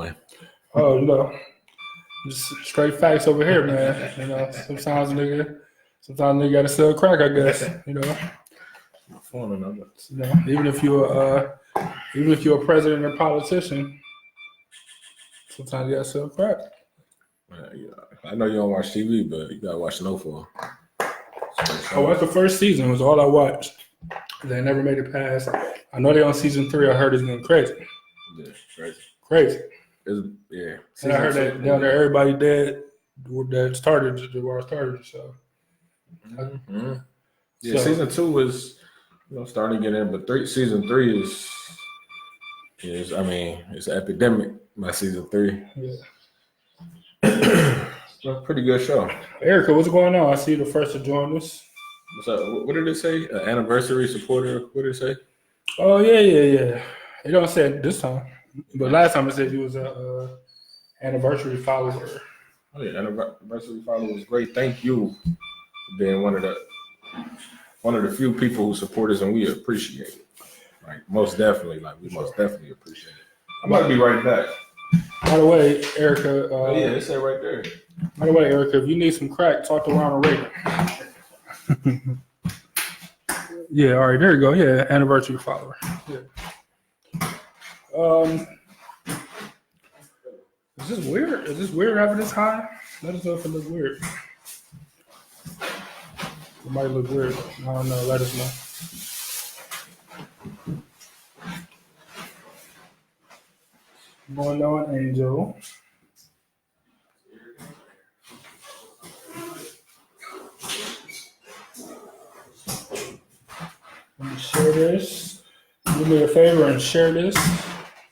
one. Oh, just straight facts over here, man. Sometimes nigga gotta sell crack, I guess. Even if you're a president or politician, sometimes you gotta sell crack. I know you don't watch TV, but you gotta watch Snowfall. I watched the first season. It was all I watched. They never made it past. I know they're on season 3. I heard it's getting crazy. Yeah, crazy. Yeah. And I heard that down there everybody dead that started where I started. So. Mm-hmm. Yeah, season 2 is starting to get in, but season 3 is it's epidemic by season 3. Yeah. It's a pretty good show. Erica, what's going on? I see you the first to join us. What's up? What did it say? Anniversary supporter? What did it say? Oh yeah. It don't say it this time, but last time it said you was a anniversary follower. Oh yeah, anniversary follower was great. Thank you for being one of the few people who support us, and we appreciate it. Most definitely appreciate it. I might be right back. By the way, Erica. Yeah, it said right there. By the way, Erica, if you need some crack, talk to Ronald Reagan. Yeah, all right, there you go. Yeah, anniversary follower. Yeah. Is this weird? Is this weird having this high? Let us know if it looks weird. It might look weird. I don't know. Let us know. Going on, Angel. Let me share this. Do me a favor and share this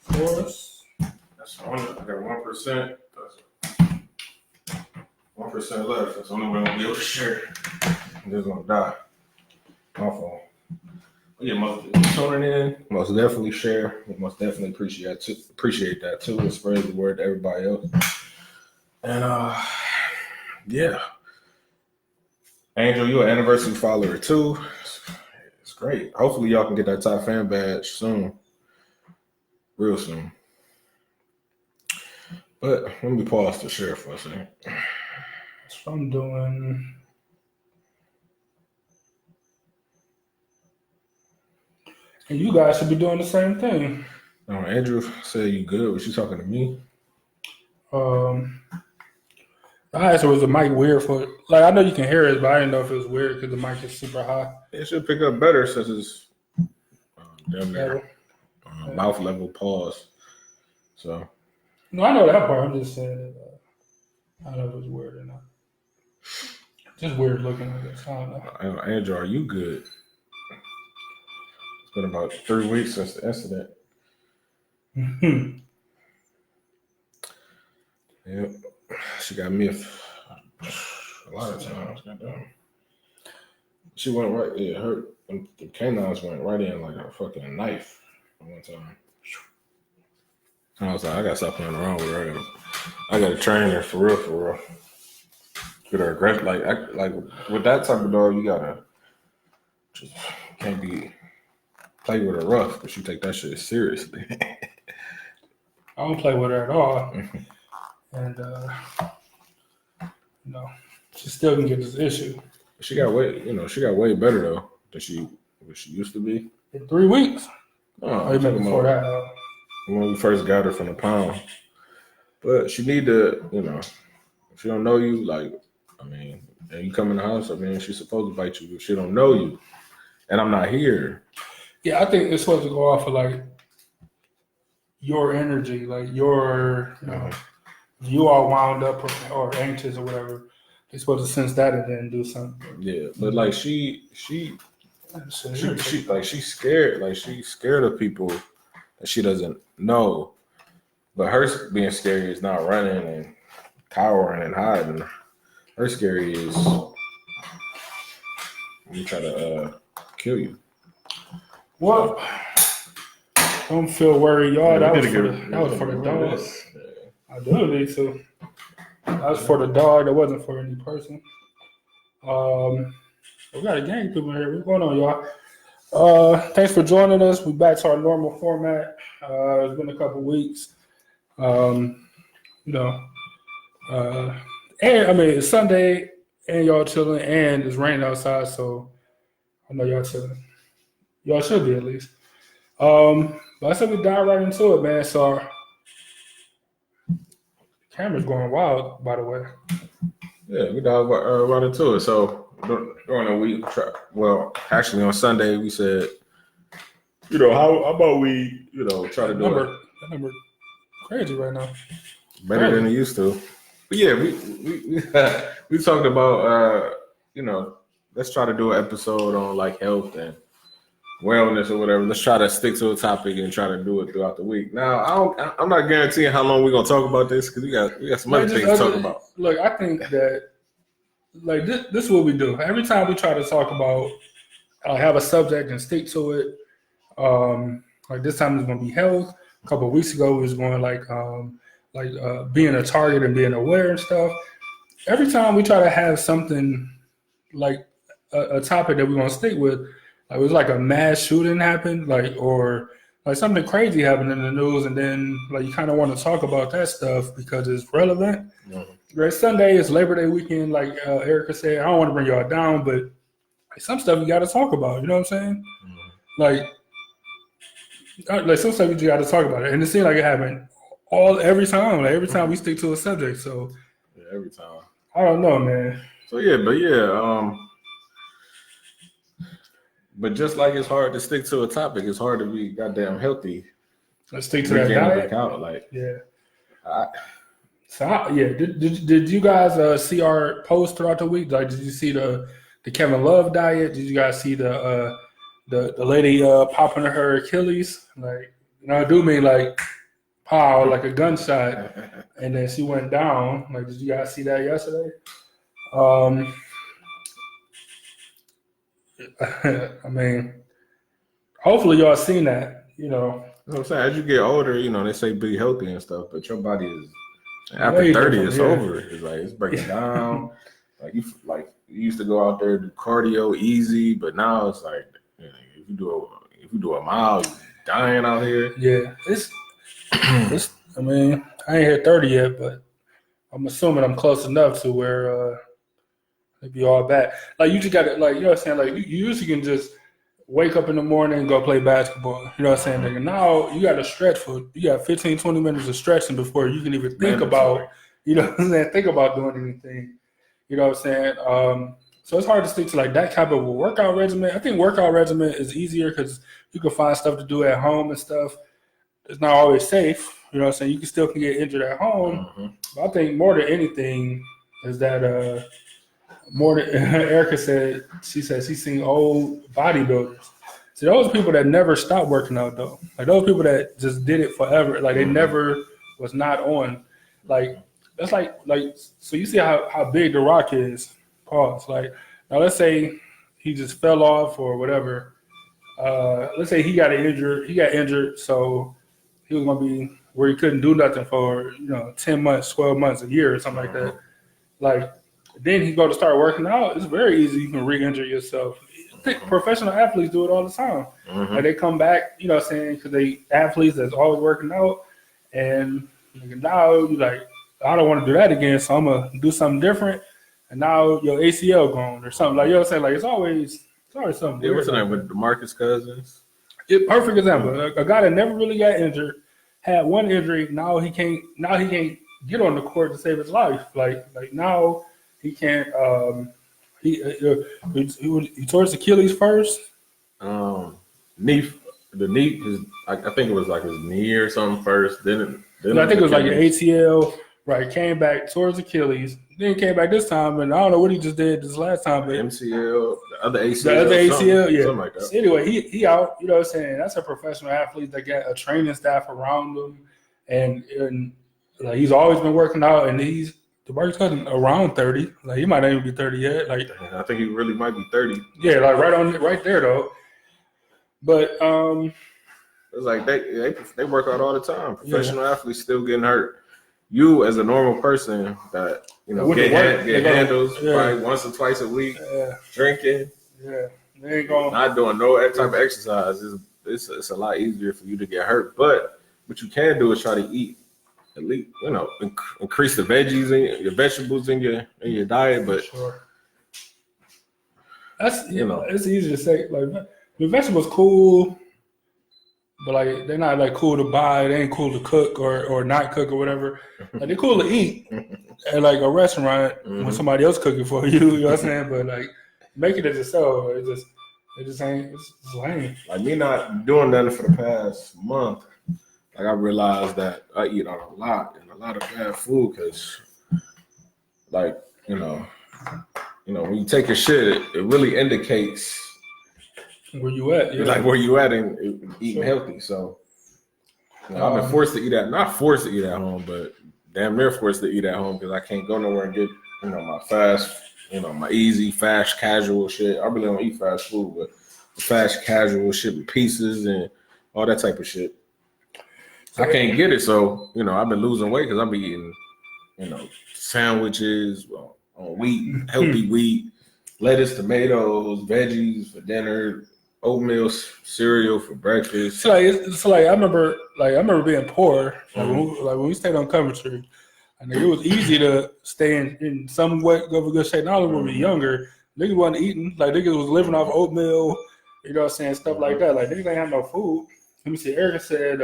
for us. That's I got 1%. 1% left. That's the only way I'm gonna be able to share. I'm just gonna die. My phone. Yeah, tuning in. Most definitely share. We most definitely appreciate that too. And spread the word to everybody else. And yeah. Angel, you're an anniversary follower too. It's great. Hopefully y'all can get that top fan badge soon. Real soon. But let me pause to share for a second. That's what I'm doing. And you guys should be doing the same thing. Andrew said you good. Was she talking to me? I asked her, was the mic weird for it? Like, I know you can hear it, but I didn't know if it was weird because the mic is super high. It should pick up better since it's damn near mouth level pause. So. No, I know that part. I'm just saying that I don't know if it was weird or not. Just weird looking, I guess. I don't know. Andrew, are you good? It's been about 3 weeks since the incident. Yep. She got me a lot of times. She went right, the canines went right in like a fucking knife one time. And I was like, I gotta stop playing around with her. I gotta train her for real. Get her aggressive. Like with that type of dog, you gotta just can't be play with her rough because she take that shit seriously. I don't play with her at all. And she still can get this issue. She got way better though than she used to be. In 3 weeks. Oh, even before that. When we first got her from the pound. But she need to, if she don't know you, and you come in the house, she's supposed to bite you if she don't know you. And I'm not here. Yeah, I think it's supposed to go off of your energy, your, if you are wound up or anxious or whatever, they're supposed to sense that and then do something. Yeah, but she's scared. She's scared of people that she doesn't know. But her being scary is not running and cowering and hiding. Her scary is we try to kill you. Well, don't feel worried, y'all. That was for the dog. I do need to. That was for the dog. That wasn't for any person. We got a gang of people here. What's going on, y'all? Thanks for joining us. We're back to our normal format. It's been a couple weeks. You know, and I mean it's Sunday and y'all chilling and it's raining outside, so I know y'all chilling. Y'all should be at least. But I said we dive right into it, man. So our camera's going wild, by the way. Yeah, we dive right into it. So during the week, actually on Sunday, we said, how about we, try to do it That number crazy right now. better than it used to. But yeah, we talked about, let's try to do an episode on like health and wellness or whatever. Let's try to stick to a topic and try to do it throughout the week. Now, I'm not guaranteeing how long we're gonna talk about this because we got some other things to talk about. Look, I think that like this is what we do. Every time we try to talk about, have a subject and stick to it. Like this time it's gonna be health. A couple of weeks ago, we was going like being a target and being aware and stuff. Every time we try to have something like a topic that we're gonna stick with. Like it was like a mass shooting happened, or something crazy happened in the news, and then like you kind of want to talk about that stuff because it's relevant. Mm-hmm. Right, Sunday is Labor Day weekend, like Erica said. I don't want to bring y'all down, but like, some stuff you got to talk about. You know what I'm saying? Mm-hmm. Like some stuff you got to talk about it, and it seems like it happened every time. Like every time we stick to a subject, so yeah, every time. I don't know, man. So but just like it's hard to stick to a topic, it's hard to be goddamn healthy. Let's stick to that diet. Did you guys see our post throughout the week? Like, did you see the Kevin Love diet? Did you guys see the lady popping her Achilles? Like, I do mean like pow, like a gunshot, and then she went down. Like, did you guys see that yesterday? I mean, hopefully y'all seen that, You know what I'm saying? As you get older, they say be healthy and stuff, but your body is after 30, it's over. It's like it's breaking down. Like you used to go out there do cardio easy, but now it's like if you do a mile, you're dying out here. Yeah, it's. I mean, I ain't hit 30 yet, but I'm assuming I'm close enough to where it'd be all bad. Like you just got to, like, you know what I'm saying? Like you usually can just wake up in the morning and go play basketball. You know what I'm saying? Like, now you got to stretch you got 15, 20 minutes of stretching before you can even think about, you know what I'm saying? Think about doing anything. You know what I'm saying? So it's hard to stick to like that type of a workout regimen. I think workout regimen is easier because you can find stuff to do at home and stuff. It's not always safe. You know what I'm saying? You can get injured at home. Mm-hmm. But I think more than anything is that more than Erica said, she's seen old bodybuilders. See, those people that never stopped working out though. Like those people that just did it forever. Like they never was not on. Like that's like so you see how big The Rock is. Pause. Like now let's say he just fell off or whatever. Let's say he got injured, so he was gonna be where he couldn't do nothing for 10 months, 12 months, a year, or something like that. Like then he go to start working out. It's very easy. You can re-injure yourself. I think professional athletes do it all the time. Mm-hmm. Like they come back, you know what I'm saying, because they athletes that's always working out, and now you like, I don't want to do that again, so I'm gonna do something different. And now your ACL gone or something. Like, you know what I'm saying? Like it's always something. Yeah, what's the name with DeMarcus Cousins? Perfect example. A guy that never really got injured, had one injury. Now he can't get on the court to save his life. Like now he can't. He tore his Achilles first. Knee. The knee is. I think it was like his knee or something first. Then I think it was like an ACL. Right, came back towards Achilles. Then came back this time, and I don't know what he just did this last time. But MCL, the other ACL, yeah. Something like that. So anyway, he out. You know what I'm saying? That's a professional athlete that got a training staff around him, and like he's always been working out. And he's DeMarcus Cousins around 30. Like he might not even be 30 yet. Like I think he really might be 30. Yeah, like right there though. But it's like they work out all the time. Professional athletes still getting hurt. You as a normal person that get handles probably once or twice a week, drinking, they ain't going not doing no type of exercise. It's a lot easier for you to get hurt. But what you can do is try to eat at least increase the veggies in your vegetables in your diet. But sure. That's it's easy to say. Like the vegetables cool, but like they're not like cool to buy. They ain't cool to cook or not cook or whatever. Like they're cool to eat at like a restaurant when somebody else cooking for you. You know what I'm saying? But like making it yourself, it just ain't. It's lame. Like me not doing nothing for the past month. Like I realized that I eat on a lot of bad food because, like when you take a shit, it really indicates where you at. Yeah. Like where you at and eating healthy. So I've been forced to eat not forced to eat at home, but damn near forced to eat at home because I can't go nowhere and get my fast, my easy, fast, casual shit. I really don't eat fast food, but fast, casual shit with pieces and all that type of shit. I can't get it, so I've been losing weight because I've been eating, sandwiches on wheat, healthy wheat, lettuce, tomatoes, veggies for dinner, oatmeal cereal for breakfast. So like I remember being poor, when we stayed on Coventry. I mean, it was easy to stay in somewhat of a good shape. Not only when we were younger, niggas wasn't eating. Like niggas was living off oatmeal, you know what I'm saying, stuff like that. Like niggas ain't have no food. Let me see. Erica said.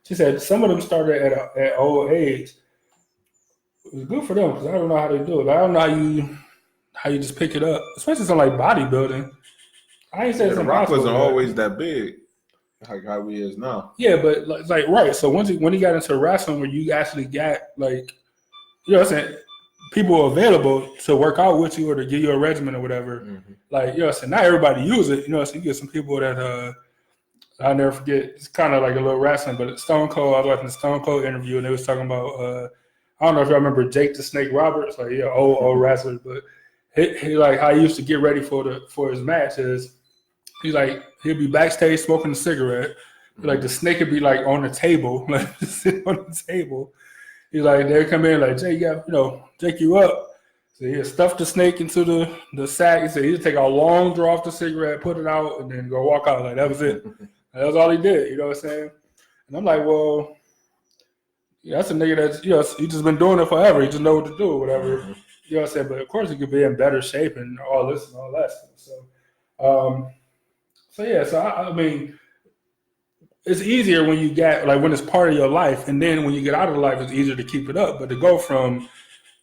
She said some of them started at old age. It was good for them because I don't know how they do it. I don't know how you just pick it up, especially something like bodybuilding. I ain't saying the Rock wasn't always that big, like how he is now. Yeah, but like right. So when he got into wrestling, where you actually got like, you know what I'm saying, people available to work out with you or to give you a regimen or whatever. Like you know what I'm saying, not everybody use it. You know, so you get some people that. I'll never forget. It's kind of like a little wrestling, but Stone Cold. I was watching the Stone Cold interview, and they was talking about. I don't know if y'all remember Jake the Snake Roberts, like old wrestler, but he like how he used to get ready for his matches. He's like he'll be backstage smoking a cigarette. Like the snake would be like on the table, like just sitting on the table. He's like they come in like Jake, Jake you up. So he'll stuff the snake into the sack. He said he'd take a long draw off the cigarette, put it out, and then go walk out. Like that was it. That was all he did, you know what I'm saying? And I'm like, well, that's a nigga that's, he just been doing it forever. He just know what to do or whatever. You know what I'm saying? But of course he could be in better shape and all this and all that stuff. So I mean, it's easier when you get, like when it's part of your life. And then when you get out of life, it's easier to keep it up. But to go from,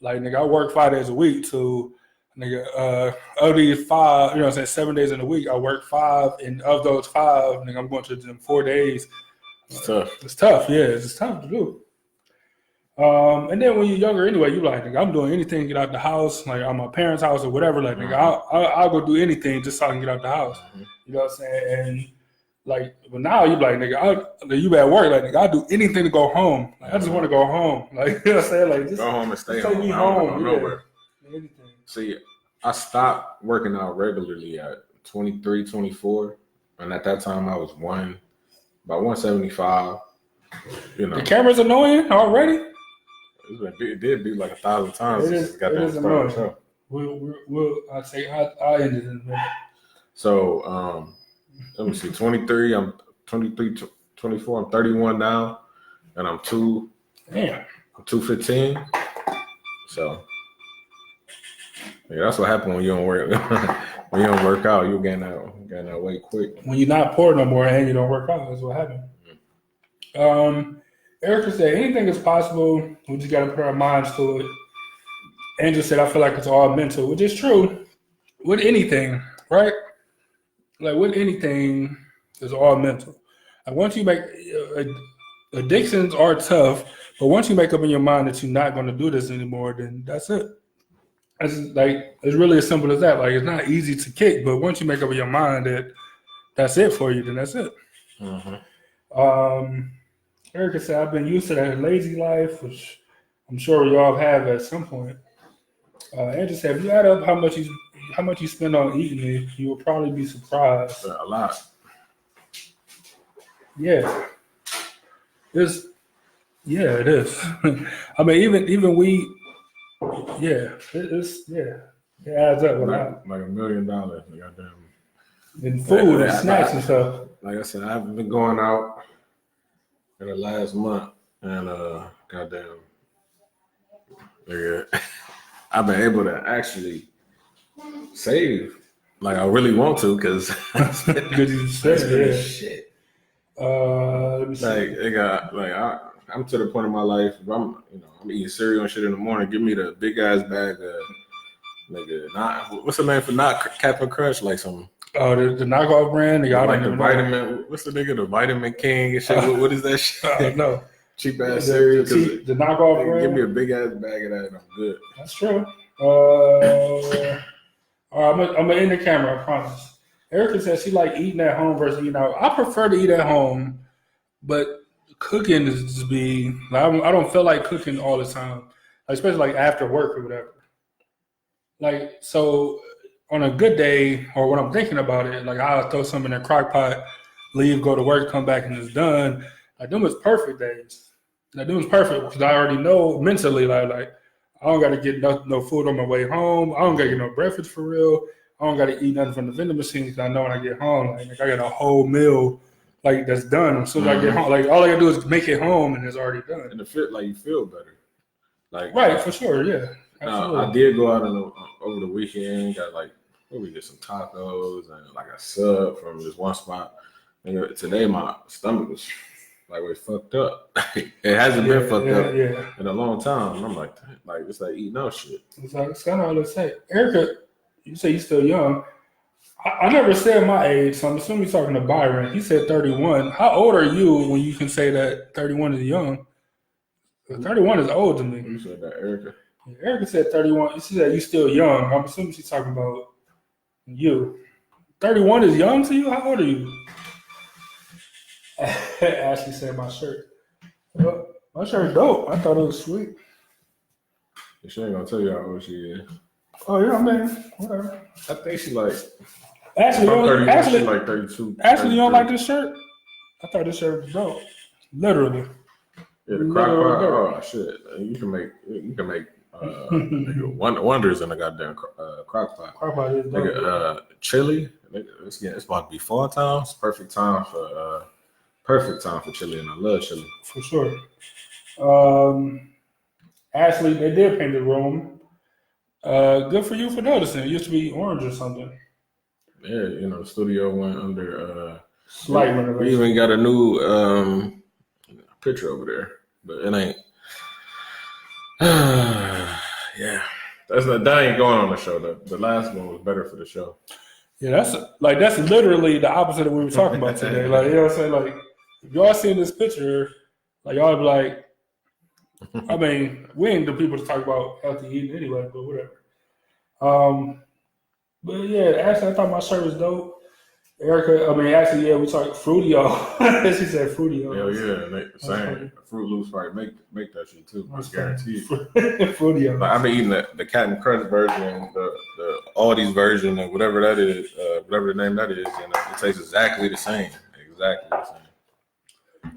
like, nigga, I work 5 days a week to, nigga, of these 5, you know what I'm saying, 7 days in a week, I work 5, and of those 5, nigga, I'm going to the gym 4 days. It's tough. It's tough, yeah. It's tough to do. And then when you're younger anyway, you like, nigga, I'm doing anything to get out the house, like at my parents' house or whatever. Like, nigga, I'll go do anything just so I can get out the house. You know what I'm saying? And like, but now you like, nigga, you at work, like, nigga, I'll do anything to go home. Like, I just want to go home. Like, you know what I'm saying? Like, just go home and stay just home. Take me home. Nowhere. See, I stopped working out regularly at 23, 24. And at that time, I was about 175. The camera's annoying already? It did do like 1,000 times. It is annoying. I'll end it in a minute. So, let me see, 23, I'm 23, 24, I'm 31 now. And I'm 215. So, yeah, that's what happened when you don't work. When you don't work out, you gain that weight quick. When you're not poor no more and you don't work out, that's what happened. Erica said, anything is possible. We just got to put our minds to it. Angel said, I feel like it's all mental, which is true. With anything, right? Like with anything, it's all mental. And once you make addictions are tough, but once you make up in your mind that you're not going to do this anymore, then that's it. It's really as simple as that. Like, it's not easy to kick, but once you make up in your mind that that's it for you, then that's it. Erica said, I've been used to that lazy life, which I'm sure we all have at some point. Andrew said, if you add up how much you spend on eating, you will probably be surprised. A lot. Yeah. It is. I mean, even we, it adds up a lot. Like $1 million, goddamn. In food and snacks and stuff. Like I said, I haven't been going out in the last month, and got goddamn, nigga, I've been able to actually save. Like I really want to, because Good you said, yeah. shit. Let me see. Like it got like I'm to the point in my life. If I'm eating cereal and shit in the morning. Give me the big ass bag of nigga. Not what's the name for not Captain Crunch? Like some The knockoff brand. like the vitamin. What's the nigga? The Vitamin King and shit. What is that shit? No. Cheap ass cereal. The knockoff brand. Give me a big ass bag of that and I'm good. That's true. All right, I'm gonna end the camera. I promise. Erica said she like eating at home versus eating out. I prefer to eat at home, but cooking is just be. Like, I don't feel like cooking all the time, especially like after work or whatever. Like so, on a good day or when I'm thinking about it, like I'll throw something in a crock pot, leave, go to work, come back, and it's done. Like them is perfect days. Like them is perfect because I already know mentally like I don't got to get no food on my way home. I don't got to get no breakfast for real. I don't got to eat nothing from the vending machine because I know when I get home, like I got a whole meal like that's done. As soon as I get home, like all I got to do is make it home and it's already done. And you feel better. Like right, for sure, yeah. I did go out over the weekend. Got we get some tacos and like a sub from this one spot. And today my stomach was like we're fucked up. It hasn't been fucked up in a long time. And I'm like it's like eating out shit. It's kind of all I say. Erica, you say you're still young. I never said my age, so I'm assuming you're talking to Byron. He said 31. How old are you when you can say that 31 is young? 31 is old to me. You said that, Erica. Yeah, Erica said 31. She said you're still young. I'm assuming she's talking about you. 31 is young to you? How old are you? Ashley said my shirt. Well, my shirt's dope. I thought it was sweet. She ain't gonna tell you how old she is. Oh yeah, man. Whatever. I think she like. Ashley, she like 32. Ashley, you don't like this shirt? I thought this shirt was dope. Literally. Yeah, the crock pot. Oh shit! You can make wonders in a goddamn crock pot. Crock pot is dope. Chili. It's about to be fall time. It's perfect time for chili, and I love chili for sure. Ashley, they did paint the room. Good for you for noticing. It used to be orange or something. Yeah, the studio went under slight renovation. We even got a new picture over there, but it ain't. Yeah, that ain't going on the show. The last one was better for the show. Yeah, that's literally the opposite of what we were talking about today. Like, you know what I'm saying? Like, if y'all seen this picture, like y'all be like, I mean, we ain't the people to talk about healthy eating anyway, but whatever. But yeah, actually, I thought my shirt was dope. Erica, actually, yeah, we talked Fruitio. She said Fruitio. Hell yeah, same. Fruit Loops probably make that shit too. I guarantee it. Fruitio. Like, I've been eating the Captain Crunch version, the Aldi's version, and whatever that is, whatever the name that is, and it tastes exactly the same. Exactly the same.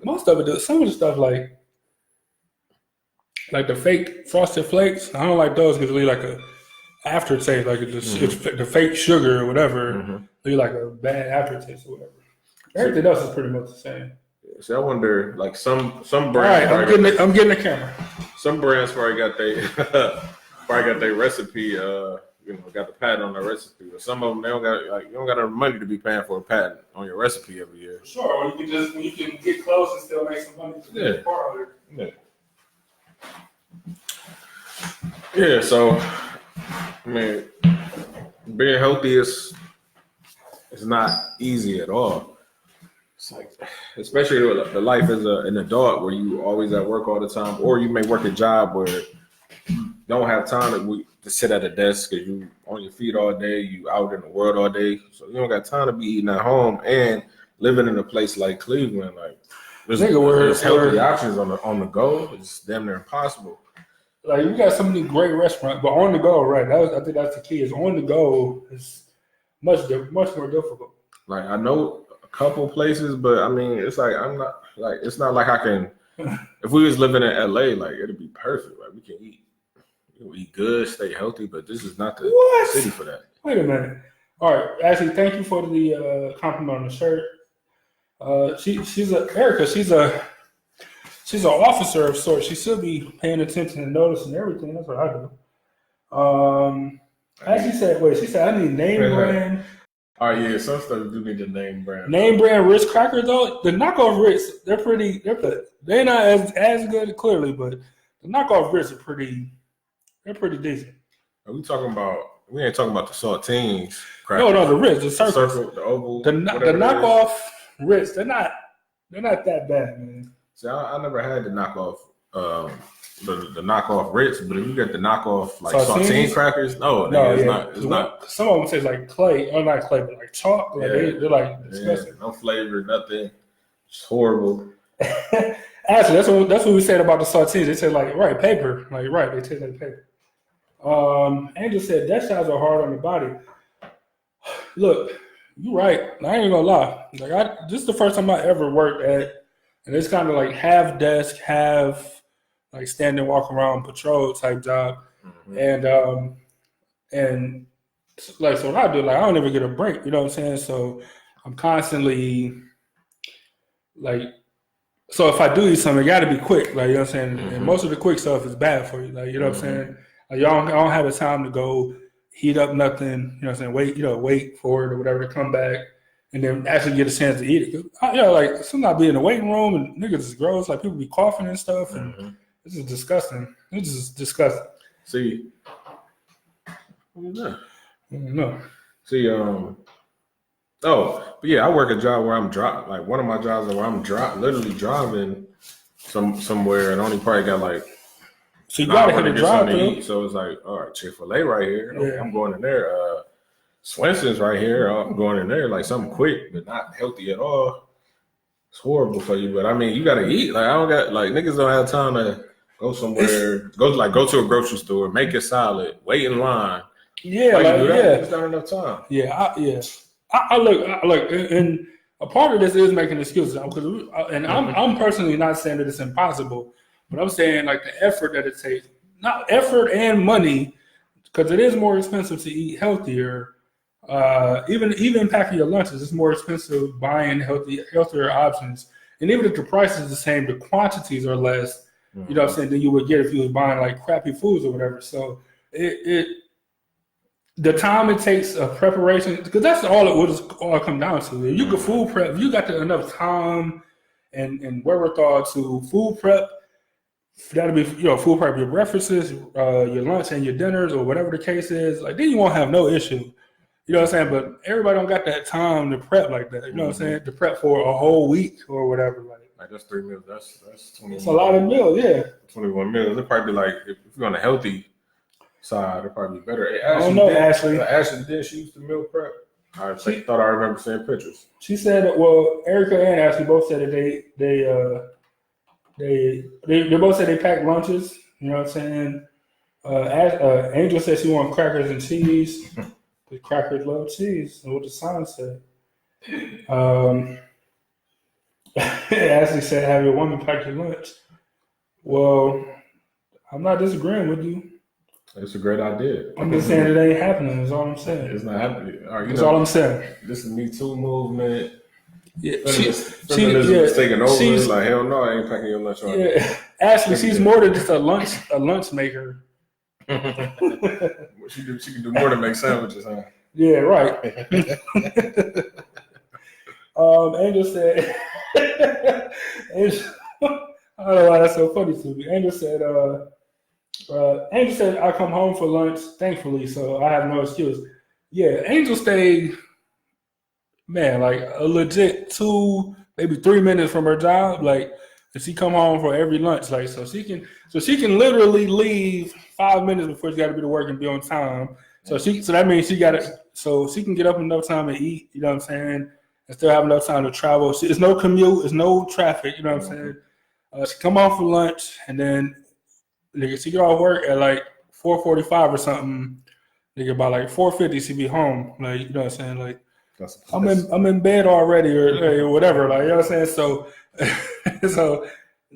Most of it does. Some of the stuff like the fake Frosted Flakes, I don't like those because they like a aftertaste, like it's the fake sugar or whatever. Mm-hmm. They like a bad aftertaste or whatever. Everything else is pretty much the same. So I wonder, like some brands. All right, I'm getting the camera. Some brands probably got their recipe. Got the patent on their recipe. But some of them they don't got you don't got enough money to be paying for a patent on your recipe every year. Sure, or you can get close and still make some money. Yeah. Yeah. So, being healthy is not easy at all. It's like, especially the life as an adult where you always at work all the time, or you may work a job where you don't have time to sit at a desk because you on your feet all day, you out in the world all day, so you don't got time to be eating at home and living in a place like Cleveland. Like there's healthy options on the go. It's damn near impossible. Like we got so many great restaurants, but on the go, right? I think that's the key. Is on the go is much more difficult. Like I know a couple places, but it's like it's not like I can. If we was living in LA, like it'd be perfect. Like we can eat good, stay healthy, but this is not the city for that. Wait a minute. All right, Ashley, thank you for the compliment on the shirt. Erica. she's an officer of sorts. She should be paying attention and noticing everything. That's what I do. As she said, I need name brand. Oh yeah, some stuff you do need the name brand. Name brand Ritz crackers though, the knockoff Ritz, they're not as good clearly, but the knockoff Ritz are pretty decent. Are we talking about? We ain't talking about the saltines. Crackers. No, the Ritz, the circle, the oval, the knockoff Ritz. They're not that bad, man. See, I never had the knockoff. The knockoff Ritz, but if you get the knockoff like saltine crackers, it's not. Some of them taste like clay, or not clay, but like chalk. Like they're like disgusting. No flavor, nothing. It's horrible. Actually, that's what we said about the saltines. They taste like paper. They taste like paper. Angel said death shots are hard on the body. Look, you're right. I ain't gonna lie. This is the first time I ever worked at, and it's kind of like half desk, half like stand and walk around patrol type job. Mm-hmm. And like, so what I do, like, I don't ever get a break, you know what I'm saying? So I'm constantly like, so if I do eat something, it got to be quick, like, you know what I'm saying? Mm-hmm. And most of the quick stuff is bad for you, like, you know what I'm saying? Like, I don't have the time to go heat up nothing, you know what I'm saying? Wait for it or whatever to come back and then actually get a chance to eat it. Like, sometimes I be in the waiting room and niggas is gross, like people be coughing and stuff, and this is disgusting. This is disgusting. See, no. See, but yeah, I work a job where I'm like one of my jobs where I'm literally driving somewhere and only probably got like. So you gotta hit a drive through. So it's like, all right, Chick-fil-A right here. Yeah. I'm going in there. Swenson's right here. I'm going in there like something quick, but not healthy at all. It's horrible for you, but I mean, you gotta eat. Like I don't got like niggas don't have time to go somewhere. Go to a grocery store, make a salad, wait in line. Yeah, It's not enough time. Yeah, I look, and a part of this is making excuses because, I'm personally not saying that it's impossible, but I'm saying like the effort that it takes, not effort and money, because it is more expensive to eat healthier. Even packing your lunches, it's more expensive buying healthier options. And even if the price is the same, the quantities are less. You know what I'm saying? Than you would get if you was buying like crappy foods or whatever. So the time it takes of preparation, because that's all it would all come down to. If you could food prep, if you got enough time and wherewithal to food prep, that'll be food prep your breakfasts, your lunch and your dinners or whatever the case is. Like then you won't have no issue. You know what I'm saying? But everybody don't got that time to prep like that. You know what I'm saying? To prep for a whole week or whatever. Like that's 3 meals. That's 21. It's a lot of meals, yeah. 21 meals. It'd probably be like if you're on a healthy side, it'd probably be better. Hey, I don't know, Ashley. Ashley did. She used to meal prep. I thought I remember seeing pictures. She said that. Well, Erica and Ashley both said that they both said they packed lunches. You know what I'm saying? Angel said she wanted crackers and cheese. The crackers love cheese. And what the sign said. Ashley said, "Have your woman pack your lunch." Well, I'm not disagreeing with you. It's a great idea. I'm just saying it ain't happening. That's all I'm saying. It's not happening. That's all I'm saying. This is Me Too movement. Yeah, feminism is taking over. She's like, hell no, I ain't packing your lunch on. Yeah, Ashley, she's more than just a lunch maker. She can do more than make sandwiches, huh? Yeah, right. Angel said, I don't know why that's so funny to me. Angel said, I come home for lunch, thankfully, so I have no excuse. Yeah, Angel stayed, man, like a legit 2, maybe 3 minutes from her job. Like, and she come home for every lunch, like so she can literally leave 5 minutes before she got to be to work and be on time. So that means she can get up enough time to eat. You know what I'm saying? And still have enough time to travel. It's no commute. It's no traffic. You know what I'm saying? She come off for lunch, and then she get off work at like 4:45 or something. Nigga, by like 4:50, she be home. Like, you know what I'm saying? Like, I'm in bed already or whatever. Like, you know what I'm saying? So,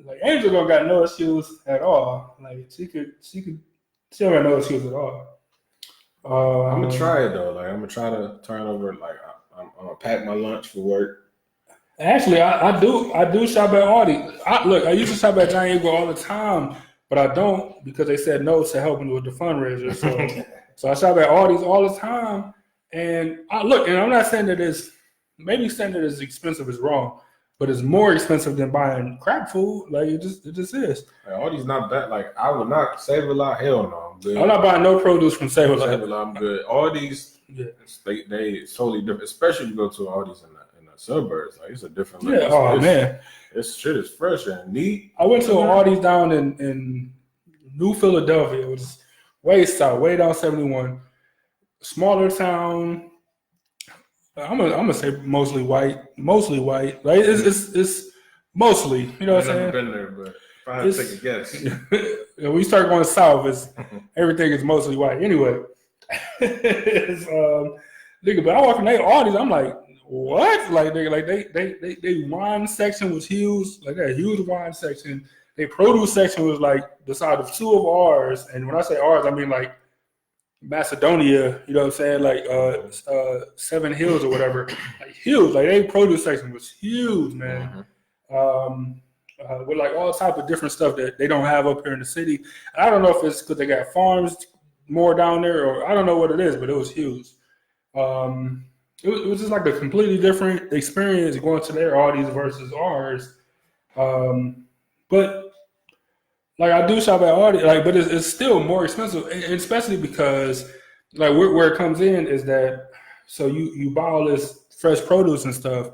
like, Angel don't got no excuse at all. Like, she don't got no excuse at all. I'm gonna try it though. Like, I'm gonna try to turn over. Like, I'm gonna pack my lunch for work. Actually, I do shop at Aldi. Look, I used to shop at Giant Eagle all the time, but I don't because they said no to helping with the fundraiser. So I shop at Aldi's all the time. And and I'm not saying that maybe saying that it's expensive is wrong, but it's more expensive than buying crap food. Like it just is. Like, all these not that. Like I would not Save a Lot. Hell no, I'm good. I'm not buying no produce from Save a Lot. Save a Lot, I'm good. All these, yeah, they totally different. Especially if you go to all these in the suburbs. Like it's a different. Yeah. Man, this shit is fresh and neat. I went to Aldi's down in New Philadelphia. It was way south, way down 71. Smaller town. I'm gonna say mostly white. Like it's mostly. You know what I'm saying? I've never been there, but if I had to take a guess, when we start going south, everything is mostly white. Anyway, nigga, but I walk in their Audis, I'm like, what? Like nigga, like they wine section was huge, like that huge wine section. Their produce section was like the size of two of ours, and when I say ours, I mean like Macedonia, you know what I'm saying? Like Seven Hills or whatever. Like huge. Like their produce section was huge, man. With like all type of different stuff that they don't have up here in the city. And I don't know if it's because they got farms more down there, or I don't know what it is, but it was huge. It was just like a completely different experience going to their Audis versus ours. But like I do shop at Aldi, like, but it's still more expensive, and especially because like where it comes in is that so you buy all this fresh produce and stuff.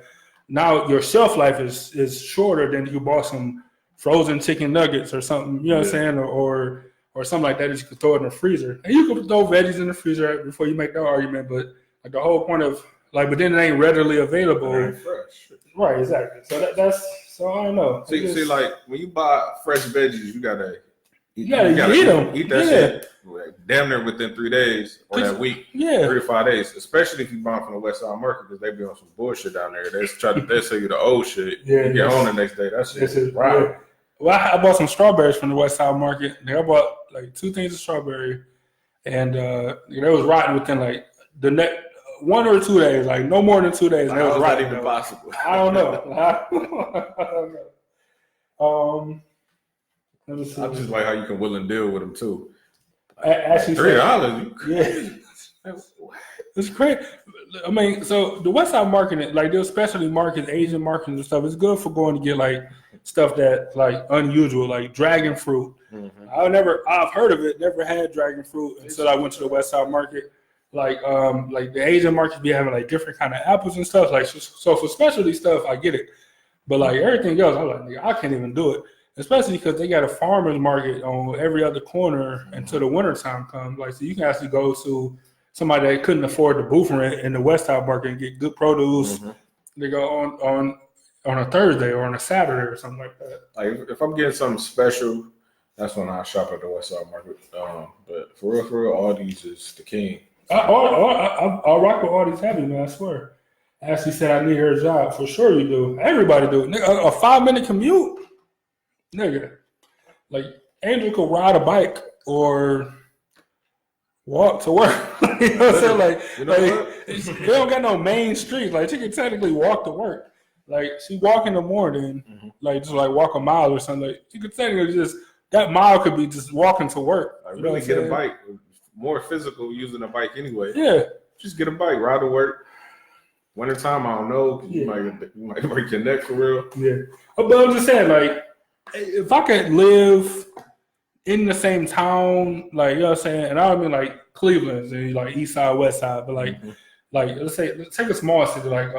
Now your shelf life is shorter than you bought some frozen chicken nuggets or something, you know what I'm saying, or something like that you could throw it in the freezer. And you can throw veggies in the freezer before you make that argument, but like the whole point of like, but then it ain't readily available. It ain't fresh. Right, exactly. So that's so I don't know. See, like when you buy fresh veggies, you gotta eat them. Eat that shit like, damn near within 3 days or that week. 3 to 5 days. Especially if you buy from the West Side Market because they be on some bullshit down there. They sell you the old shit. Yeah, you get home the next day. That shit is right. Yeah. Well, I bought some strawberries from the West Side Market. I bought like 2 things of strawberry, and it was rotten within like the next 1 or 2 days, like no more than 2 days. Like, was not even possible. I don't know. I don't know. Let me see. I just like how you can will and deal with them too. Actually, $3. Yeah, it's crazy. I mean, so the West Side Market, like those specialty markets, Asian markets and stuff, it's good for going to get like stuff that like unusual, like dragon fruit. I've heard of it, never had dragon fruit until I went to the West Side Market. Like the Asian markets be having like different kind of apples and stuff. Like so for specialty stuff, I get it, but like everything else, I'm like, nigga, I can't even do it. Especially because they got a farmer's market on every other corner until the wintertime comes. Like, so you can actually go to somebody that couldn't afford the booth rent in the West Side Market and get good produce. They go on a Thursday or on a Saturday or something like that. Like if I'm getting something special, that's when I shop at the West Side Market. But for real, Aldi's is the king. I'll rock with Aldi's heavy, man. I swear. Ashley said I need her a job. For sure you do. Everybody do. A 5-minute commute. Nigga, like Angel could ride a bike or walk to work. You know what I'm saying? Like they don't got no main street. Like she can technically walk to work. Like she walk in the morning, like just like walk a mile or something. Like she could technically just that mile could be just walking to work. Like, really get a bike. More physical using a bike anyway. Yeah, just get a bike, ride to work. Wintertime, I don't know. You might break your neck for real. Yeah, but I'm just saying, like. If I could live in the same town, like you know what I'm saying, and I don't mean like Cleveland, and like East Side, West Side, but like let's take a small city like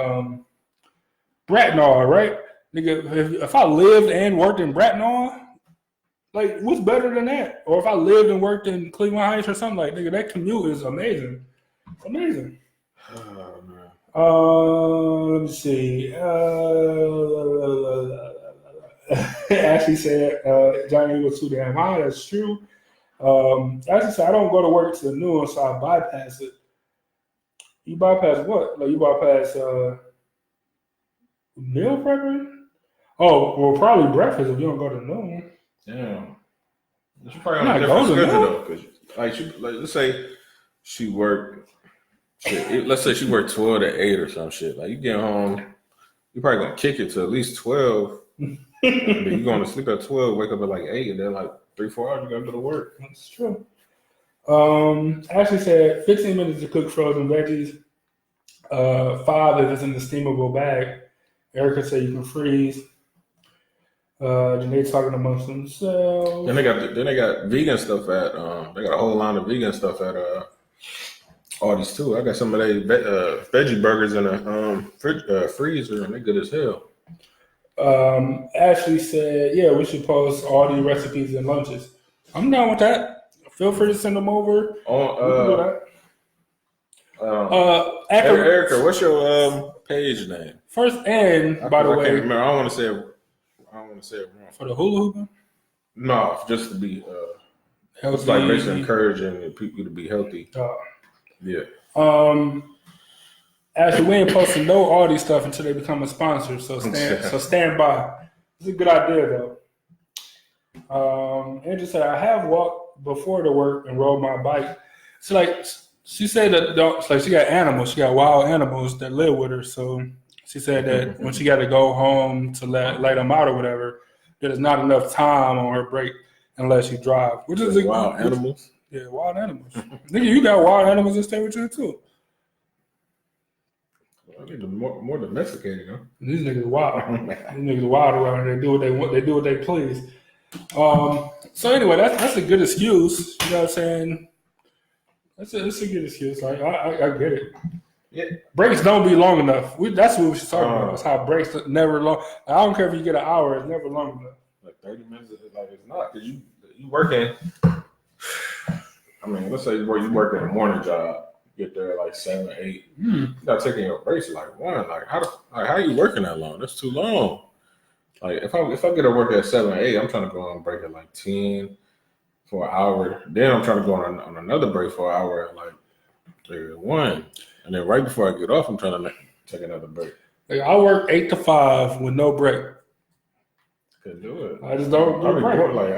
Bracknell, right? Nigga, if I lived and worked in Bracknell, like what's better than that? Or if I lived and worked in Cleveland Heights or something, like nigga, that commute is amazing. It's amazing. Oh man. Let me see. Ashley said, Johnny Eagle too damn high. That's true. Ashley said, I don't go to work till noon, so I bypass it. You bypass what? Like you bypass meal prepping? Oh, well, probably breakfast if you don't go to noon. Damn. It's probably on a different schedule though. Cause like let's say she worked. Let's say she worked 12 to 8 or some shit. Like you get home you're probably gonna kick it to at least 12. But you're going to sleep at 12, wake up at like 8, and then like 3-4 hours you gotta go to work. That's true. Ashley said 15 minutes to cook frozen veggies. 5 if it's in the steamable bag. Erica said you can freeze. Then they talking amongst themselves. Then they got vegan stuff at they got a whole line of vegan stuff at Aldi's too. I got some of they veggie burgers in a freezer, and they're good as hell. Ashley said, yeah, we should post all the recipes and lunches. I'm down with that. Feel free to send them over. Erica, what's your page name? First and by the way, I can't remember. I don't want to say it wrong. For the hula hooping? No, just to be healthy. It's like basically encouraging people to be healthy. Yeah. Actually, we ain't posting no Aldi stuff until they become a sponsor. So stand by. It's a good idea though. Andrew said, I have walked before to work and rode my bike. So like she said that it's like she got animals, she got wild animals that live with her. So she said that when she got to go home to let them out or whatever, there's not enough time on her break unless she drive. Which is wild animals. Yeah, wild animals. Nigga, you got wild animals that stay with you too. I need more domesticated, huh? These niggas wild. These niggas wild around here. They do what they want. They do what they please. So anyway, that's a good excuse. You know what I'm saying? That's a good excuse. Like, I get it. Yeah. Breaks don't be long enough. That's what we should talk about. That's how breaks never long. I don't care if you get an hour. It's never long enough. Like 30 minutes, like it's not because you working. I mean, let's say you working a morning job. Get there at like 7, 8. You not taking your breaks like 1. Like how are you working that long? That's too long. Like if I get to work at 7, 8, I'm trying to go on break at like 10 for an hour. Then I'm trying to go on another break for an hour at like 1. And then right before I get off, I'm trying to take another break. Like I work 8 to 5 with no break. Couldn't do it. I just don't do break. Like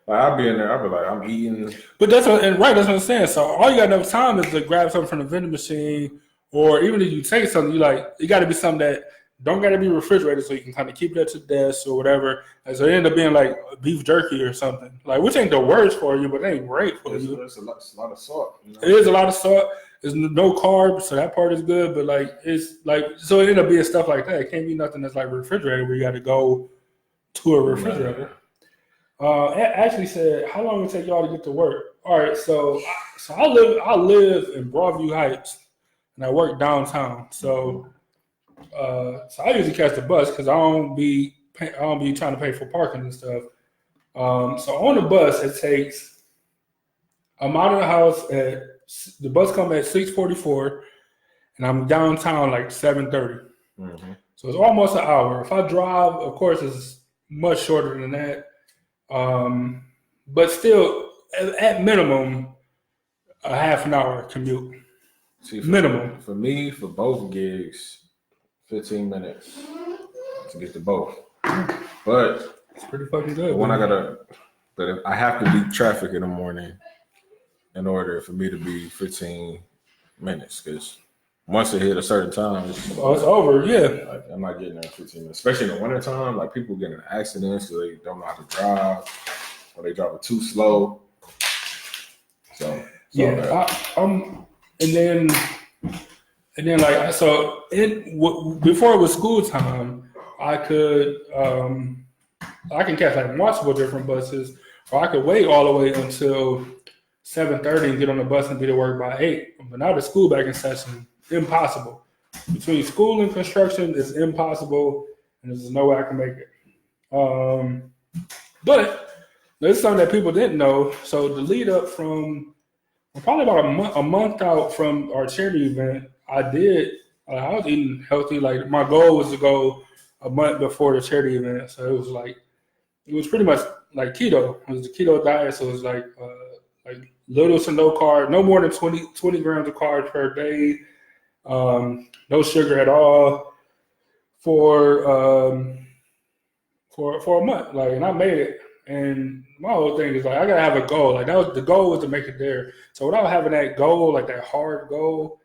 I'll be in there. I'll be like, I'm eating. But that's what I'm saying. So all you got enough time is to grab something from the vending machine, or even if you take something, it got to be something that don't got to be refrigerated, so you can kind of keep it at your desk or whatever. And so it end up being like beef jerky or something, like which ain't the worst for you, but it ain't great for you. It's a lot of salt. You know? It is a lot of salt. There's no carbs, so that part is good. But like it's like so it end up being stuff like that. It can't be nothing that's like refrigerated where you got to go to a refrigerator. Ashley said, "How long will it take y'all to get to work?" All right, so I live in Broadview Heights, and I work downtown. So I usually catch the bus because I don't be trying to pay for parking and stuff. So on the bus, it takes. I'm out of the house the bus comes at 6:44, and I'm downtown like 7:30. Mm-hmm. So it's almost an hour. If I drive, of course, it's much shorter than that. But still, at minimum, a half an hour commute. Minimum. For me, for both gigs, 15 minutes to get to both. But it's pretty fucking good. But I have to beat traffic in the morning in order for me to be 15 minutes. Because once it hit a certain time, it's over. Yeah, like, I'm not getting there in 15 minutes. Especially in the wintertime, like people get in accidents because they don't know how to drive or they drive it too slow. So yeah, and then like so before it was school time, I can catch like multiple different buses, or I could wait all the way until 7:30 and get on the bus and be to work by 8. But now the school back in session, impossible. Between school and construction, it's impossible, and there's no way I can make it. But there's something that people didn't know. So the lead up from probably about a month out from our charity event, I was eating healthy. Like my goal was to go a month before the charity event, so it was pretty much like keto. It was the keto diet, so it was like little to no carbs, no more than 20 grams of carbs per day, no sugar at all for a month. Like, and I made it. And my whole thing is like I gotta have a goal. Like the goal was to make it there. So without having that goal, like that hard goal,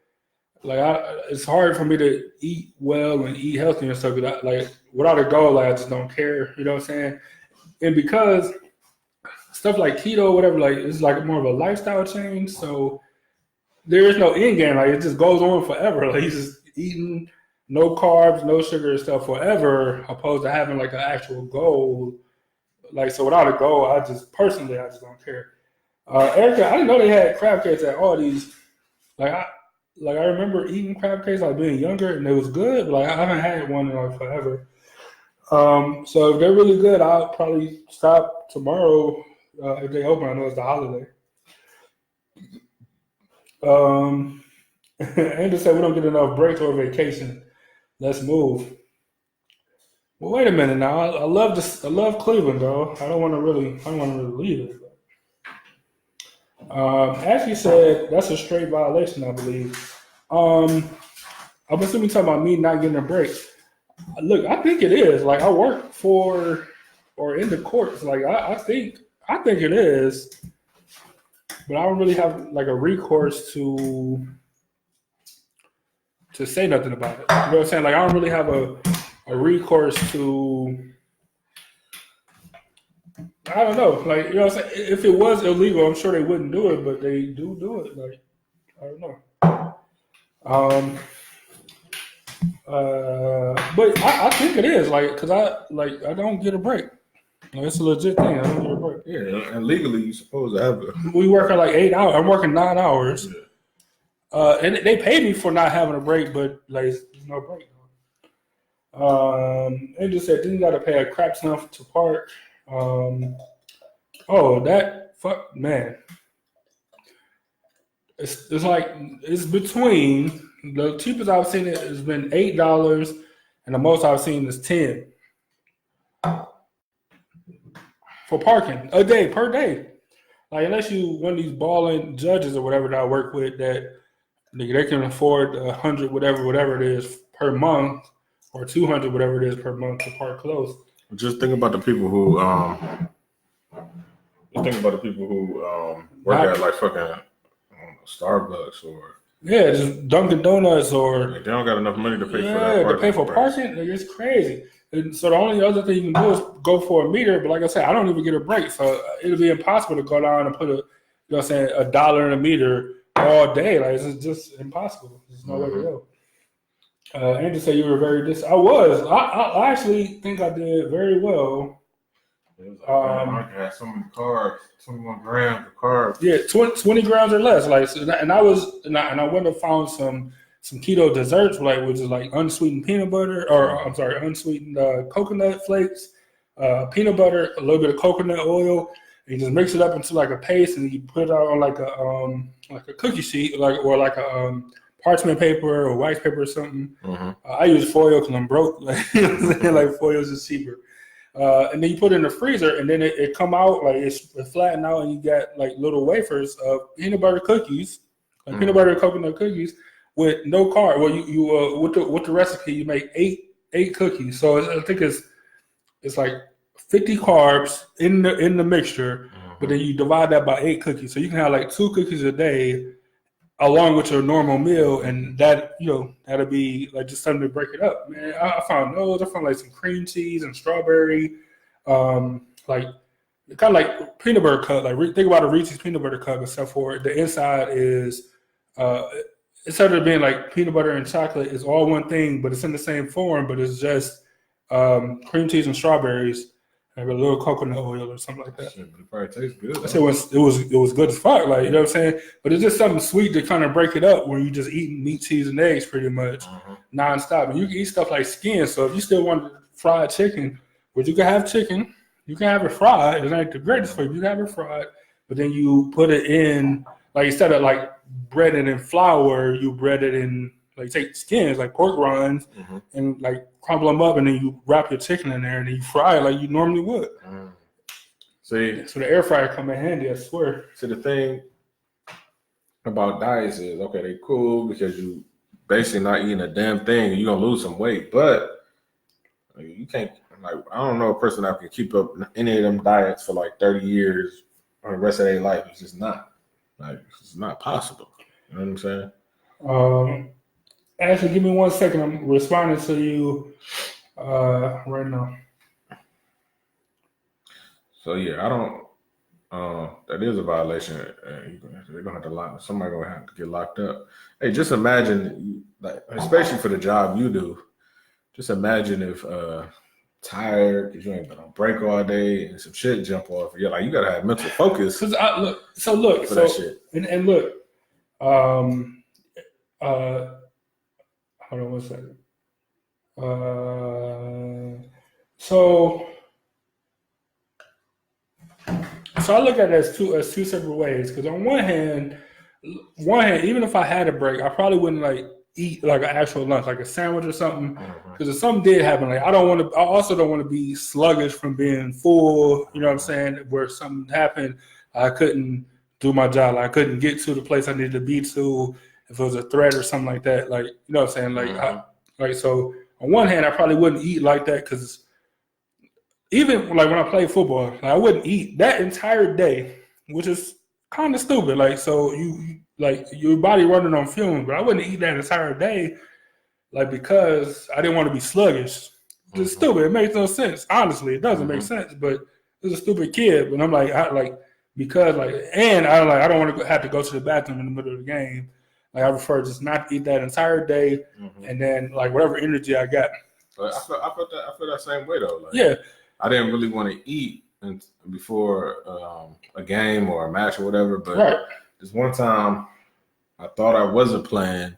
it's hard for me to eat well and eat healthy and stuff. Like without a goal, like I just don't care. You know what I'm saying? And because stuff like keto, whatever, like it's like more of a lifestyle change. So there is no end game. Like it just goes on forever. Like he's just eating no carbs, no sugar and stuff forever, opposed to having like an actual goal. Like so, without a goal, I just don't care. Erica, I didn't know they had crab cakes at all these. Like I remember eating crab cakes like being younger, and it was good. But like I haven't had one in like forever. So if they're really good, I'll probably stop tomorrow if they open. I know it's the holiday. And to say we don't get enough breaks or vacation. Let's move. Well, wait a minute now. I love this. I love Cleveland, though. I don't want to really leave it. As you said, that's a straight violation, I believe. I'm assuming you're talking about me not getting a break. Look, I think it is. Like I work for or in the courts. Like I think it is, but I don't really have like a recourse to say nothing about it. You know what I'm saying? Like I don't really have a recourse to. I don't know. Like you know what I'm saying? If it was illegal, I'm sure they wouldn't do it, but they do it. Like I don't know. But I think it is like because I don't get a break. Like, it's a legit thing. I don't get a break. Yeah, and legally you're supposed to have it. We work at like 8 hours. I'm working 9 hours, Yeah. and they pay me for not having a break, but like there's no break. It just said then you got to pay a crap ton to park. That fuck man. It's like it's between the cheapest I've seen it has been $8, and the most I've seen is 10 for parking a day per day. Like unless you one of these balling judges or whatever that I work with that they can afford 100 whatever it is per month or 200 whatever it is per month to park close. Just think about the people who work at like fucking Starbucks or just Dunkin' Donuts or they don't got enough money to pay for that. To pay for parking. Like, it's crazy. And so the only other thing you can do is go for a meter. But like I said, I don't even get a break, so it'll be impossible to go down and put $1 in a meter all day. Like it's just impossible. There's no way to go. Andrew said you were very I was. I actually think I did very well. It was like, I had so many carbs, 21 grams of carbs. Yeah, 20 grams or less. Like, and I went and found some keto desserts, like which is like unsweetened peanut butter, unsweetened coconut flakes, peanut butter, a little bit of coconut oil. And you just mix it up into like a paste, and you put it out on like a cookie sheet, or like a parchment paper or wax paper or something. Mm-hmm. I use foil because I'm broke. Like, like foil is just cheaper. And then you put it in the freezer, and then it come out like it's flattened out, and you got like little wafers of peanut butter cookies, like peanut butter coconut cookies with no carb. Well, you with the recipe you make eight cookies. So I think it's like 50 carbs in the mixture, but then you divide that by 8 cookies, so you can have like 2 cookies a day along with your normal meal, and that that'll be like just something to break it up, man. I found those. I found like some cream cheese and strawberry, like kind of like peanut butter cup. Like think about a Reese's peanut butter cup, except for the inside is instead of being like peanut butter and chocolate, it's all one thing, but it's in the same form, but it's just cream cheese and strawberries. Like a little coconut oil or something like that. Shit, but it probably tastes good. I said it was good as fuck, like you know what I'm saying. But it's just something sweet to kind of break it up, where you just eating meat, cheese, and eggs pretty much nonstop. And you can eat stuff like skin. So if you still want fried chicken, which you can have chicken, you can have it fried. It ain't the greatest for you. You can have it fried, but then you put it in like instead of like bread it in flour, you bread it in like take skins like pork rinds and like crumble them up, and then you wrap your chicken in there, and then you fry it like you normally would. See, so the air fryer come in handy, I swear. See, the thing about diets is, okay, they cool because you basically not eating a damn thing, and you're gonna lose some weight, but you can't. Like, I don't know a person that can keep up any of them diets for like 30 years or the rest of their life. It's just not possible. You know what I'm saying? Ashley, give me 1 second. I'm responding to you right now. So yeah, I don't. That is a violation. They're gonna have to lock. Somebody gonna have to get locked up. Hey, just imagine, like, especially for the job you do. Just imagine if tired because you ain't been on break all day and some shit jump off. Yeah, like you gotta have mental focus. So that shit. And look, hold on 1 second. So I look at it as two separate ways. Because on one hand, even if I had a break, I probably wouldn't like eat like an actual lunch, like a sandwich or something. Because if something did happen, like I also don't want to be sluggish from being full. You know what I'm saying? Where something happened, I couldn't do my job. Like, I couldn't get to the place I needed to be to if it was a threat or something like that. Like, you know what I'm saying? Like, so on one hand, I probably wouldn't eat like that because even like when I played football, like, I wouldn't eat that entire day, which is kind of stupid. Like, so you like your body running on fumes, but I wouldn't eat that entire day, like, because I didn't want to be sluggish. It's stupid. It makes no sense. Honestly, it doesn't make sense. But it's a stupid kid. But I'm like, because like, and I don't want to have to go to the bathroom in the middle of the game. Like, I prefer just not to eat that entire day, and then like whatever energy I got. But I feel that same way though. Like, yeah. I didn't really want to eat before a game or a match or whatever. But this one time, I thought I wasn't playing,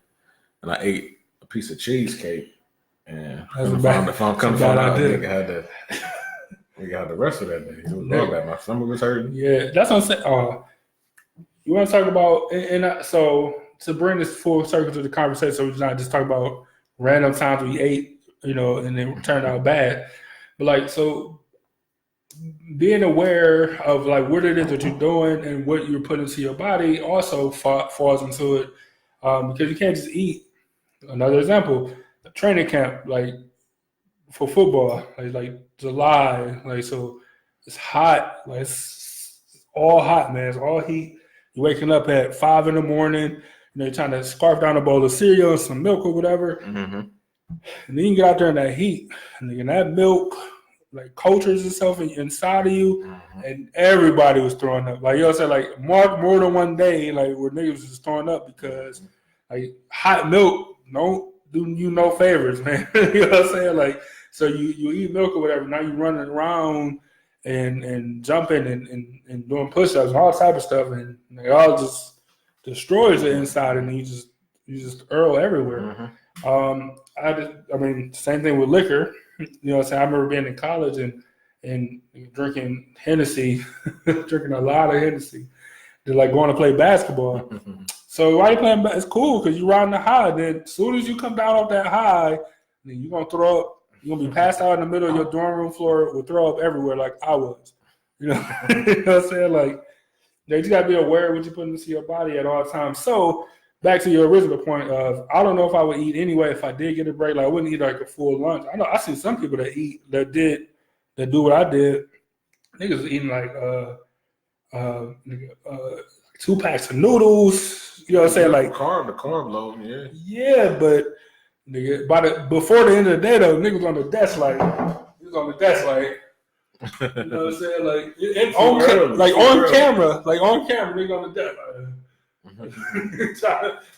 and I ate a piece of cheesecake. And if I'm coming from out, nigga had the rest of that day. It was real bad. My stomach was hurting. Yeah, that's what I'm saying. You want to talk about, so to bring this full circle to the conversation, so we're not just talking about random times we ate, you know, and it turned out bad. But like, so being aware of like what it is that you're doing and what you're putting into your body also falls into it, because you can't just eat. Another example, a training camp, like for football, like July, like, so it's hot, like it's all hot, man. It's all heat. You're waking up at 5 a.m. You know, you're trying to scarf down a bowl of cereal and some milk or whatever, and then you get out there in that heat, and then that milk like cultures itself inside of you, and everybody was throwing up. Like, you know what I'm saying? Like, more than one day, like, where niggas was just throwing up because like hot milk don't do you no favors, man. You know what I'm saying? Like, so you eat milk or whatever, now you running around and jumping and doing push-ups and all type of stuff, and it all just destroys the inside, and you just earl everywhere. I mean, same thing with liquor. You know what I'm saying? I remember being in college and drinking Hennessy, drinking a lot of Hennessy. They're like going to play basketball. So why you playing? It's cool because you're riding the high. Then as soon as you come down off that high, then you're gonna throw up. You're gonna be passed out in the middle of your dorm room floor with throw up everywhere, like I was. You know, you know what I'm saying? Like, you just gotta be aware of what you're putting into your body at all times. So back to your original point of, I don't know if I would eat anyway if I did get a break. Like, I wouldn't eat like a full lunch. I know I see some people that do what I did. Niggas eating like 2 packs of noodles. You know what I'm saying? Like the carb load, yeah. Yeah, but nigga, before the end of the day though, niggas on the desk like, you know what I'm saying? Like on camera, nigga on the desk.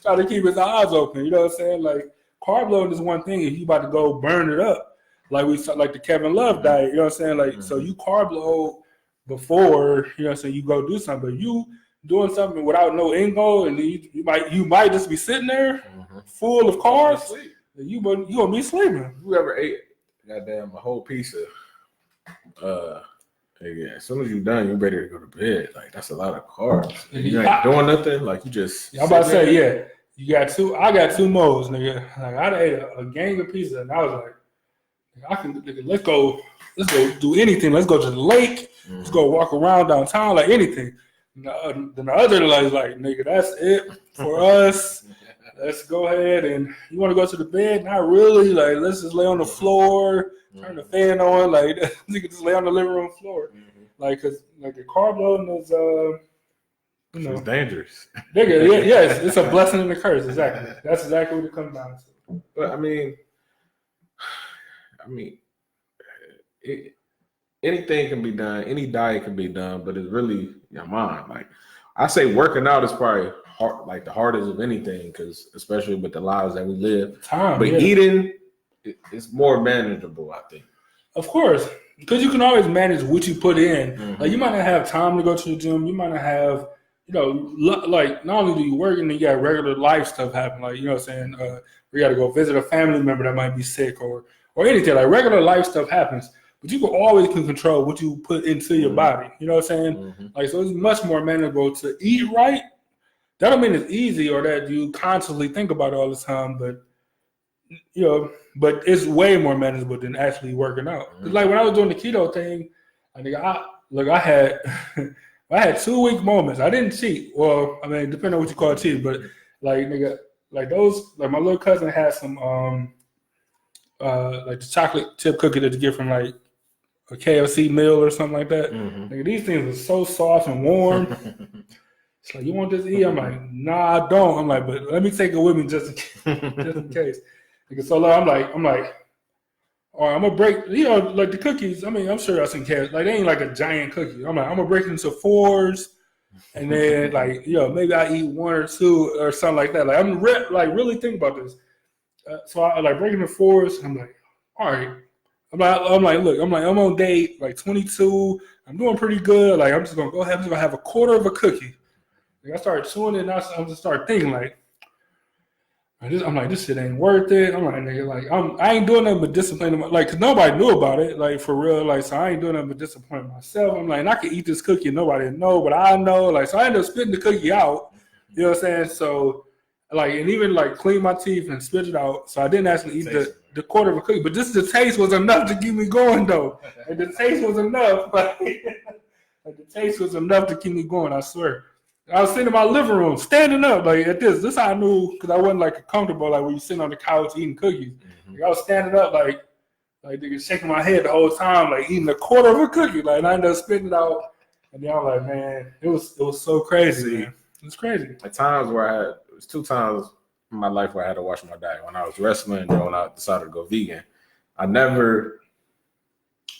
Try to keep his eyes open. You know what I'm saying? Like, carb load is one thing. If you about to go burn it up, like the Kevin Love diet. You know what I'm saying? Like, so you carb load before, you know what I'm saying, you go do something. But you doing something without no end goal, and you might just be sitting there full of carbs. You gonna be sleeping. You ever ate goddamn a whole piece of as soon as you're done, you're ready to go to bed. Like, that's a lot of carbs. You ain't doing nothing. Like, you just. I'm about to say, yeah. You got two. I got 2 modes, nigga. Like, I ate a gang of pizza, and I was like, I can. Nigga, let's go do anything. Let's go to the lake. Let's go walk around downtown, like anything. Then the other is like, nigga, that's it for us. Let's go ahead, and you want to go to the bed? Not really. Like, let's just lay on the floor. Turn the fan on, like you can just lay on the living room floor, like, cause like the carb loading is, it's dangerous. Nigga, yes, it's a blessing and a curse. Exactly, that's exactly what it comes down to. But anything can be done. Any diet can be done, but it's really your mind. Like I say, working out is probably hard, like the hardest of anything, because especially with the lives that we live. But eating, it's more manageable, I think. Of course, because you can always manage what you put in. Like you might not have time to go to the gym. You might not have, like not only do you work and then you got regular life stuff happen. Like you know what I'm saying, you got to go visit a family member that might be sick or anything. Like regular life stuff happens. But you can control what you put into your body. You know what I'm saying? Like, so it's much more manageable to eat right. That don't mean it's easy or that you constantly think about it all the time, but it's way more manageable than actually working out. Like when I was doing the keto thing, I had I had 2 week moments. I didn't cheat. Well, I mean, depending on what you call cheat, but like those, like my little cousin had some like the chocolate chip cookie that you get from like a KFC meal or something like that. These things are so soft and warm. It's like, you want this to eat? I'm like, nah, I don't. I'm like, but let me take it with me just in case. So I'm like, all right, I'm gonna break, like the cookies. I mean, I'm sure I seen cats. Like they ain't like a giant cookie. I'm like, I'm gonna break it into 4s, and then like, maybe I eat 1 or 2 or something like that. Like I'm really think about this. So I like breaking into 4s. And I'm like, all right. I'm like, look, I'm on day like 22. I'm doing pretty good. Like I'm just gonna go ahead. I'm just gonna have a quarter of a cookie. Like I started chewing it, and I'm just started thinking like, I'm like, this shit ain't worth it. I'm like, nigga, like I ain't doing nothing but disciplining, like, cause nobody knew about it, like for real, like, so I ain't doing nothing but disciplining myself. I'm like, and I can eat this cookie and nobody know, but I know, like, so I ended up spitting the cookie out. You know what I'm saying? So, like, and even like clean my teeth and spit it out. So I didn't actually eat the quarter of a cookie, but just the taste was enough to keep me going though. And the taste was enough, like the taste was enough to keep me going. I swear. I was sitting in my living room, standing up, like at this. This is how I knew, because I wasn't like comfortable, like when you sitting on the couch eating cookies. Like, I was standing up, like nigga shaking my head the whole time, like eating a quarter of a cookie. Like, and I ended up spitting it out, and then I'm like, man, it was so crazy, man. It was crazy. At times where it was 2 times in my life where I had to watch my diet. When I was wrestling, and then when I decided to go vegan, I never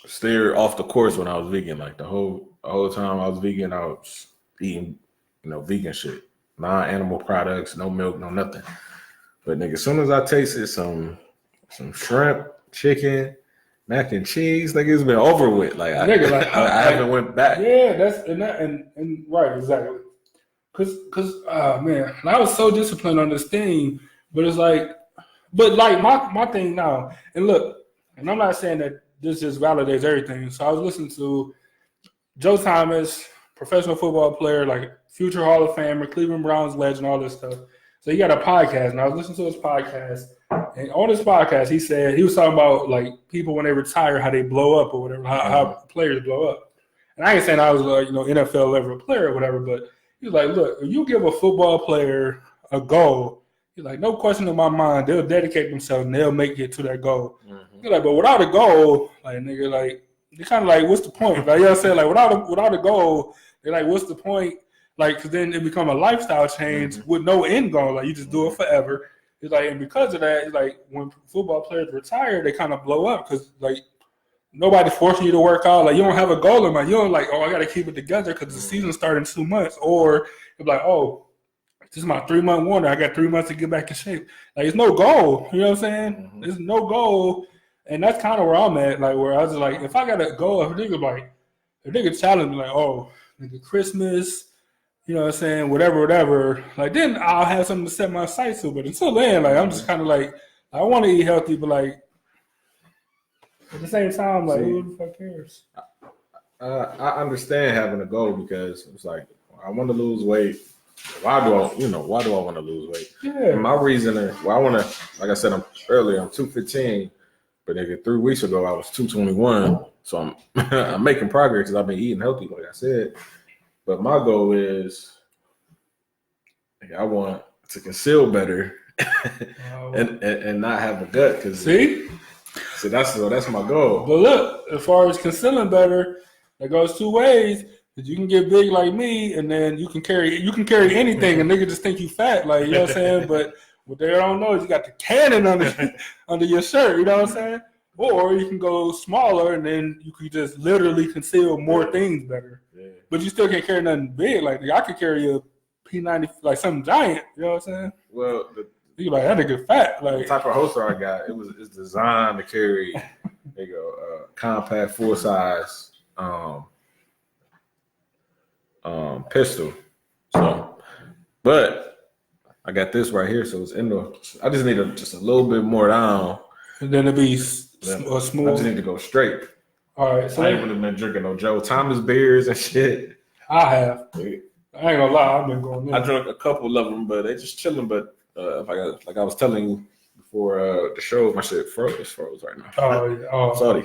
steered off the course when I was vegan. Like the whole time I was vegan, I was eating, vegan shit, non-animal products, no milk, no nothing. But nigga, as soon as I tasted some shrimp, chicken, mac and cheese, nigga, it's been over with. Like nigga, I haven't went back. Yeah, that's and right, exactly. Cause man, I was so disciplined on this thing, but it's like, my thing now, and look, and I'm not saying that this just validates everything. So I was listening to Joe Thomas, professional football player, like future Hall of Famer, Cleveland Browns legend, all this stuff. So he got a podcast, and I was listening to his podcast. And on his podcast, he said he was talking about like people when they retire, how they blow up or whatever, how players blow up. And I ain't saying I was NFL level player or whatever, but he was like, look, if you give a football player a goal, he's like, no question in my mind, they'll dedicate themselves and they'll make it to that goal. He's like, but without a goal, like nigga, like they're kind of like, what's the point? Like, you know what I'm saying? Like without a goal, they're like, what's the point? Like, because then it become a lifestyle change with no end goal. Like, you just do it forever. It's like, and because of that, it's like when football players retire, they kind of blow up because like nobody's forcing you to work out. Like, you don't have a goal in mind. You don't like, I got to keep it together because the season's starting in 2 months. Or you're like, this is my 3-month wonder. I got 3 months to get back in shape. Like, it's no goal. You know what I'm saying? There's no goal. And that's kind of where I'm at. Like, where I was like, if I got a goal, if a nigga challenge me, like, nigga, Christmas, you know what I'm saying, whatever, like, then I'll have something to set my sights to. But until then, like, I'm just kind of like, I want to eat healthy, but like, at the same time, like, who the fuck cares? I understand having a goal because it's like, I want to lose weight. Why do I want to lose weight? Yeah. And my reason is, I want to, like I said earlier, I'm 215, but nigga, 3 weeks ago I was 221. So I'm making progress because I've been eating healthy, like I said. But my goal is, I want to conceal better and not have a gut. So that's my goal. But look, as far as concealing better, that goes 2 ways. That you can get big like me, and then you can carry anything, and nigga just think you fat, like, you know what I'm saying. But What they don't know is you got the cannon under your shirt. You know what I'm saying? Or you can go smaller, and then you can just literally conceal more things better. Yeah. But you still can't carry nothing big. Like I could carry a P90, like something giant. You know what I'm saying? Well, you like that nigga fat. Like the type of holster I got, it's designed to carry. There you go, compact, full size pistol. So, but I got this right here, so it's indoor. I just need just a little bit more down, and then it'll be smooth. I just need to go straight. All right, so I ain't really been drinking no Joe Thomas beers and shit. I have. I ain't gonna lie, I've been going there. I drank a couple of them, but they just chilling. But like I was telling you before the show, my shit froze right now. Oh yeah, sorry.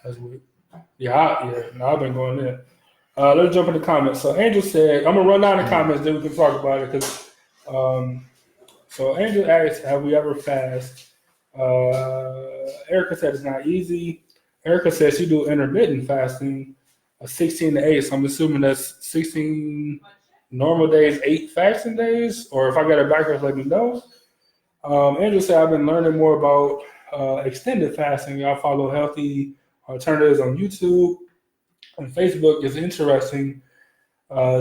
That's weird. I've been going there. Let's jump in the comments. So Angel said, I'm gonna run down the comments, then we can talk about it. Because so Angel asked, have we ever fast? Erica said it's not easy. Erica says she do intermittent fasting, 16 to 8. So I'm assuming that's 16 normal days, 8 fasting days. Or if I got it backwards, let me know. Angel said I've been learning more about extended fasting. I follow healthy alternatives on YouTube. On Facebook is interesting.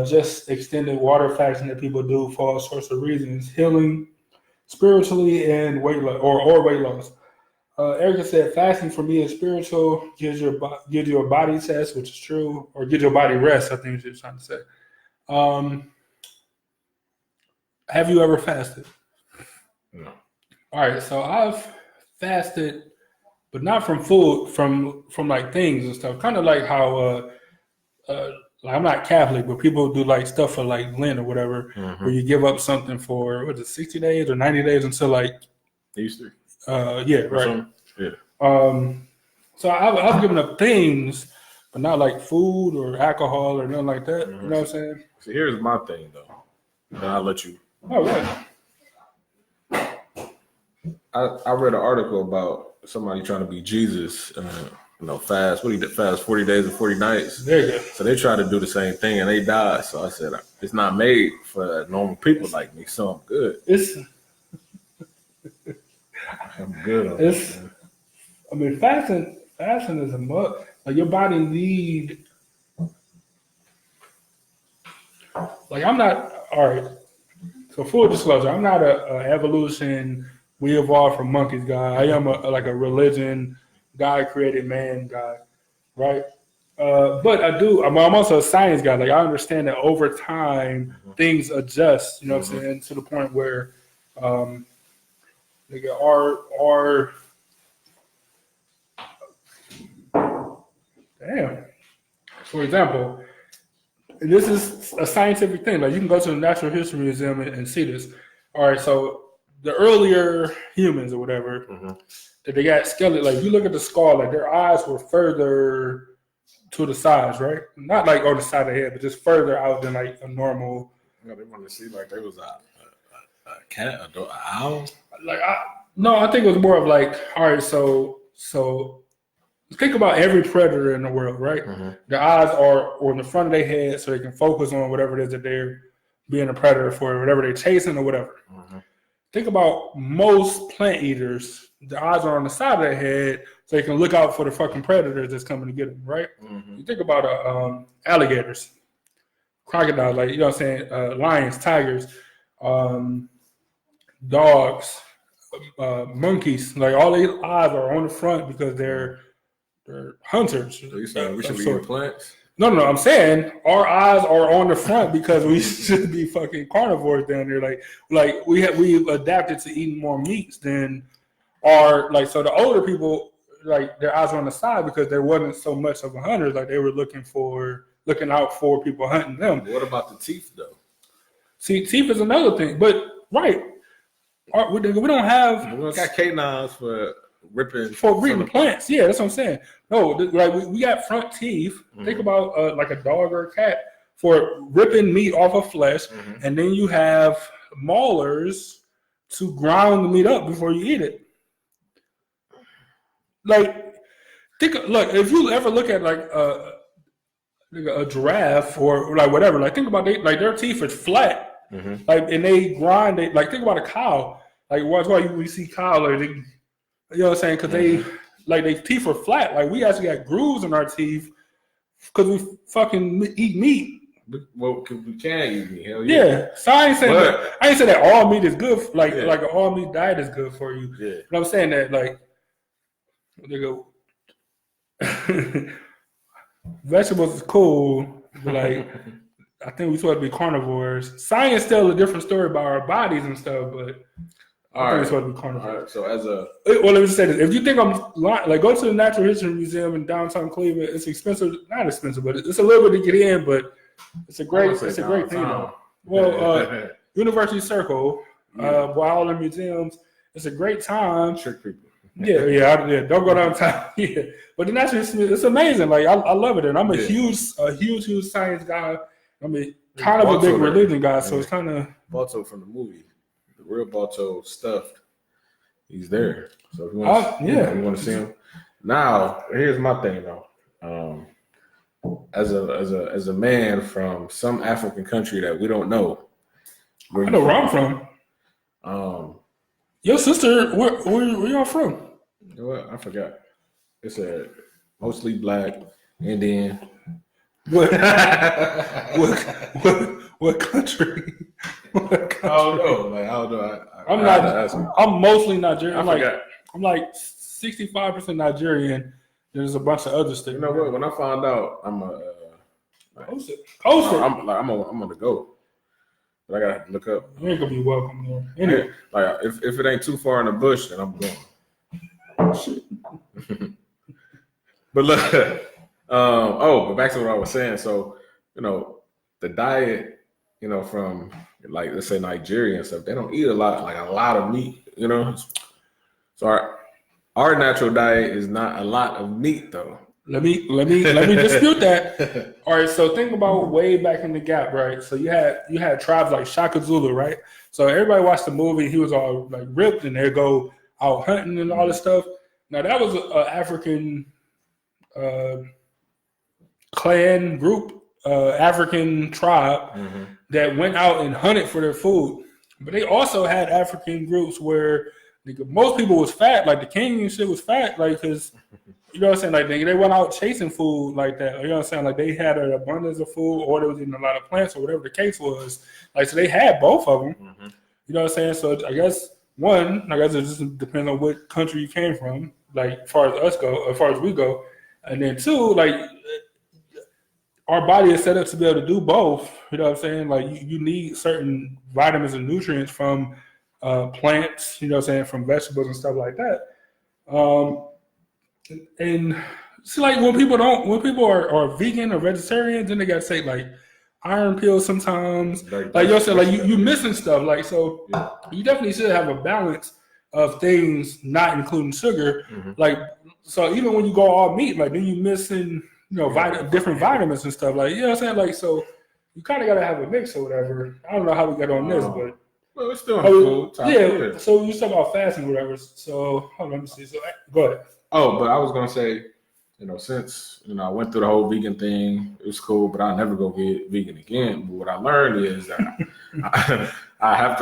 Just extended water fasting that people do for all sorts of reasons, healing spiritually and weight loss or weight loss. Erica said fasting for me is spiritual, gives you a body test, which is true, or gives your body rest. I think she's trying to say. Have you ever fasted? No. All right, so I've fasted, but not from food, from like things and stuff. Kind of like how, like I'm not Catholic, but people do like stuff for like Lent or whatever, where you give up something for 60 days or 90 days until like Easter. Yeah, right. Yeah. So I've given up things, but not like food or alcohol or nothing like that. You know what I'm saying? So here's my thing though. Then I'll let you. Oh yeah. I read an article about somebody trying to be Jesus, fast. What he did, fast 40 days and 40 nights. There you go. So they tried to do the same thing and they died. So I said, it's not made for normal people like me. So I'm good. I'm good on it. I mean, fasting is a must. Like your body need. Like I'm not. All right. So full disclosure, I'm not a evolution. We evolved from monkeys guy. I am a religion, God created man guy, right? But I'm also a science guy. Like I understand that over time things adjust. You know what I'm saying? To the point where, for example, this is a scientific thing. Like you can go to the Natural History Museum and see this. All right, so the earlier humans or whatever, that they got skeleton. Like you look at the skull, like their eyes were further to the sides, right? Not like on the side of the head, but just further out than like a normal. They wanted to see like there was a cat, an owl. I think it was more of like, all right, so think about every predator in the world, right? Their eyes are on the front of their head so they can focus on whatever it is that they're being a predator for, whatever they're chasing or whatever. Think about most plant eaters. Their eyes are on the side of their head so they can look out for the fucking predators that's coming to get them, right? You think about alligators, crocodiles, like, you know what I'm saying, lions, tigers, dogs, monkeys. Like all these eyes are on the front because they're hunters. So you saying we should be eating plants? No. I'm saying our eyes are on the front because we should be fucking carnivores down there. Like we've adapted to eating more meats than so the older people, like their eyes are on the side because there wasn't so much of a hunter. Like they were looking out for people hunting them. What about the teeth though? See, teeth is another thing, but right. We don't have. We got canines for ripping plants. Yeah, that's what I'm saying. No, like we got front teeth. Think about like a dog or a cat for ripping meat off of flesh, and then you have molars to ground the meat up before you eat it. Like, if you ever look at like a giraffe or like whatever, like think about their teeth is flat. Like and they grind it. Like think about a cow. Like that's why we see Kyle, like, you know what I'm saying? Because they like their teeth are flat. Like we actually got grooves in our teeth because we fucking eat meat. Well, cause we can eat meat. Hell Yeah. yeah. So I ain't saying that. I ain't saying that all meat is good. Like an all meat diet is good for you. Yeah. But I'm saying that like they go. Vegetables is cool, but like I think we're supposed to be carnivores. Science tells a different story about our bodies and stuff, but I think we're supposed to be carnivores. All right. So as a let me just say this: if you think I'm lying, like go to the Natural History Museum in downtown Cleveland. It's expensive, not expensive, but it's a little bit to get in. But it's a great thing. Though. Well, University Circle, by all the museums, it's a great time. Trick people. Yeah. Don't go downtown. Yeah, but the Natural History, it's amazing. Like I love it, and I'm a huge science guy. I'm kind of a big religion guy, so it's kind of Balto from the movie, the real Balto stuffed. He's there. So if you want, you want to see him. Now, here's my thing though. As a man from some African country that we don't know. I know where I'm from. Your sister, where y'all from? You know what? I forgot. It's a mostly black Indian. What country? I don't know. Like I don't know. I'm mostly Nigerian. I'm like 65% Nigerian. There's a bunch of other stuff. You know what? When I found out, I'm Coast it. I'm gonna go. But I gotta look up. You ain't gonna be welcome there. Anyway, like if it ain't too far in the bush, then I'm going. But look, but back to what I was saying. So, the diet, from like let's say Nigeria and stuff, they don't eat a lot of meat, So our natural diet is not a lot of meat though. Let me dispute that. All right, so think about way back in the Gap, right? So you had tribes like Shaka Zulu, right? So everybody watched the movie. He was all like ripped, and they go out hunting and all this stuff. Now that was an African clan group, African tribe that went out and hunted for their food. But they also had African groups where most people was fat, like the king and shit was fat, like because. You know what I'm saying? Like they went out chasing food like that. You know what I'm saying? Like they had an abundance of food, or they was eating a lot of plants, or whatever the case was. Like so, they had both of them. You know what I'm saying? So I guess it just depends on what country you came from. Like as far as we go, and then two, like our body is set up to be able to do both. You know what I'm saying? Like you need certain vitamins and nutrients from plants. You know what I'm saying? From vegetables and stuff like that. And see, like when people are vegan or vegetarian, then they gotta take like iron pills sometimes. Like you said, like you missing stuff. Like so, you definitely should have a balance of things, not including sugar. Like so, even when you go all meat, like then you missing different vitamins and stuff. Like you know what I'm saying. Like so, you kind of gotta have a mix or whatever. I don't know how we got on this, but. Well, it's still cool. Yeah. So you talk about fasting or whatever. So hold on, let me see. So go ahead. Oh, but I was gonna say, since I went through the whole vegan thing, it was cool, but I'll never go get vegan again. But what I learned is that what I have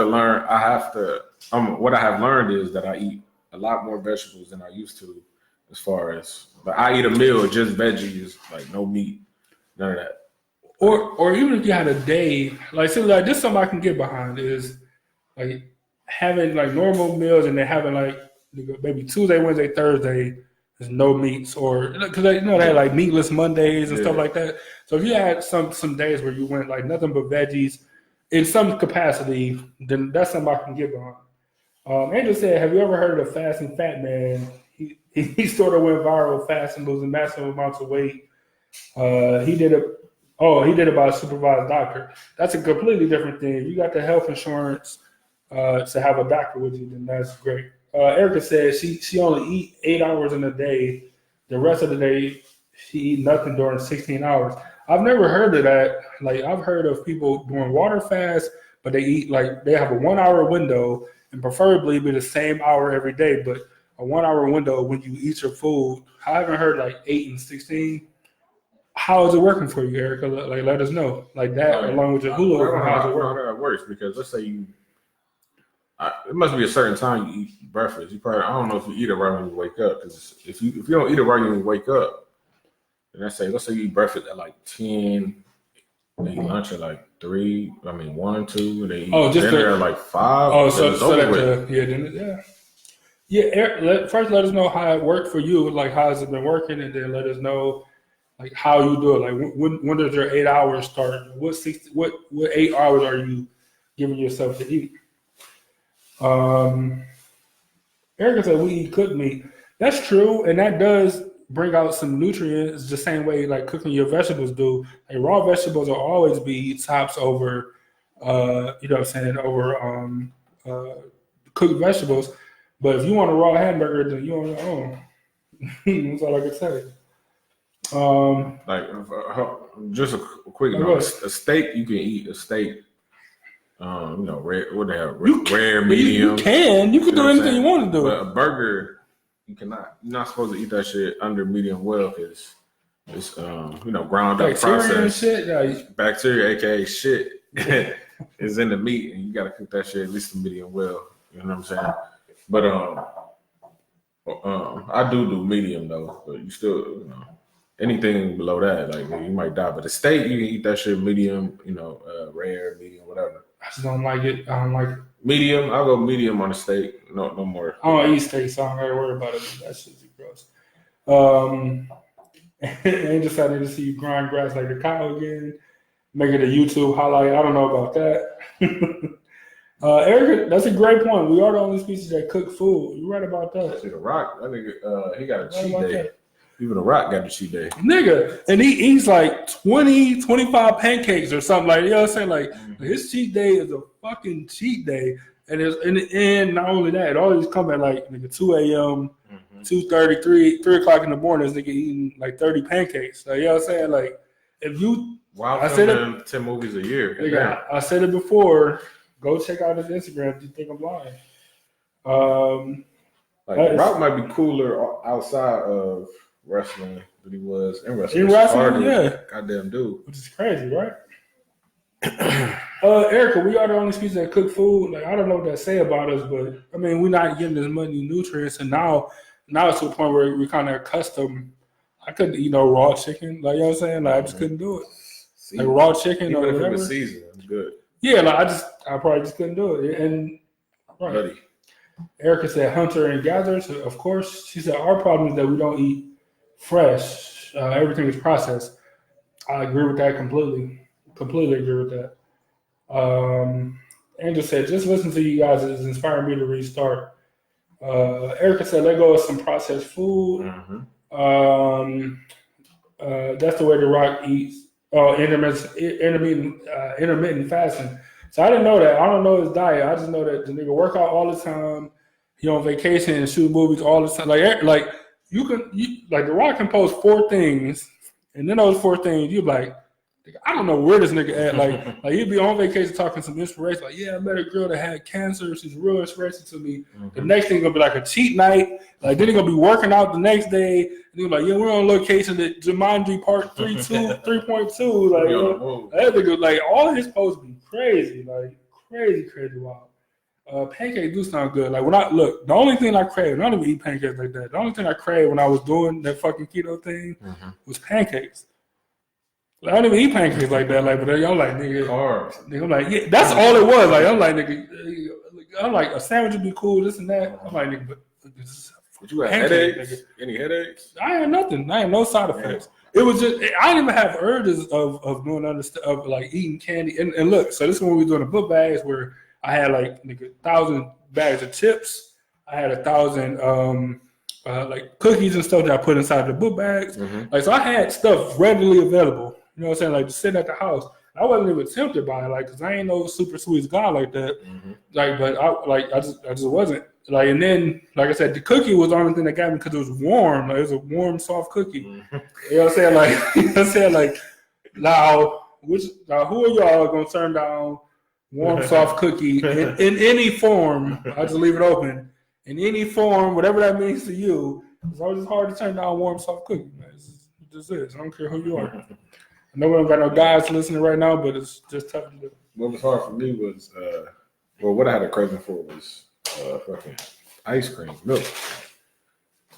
learned is that I eat a lot more vegetables than I used to, as far as like I eat a meal just veggies, like no meat, none of that. Or even if you had a day, like see, like this something I can get behind is like having like normal meals and then having like maybe Tuesday, Wednesday, Thursday, there's no meats, or because they had like meatless Mondays and stuff like that. So if you had some days where you went like nothing but veggies in some capacity, then that's something I can get behind. Angel said, "Have you ever heard of Fasting Fat Man? He sort of went viral fasting, losing massive amounts of weight. He did it by a supervised doctor. That's a completely different thing. If you got the health insurance to have a doctor with you, then that's great." Erica said she only eat 8 hours in a day. The rest of the day, she eat nothing during 16 hours. I've never heard of that. Like I've heard of people doing water fast, but they eat like they have a 1 hour window and preferably be the same hour every day. But a 1 hour window when you eat your food. I haven't heard like 8 and 16. How is it working for you, Erica? Like let us know. Like that along with your hula. How's it working? How that works, because let's say it must be a certain time you eat breakfast. You probably I don't know if you eat it right when you wake up because if you don't eat it right when you wake up, then let's say you eat breakfast at like 10, then you lunch at like 3. I mean 1, 2, and then you eat dinner at like 5. Oh, so first let us know how it worked for you. Like how has it been working, and then let us know like how you do it. Like when does your 8 hours start? What 8 hours are you giving yourself to eat? Erica said we eat cooked meat. That's true, and that does bring out some nutrients the same way like cooking your vegetables do. Like raw vegetables will always be tops over, you know what I'm saying, over cooked vegetables. But if you want a raw hamburger, then you on your own. That's all I can say. Just a quick note. A steak, you can eat a steak. Rare, medium. You can do anything you want to do. But a burger, you cannot. You're not supposed to eat that shit under medium well because it's ground up processed. Shit, yeah. Bacteria, aka shit, is in the meat, and you got to cook that shit at least a medium well. You know what I'm saying? But I do medium though. But you still, anything below that, like you might die. But the steak, you can eat that shit medium. Rare, medium, whatever. I just don't like it. I don't like it. Medium. I'll go medium on the steak. No more. I don't eat steak, so I don't gotta worry about it. That shit's gross. And just I need to see you grind grass like the cow again. Make it a YouTube highlight. I don't know about that. Eric, that's a great point. We are the only species that cook food. You're right about that. See, The Rock, that nigga, he got a cheat day. That. Even The Rock got a cheat day. Nigga. And he eats like 20, 25 pancakes or something like that. You know what I'm saying? Like, his cheat day is a fucking cheat day. And not only that, it always come at like 2 a.m., 2:30, 3 o'clock in the morning, this nigga eating like 30 pancakes. Like, you know what I'm saying? Like, if you... Wow, I said it, 10 movies a year. Nigga, I said it before. Go check out his Instagram if you think I'm lying. The Rock might be cooler outside of wrestling than he was in wrestling. Yeah. Goddamn dude. Which is crazy, right? Erica, we are the only species that cook food. Like, I don't know what that say about us, but I mean, we're not getting as many nutrients, and now it's to the point where we're kind of accustomed. I couldn't eat no raw chicken, like, you know what I'm saying? Like, I just couldn't do it. Like raw chicken or whatever. Even if it was seasoned, it's good. Yeah, like I probably just couldn't do it. And right. Buddy. Erica said hunter and gatherer. So of course, she said our problem is that we don't eat fresh. Everything is processed. I agree with that completely. Completely agree with that. Angel said, just listen to you guys. It's inspiring me to restart. Erica said, let go of some processed food. That's the way The Rock eats. Intermittent fasting. So I didn't know that. I don't know his diet. I just know that the nigga work out all the time. He on vacation and shoot movies all the time. Like The Rock can post 4 things, and then those 4 things you be like, I don't know where this nigga at. Like he'd be on vacation talking some inspiration. Like, yeah, I met a girl that had cancer. She's real inspiration to me. The next thing gonna be like a cheat night. Like then he gonna be working out the next day. And he's like, yeah, we're on location at Jumanji Part 3.2. Like, that nigga, like all his posts be crazy. Like crazy wild. Pancakes do sound good. Like the only thing I crave, I don't even eat pancakes like that. The only thing I craved when I was doing that fucking keto thing was pancakes. Like, I don't even eat pancakes like that. Like, but y'all like, nigga, carbs. Nigga, I'm like, yeah, that's all it was. Like, I'm like, nigga, I'm like, a sandwich would be cool, this and that. I'm like, nigga, but you had headaches? Nigga. Any headaches? I had nothing. I had no side effects. It was just, I didn't even have urges of doing other stuff, of like eating candy. And look, so this is when we were doing the book bags where I had like, nigga, 1,000 bags of chips. I had 1,000 like cookies and stuff that I put inside the book bags. Like, so I had stuff readily available. You know what I'm saying? Like, just sitting at the house. I wasn't even tempted by it, like, because I ain't no super sweet guy like that. Like, but I just wasn't. Like, and then, like I said, the cookie was the only thing that got me because it was warm. Like, it was a warm, soft cookie. You know what I'm saying? Like, you know what I'm saying? Like, now who are y'all gonna turn down warm, soft cookie in any form? I just leave it open. In any form, whatever that means to you, it's always hard to turn down warm, soft cookie, man. It just is. I don't care who you are. I know we don't got no guys listening right now, but it's just tough to do. What was hard for me was Well, what I had a craving for was fucking ice cream, milk.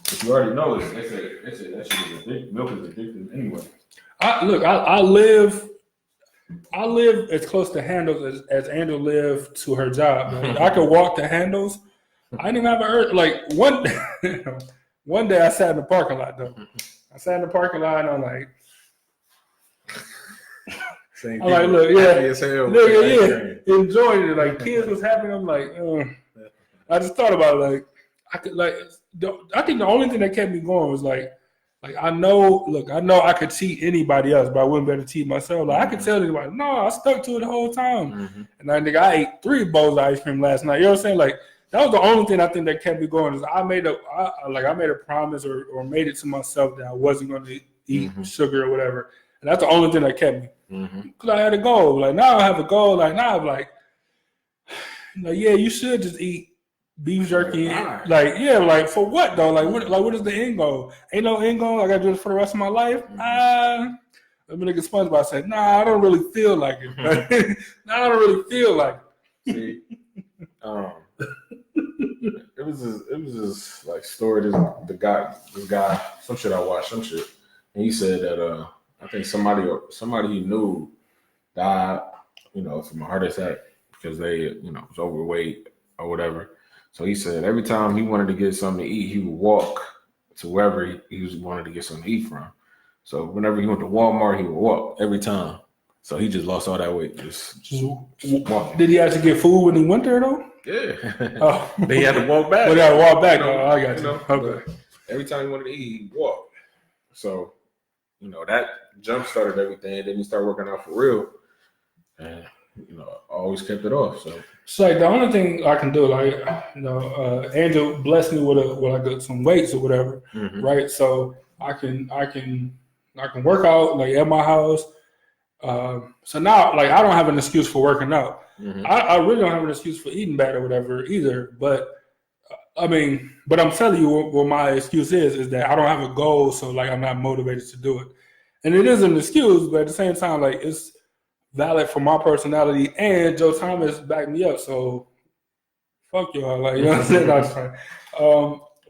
But you already know this. They say that shit is addictive. Milk is addictive anyway. I live as close to Handles as Angel lived to her job. Like, I could walk to Handles. I didn't even have an urge. Like one day I sat in the parking lot though. I sat in the parking lot and I'm like, look, enjoying it. Like kids was happy. I'm like, I just thought about it. Like I could I think the only thing that kept me going was like I know I could cheat anybody else, but I wouldn't be able to cheat myself. Like I could tell anybody, no, I stuck to it the whole time. And I ate 3 bowls of ice cream last night. You know what I'm saying? Like that was the only thing I think that kept me going. Is I made a promise or made it to myself that I wasn't going to eat sugar or whatever. And that's the only thing that kept me. Because I had a goal. Like now I have a goal. Like now I'm like, yeah, you should just eat beef jerky. Like for what though? What is the end goal? Ain't no end goal. I gotta do this for the rest of my life. The nigga SpongeBob said, nah, I don't really feel like it. I don't really feel like it. See, it was this like story. This guy, some shit I watched, and he said that I think somebody he knew died, from a heart attack because they, was overweight or whatever. So he said every time he wanted to get something to eat, he would walk to wherever he wanted to get something to eat from. So whenever he went to Walmart, he would walk every time. So he just lost all that weight just walking. Did he actually get food when he went there though? Yeah. Oh. They had to walk back. But he had to walk back. I got you. Okay. Every time he wanted to eat, he walked. So, that jump started everything. Then he started working out for real. And, always kept it off. So it's like the only thing I can do, like, Angel blessed me with some weights or whatever, right? So I can work out like at my house. So now, like, I don't have an excuse for working out. I really don't have an excuse for eating bad or whatever either. But but I'm telling you what my excuse is that I don't have a goal, so like I'm not motivated to do it. And it is an excuse, but at the same time, like it's valid for my personality, and Joe Thomas backed me up. So fuck y'all, like, you know what I'm saying? That's fine.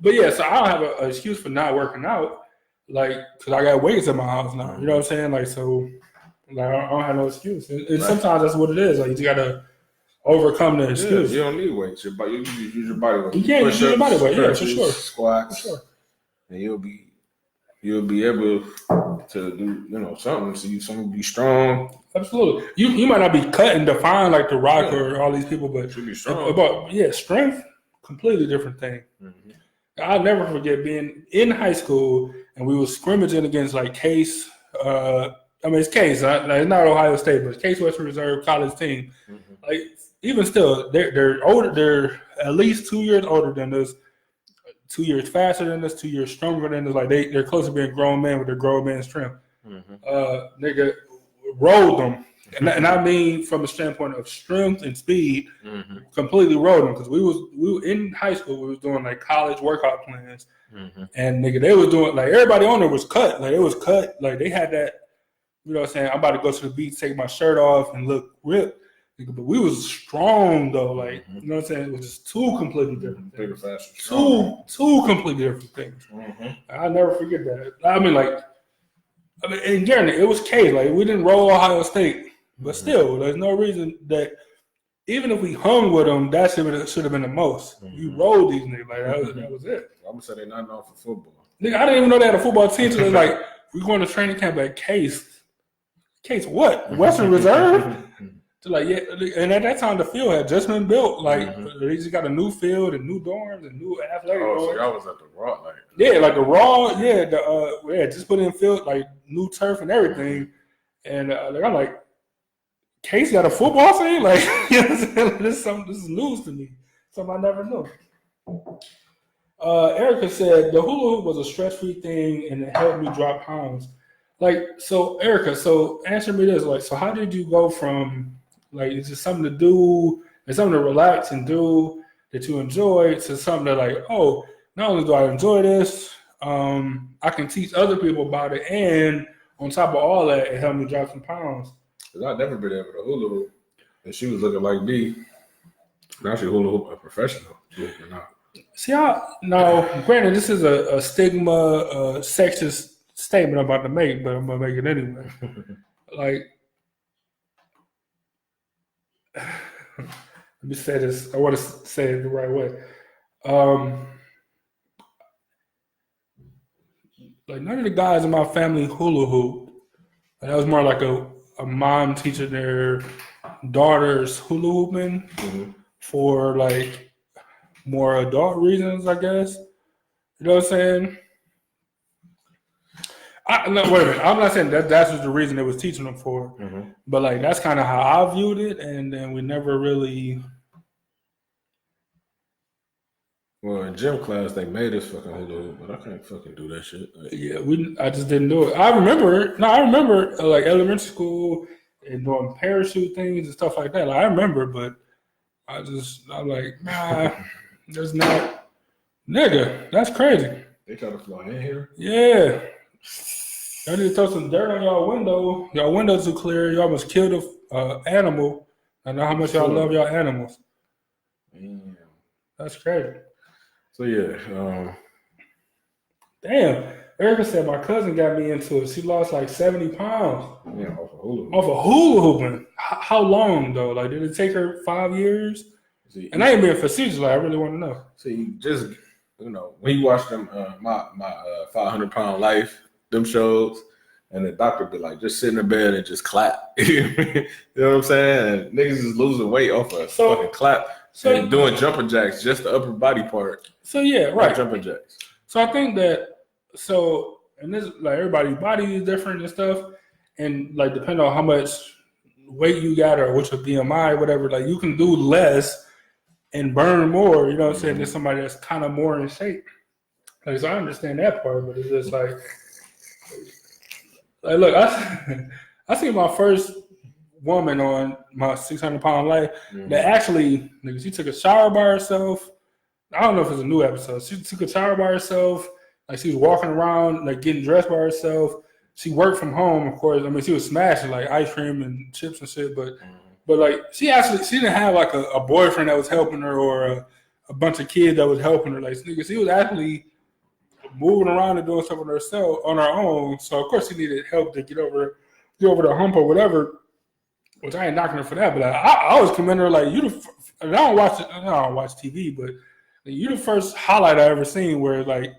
But yeah, so I don't have an excuse for not working out, like, because I got weights in my house now. You know what I'm saying? Like, so, like, I don't have no excuse. And sometimes that's what it is. Like, you just gotta overcome the excuse. You don't need weights. You use your body weight. You can't use your body weight, yeah, for sure. Squats, for sure. And you'll be able to do something. So you be strong. Absolutely. You might not be cut and defined like The Rock or all these people, but you be strong. Strength, completely different thing. I'll never forget being in high school and we were scrimmaging against like Case. It's Case. It's not Ohio State, but Case Western Reserve college team. Like even still, they're older. They're at least 2 years older than us. 2 years faster than us, 2 years stronger than us. Like they're close to being grown men with their grown man strength. Nigga rolled them, and I mean from a standpoint of strength and speed, completely rolled them because we were in high school. We was doing like college workout plans, and nigga they was doing like everybody on there was cut. Like it was cut. Like they had that. You know what I'm saying? I'm about to go to the beach, take my shirt off, and look ripped. But we was strong though, like you know what I'm saying. It was just two completely different things. Bigger, faster, two completely different things. I'll never forget that. And Jeremy, it was K. Like we didn't roll Ohio State, but still, there's no reason that even if we hung with them, that should have been the most. You rolled these niggas like that was it. I'm gonna say they're not known for football. Nigga, I didn't even know they had a football team. So they're like, we going to training camp at Case. Case what? Western Reserve? So like and at that time the field had just been built. Like they just got a new field and new dorms and new athletic. Oh, so y'all was at the Raw, like like the Raw, just put in field like new turf and everything. And I'm like, Case got a football team? Like, you know what I'm saying? This is news to me. Something I never knew. Erica said the hula hoop was a stress-free thing and it helped me drop pounds. Like, so Erica, answer me this. Like, so how did you go from like it's just something to do, it's something to relax and do that you enjoy to something that like, oh, not only do I enjoy this, I can teach other people about it, and on top of all that, it helped me drop some pounds. Cause I've never been able to hula hoop, and she was looking like me. Actually, hula hoop a professional. Believe it or not. See, now, granted, this is a stigma, sexist statement I'm about to make, but I'm gonna make it anyway. Like, let me say this. I want to say it the right way. Like none of the guys in my family hula hoop. That was more like a mom teaching their daughters hula hooping for like more adult reasons, I guess. You know what I'm saying? No, wait a minute. I'm not saying that's just the reason it was teaching them for, but like that's kind of how I viewed it, and then we never really. Well, in gym class, they made us fucking hula hoop, but I can't fucking do that shit. Like, Yeah, I just didn't do it. I remember like elementary school and doing parachute things and stuff like that. Like, I remember, but I'm like, nah, that's not, nigga, that's crazy. they try to fly in here. Yeah. Y'all need to throw some dirt on y'all window. Y'all windows are clear. Y'all almost killed a animal. I know how much y'all love y'all animals. Damn. That's crazy. So yeah. Damn. Erica said my cousin got me into it. She lost like 70 pounds. Yeah, off of hula hoop. Off of hula hooping. How long though? Like, did it take her 5 years? See, and I ain't being facetious. Like, I really want to know. See, just when you watch them, my 500-pound life, them shows, and the doctor be like, just sit in the bed and just clap. You know what I'm saying? And niggas is losing weight off of fucking clap. And doing jumping jacks, just the upper body part. So yeah, right. Jumping jacks. So I think that and this like everybody's body is different and stuff, and like depending on how much weight you got or what's your BMI, whatever, like you can do less and burn more. You know what I'm saying? Than somebody that's kind of more in shape. Like, so I understand that part, but it's just like look, I seen my first woman on my 600-pound life that actually, she took a shower by herself. I don't know if it's a new episode. She took a shower by herself. Like, she was walking around, like getting dressed by herself. She worked from home, of course. I mean, she was smashing like ice cream and chips and shit. But like she didn't have like a boyfriend that was helping her or a bunch of kids that was helping her. Like, she was actually moving around and doing stuff on herself on her own. So of course she needed help to get over the hump or whatever. Which I ain't knocking her for that, but I always commend her. Like, I don't watch TV, but you the first highlight I ever seen where like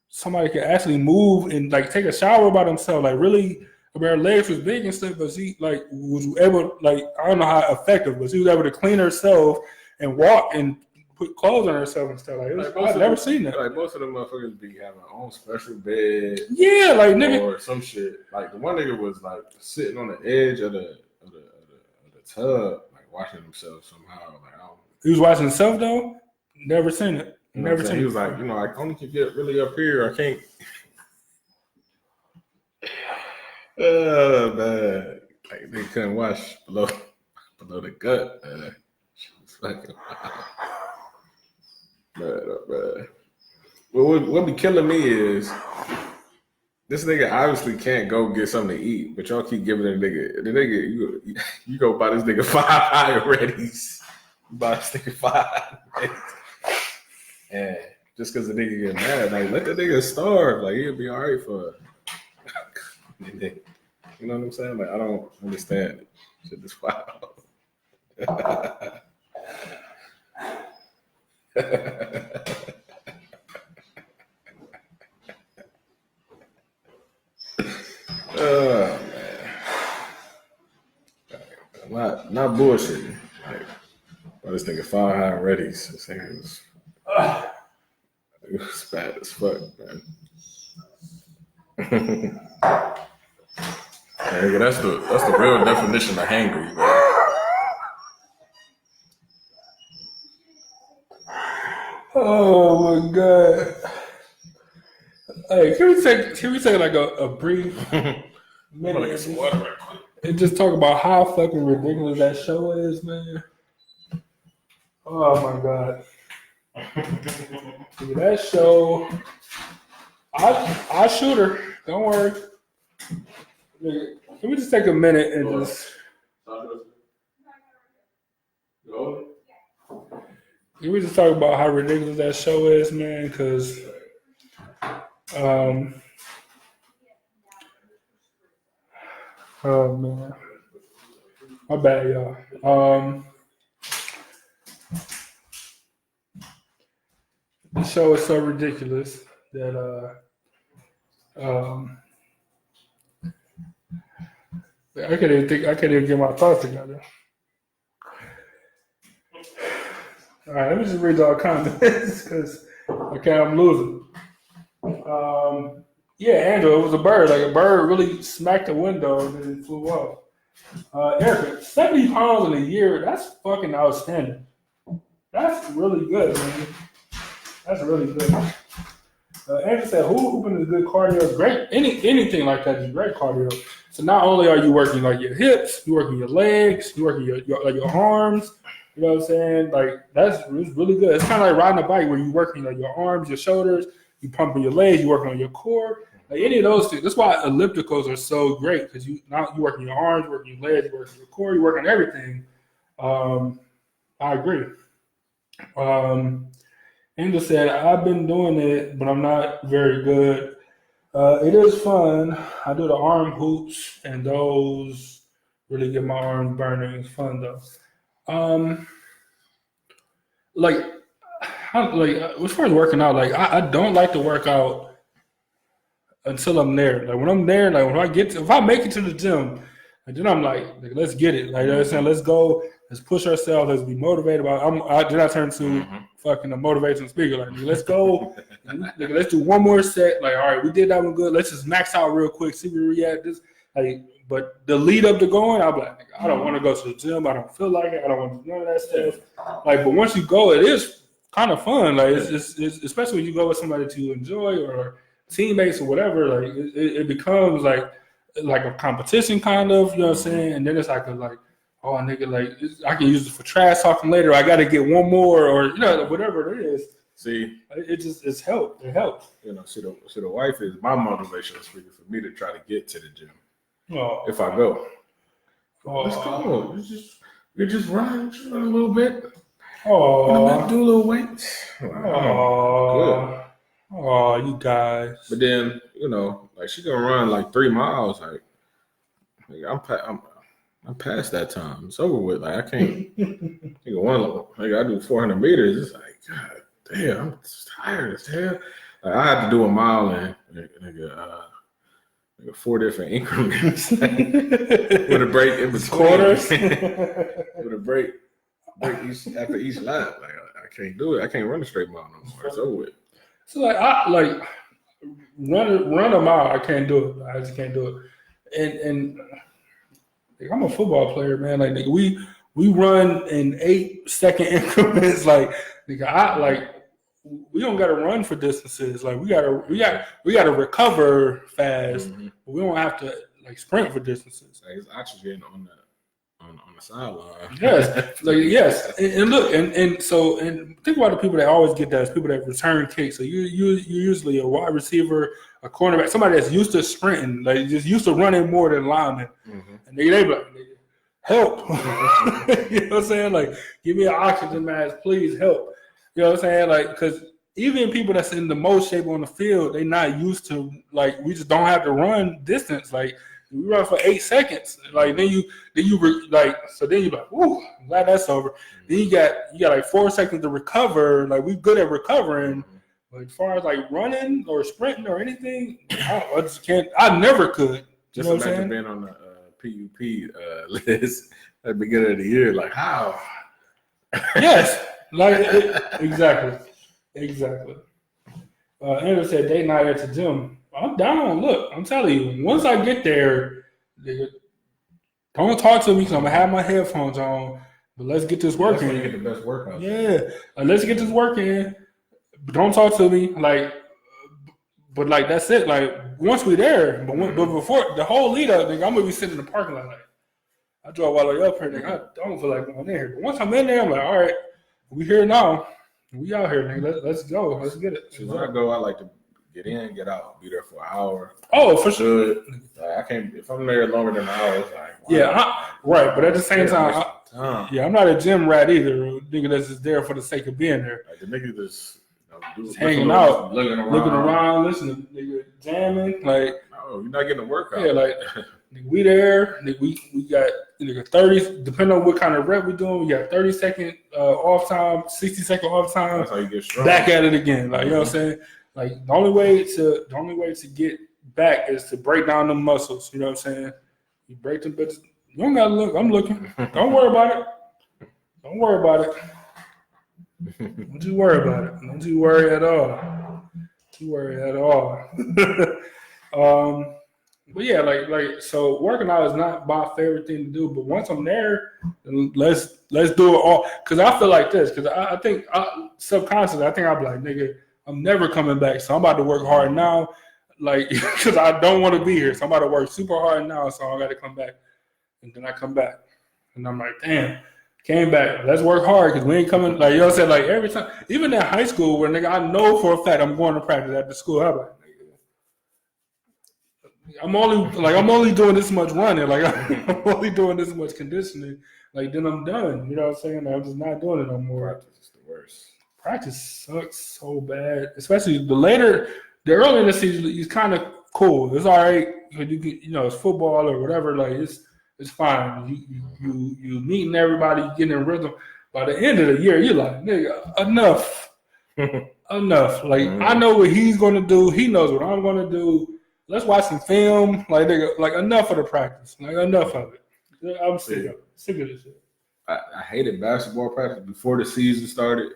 somebody could actually move and like take a shower by themselves. Like, really, her legs was big and stuff, but she like was able, like, I don't know how effective, but she was able to clean herself and walk and put clothes on herself and stuff. Like, I've never seen that. Like, most of them motherfuckers be having their own special bed. Yeah, like nigga, or some shit. Like, the one nigga was like sitting on the edge of the tub, like watching himself somehow. Like, I don't. He was watching himself though. Never seen it. Never seen it. He was like, I only can get really up here. I can't. Oh man, like they couldn't watch below the gut. It's fucking man. Well, what be killing me is this nigga obviously can't go get something to eat, but y'all keep giving the nigga you go buy this nigga 5 high Reddies. You buy this nigga 5 Reddies. And just because the nigga get mad, like, let the nigga starve. Like, he'll be all right for you know what I'm saying? Like, I don't understand it. Shit is wild. Oh man, not bullshitting. Like, this nigga 5 high Reddies. This nigga was bad as fuck, man. Nigga, that's the real definition of hangry, man. Oh my god. Hey, can we take like a brief minute Get some water right quick. and just talk about how fucking ridiculous that show is, man? Oh my god. Dude, that show, I shoot her. Don't worry. Can we just take a minute and just? we just talk about how ridiculous that show is, man. Because, oh man, my bad, y'all. The show is so ridiculous that I can't even get my thoughts together. All right, let me just read all comments because I'm losing. Yeah, Andrew, it was a bird. Like a bird really smacked the window and then it flew off. Erica, 70 pounds in a year, that's fucking outstanding. That's really good, man. That's really good. Andrew said, hooping is good cardio. Great. Anything like that is great cardio. So not only are you working like your hips, you're working your legs, you're working your arms. You know what I'm saying? Like it's really good. It's kind of like riding a bike where you're working like your arms, your shoulders, you pumping your legs, you working on your core. Like any of those things. That's why ellipticals are so great because you working your arms, working your legs, you working your core, you working everything. I agree. Angel said, I've been doing it, but I'm not very good. It is fun. I do the arm hoops, and those really get my arms burning. It's fun, though. As far as working out, like, I don't like to work out until I'm there. Like, when I'm there, like, if I make it to the gym, and then I'm like let's get it. Like, you know what I'm saying? Let's go. Let's push ourselves. Let's be motivated. Then I turn to fucking a motivational speaker. Like, let's go. Let's do one more set. Like, all right, we did that one good. Let's just max out real quick. See where we at. But the lead up to going, I'm like, I don't want to go to the gym. I don't feel like it. I don't want to do none of that stuff. Like, but once you go, it is kind of fun. Like, it's especially when you go with somebody that you enjoy or teammates or whatever. Like, it becomes like a competition kind of. You know what I'm saying? And then it's like oh, nigga, like I can use it for trash talking later. I got to get one more, or whatever it is. See, it's help. It helps. The wife is my motivational speaker for me to try to get to the gym. Oh. If I go, let's go. We just run a little bit. Oh, do a little weights. Oh, you guys. But then like she gonna run like 3 miles. Like I'm past that time. It's over with. Like I can't. I do 400 meters. It's like God damn, I'm tired as hell. Like I had to do a mile in 4 different increments with a break in between. Quarters. With a break after each lap. Like I can't do it. I can't run a straight mile no more. It's over with. So I run a mile. I can't do it. I just can't do it. And I'm a football player, man. Like nigga, we run in 8-second increments. Like nigga, we don't gotta run for distances. Like we gotta recover fast. Mm-hmm. But we don't have to sprint for distances. Like it's oxygen on the sideline. Yes, yes. And look, and think about the people that always get that. It's people that return kicks. So you usually a wide receiver, a cornerback, somebody that's used to sprinting, like just used to running more than linemen. Mm-hmm. And they be like, help. You know what I'm saying? Like, give me an oxygen mask, please help. You know what I'm saying? Like, because even people that's in the most shape on the field, they not used to, we just don't have to run distance. Like, we run for 8 seconds. Like, then you like, ooh, I'm glad that's over. Mm-hmm. Then you got 4 seconds to recover. Like, we good at recovering. Mm-hmm. But as far as running or sprinting or anything, I just can't. I never could. Just imagine being on the PUP list at the beginning of the year. Like, how? Yes. Exactly. Andrew said date night at the gym. I'm down. Look, I'm telling you, once I get there, don't talk to me because I'm gonna have my headphones on. But let's get this working. That's when you get the best workout. Yeah, let's get this working. But don't talk to me but that's it. Like once we're there, but before the whole lead up, I'm gonna be sitting in the parking lot. Like I drove all the way up here. I don't feel like going in here. But once I'm in there, I'm like, all right, we here now. We out here, nigga. Let's go. Let's get it. So when I go, I like to get in, get out, be there for an hour. Oh, for sure. Like, I can't if I'm there longer than an hour. It's like right. But at the same time, time, I'm not a gym rat either. Nigga that's just there for the sake of being there. like the nigga just hanging out, looking around, listening, nigga jamming. Like, no, you're not getting a workout. Yeah, like nigga, we there. Nigga, we got nigga 30. Depending on what kind of rep we doing, we got 30-second off time, 60-second off time. That's how you get strong. Back at it again. Like, you know what I'm saying? Like the only way to get back is to break down the muscles. You know what I'm saying? You break them bitches. You don't gotta look. I'm looking. Don't worry about it. Don't worry about it. Don't you worry about it. Don't you worry at all. Don't you worry at all. But yeah, like so working out is not my favorite thing to do. But once I'm there, let's do it all. Because I feel like this. Because I think subconsciously, I think I'll be like, nigga, I'm never coming back. So I'm about to work hard now. Like, because I don't want to be here. So I'm about to work super hard now. So I got to come back. And then I come back. And I'm like, damn. Came back. Let's work hard because we ain't coming. Like, you know what I'm saying? Like, every time. Even in high school where, nigga, I know for a fact I'm going to practice at the school. I'm like, I'm only doing this much running. Like, I'm only doing this much conditioning. Like, then I'm done. You know what I'm saying? Like, I'm just not doing it no more. Practice is the worst. Practice sucks so bad. Especially the early in the season is kind of cool. It's all right. It's football or whatever. Like, it's fine. You meeting everybody, you getting in rhythm. By the end of the year, you're like, nigga, enough. Enough. Like, I know what he's going to do. He knows what I'm going to do. Let's watch some film. Like, nigga, like enough of the practice. Like, enough of it. I'm sick of this shit. I hated basketball practice before the season started.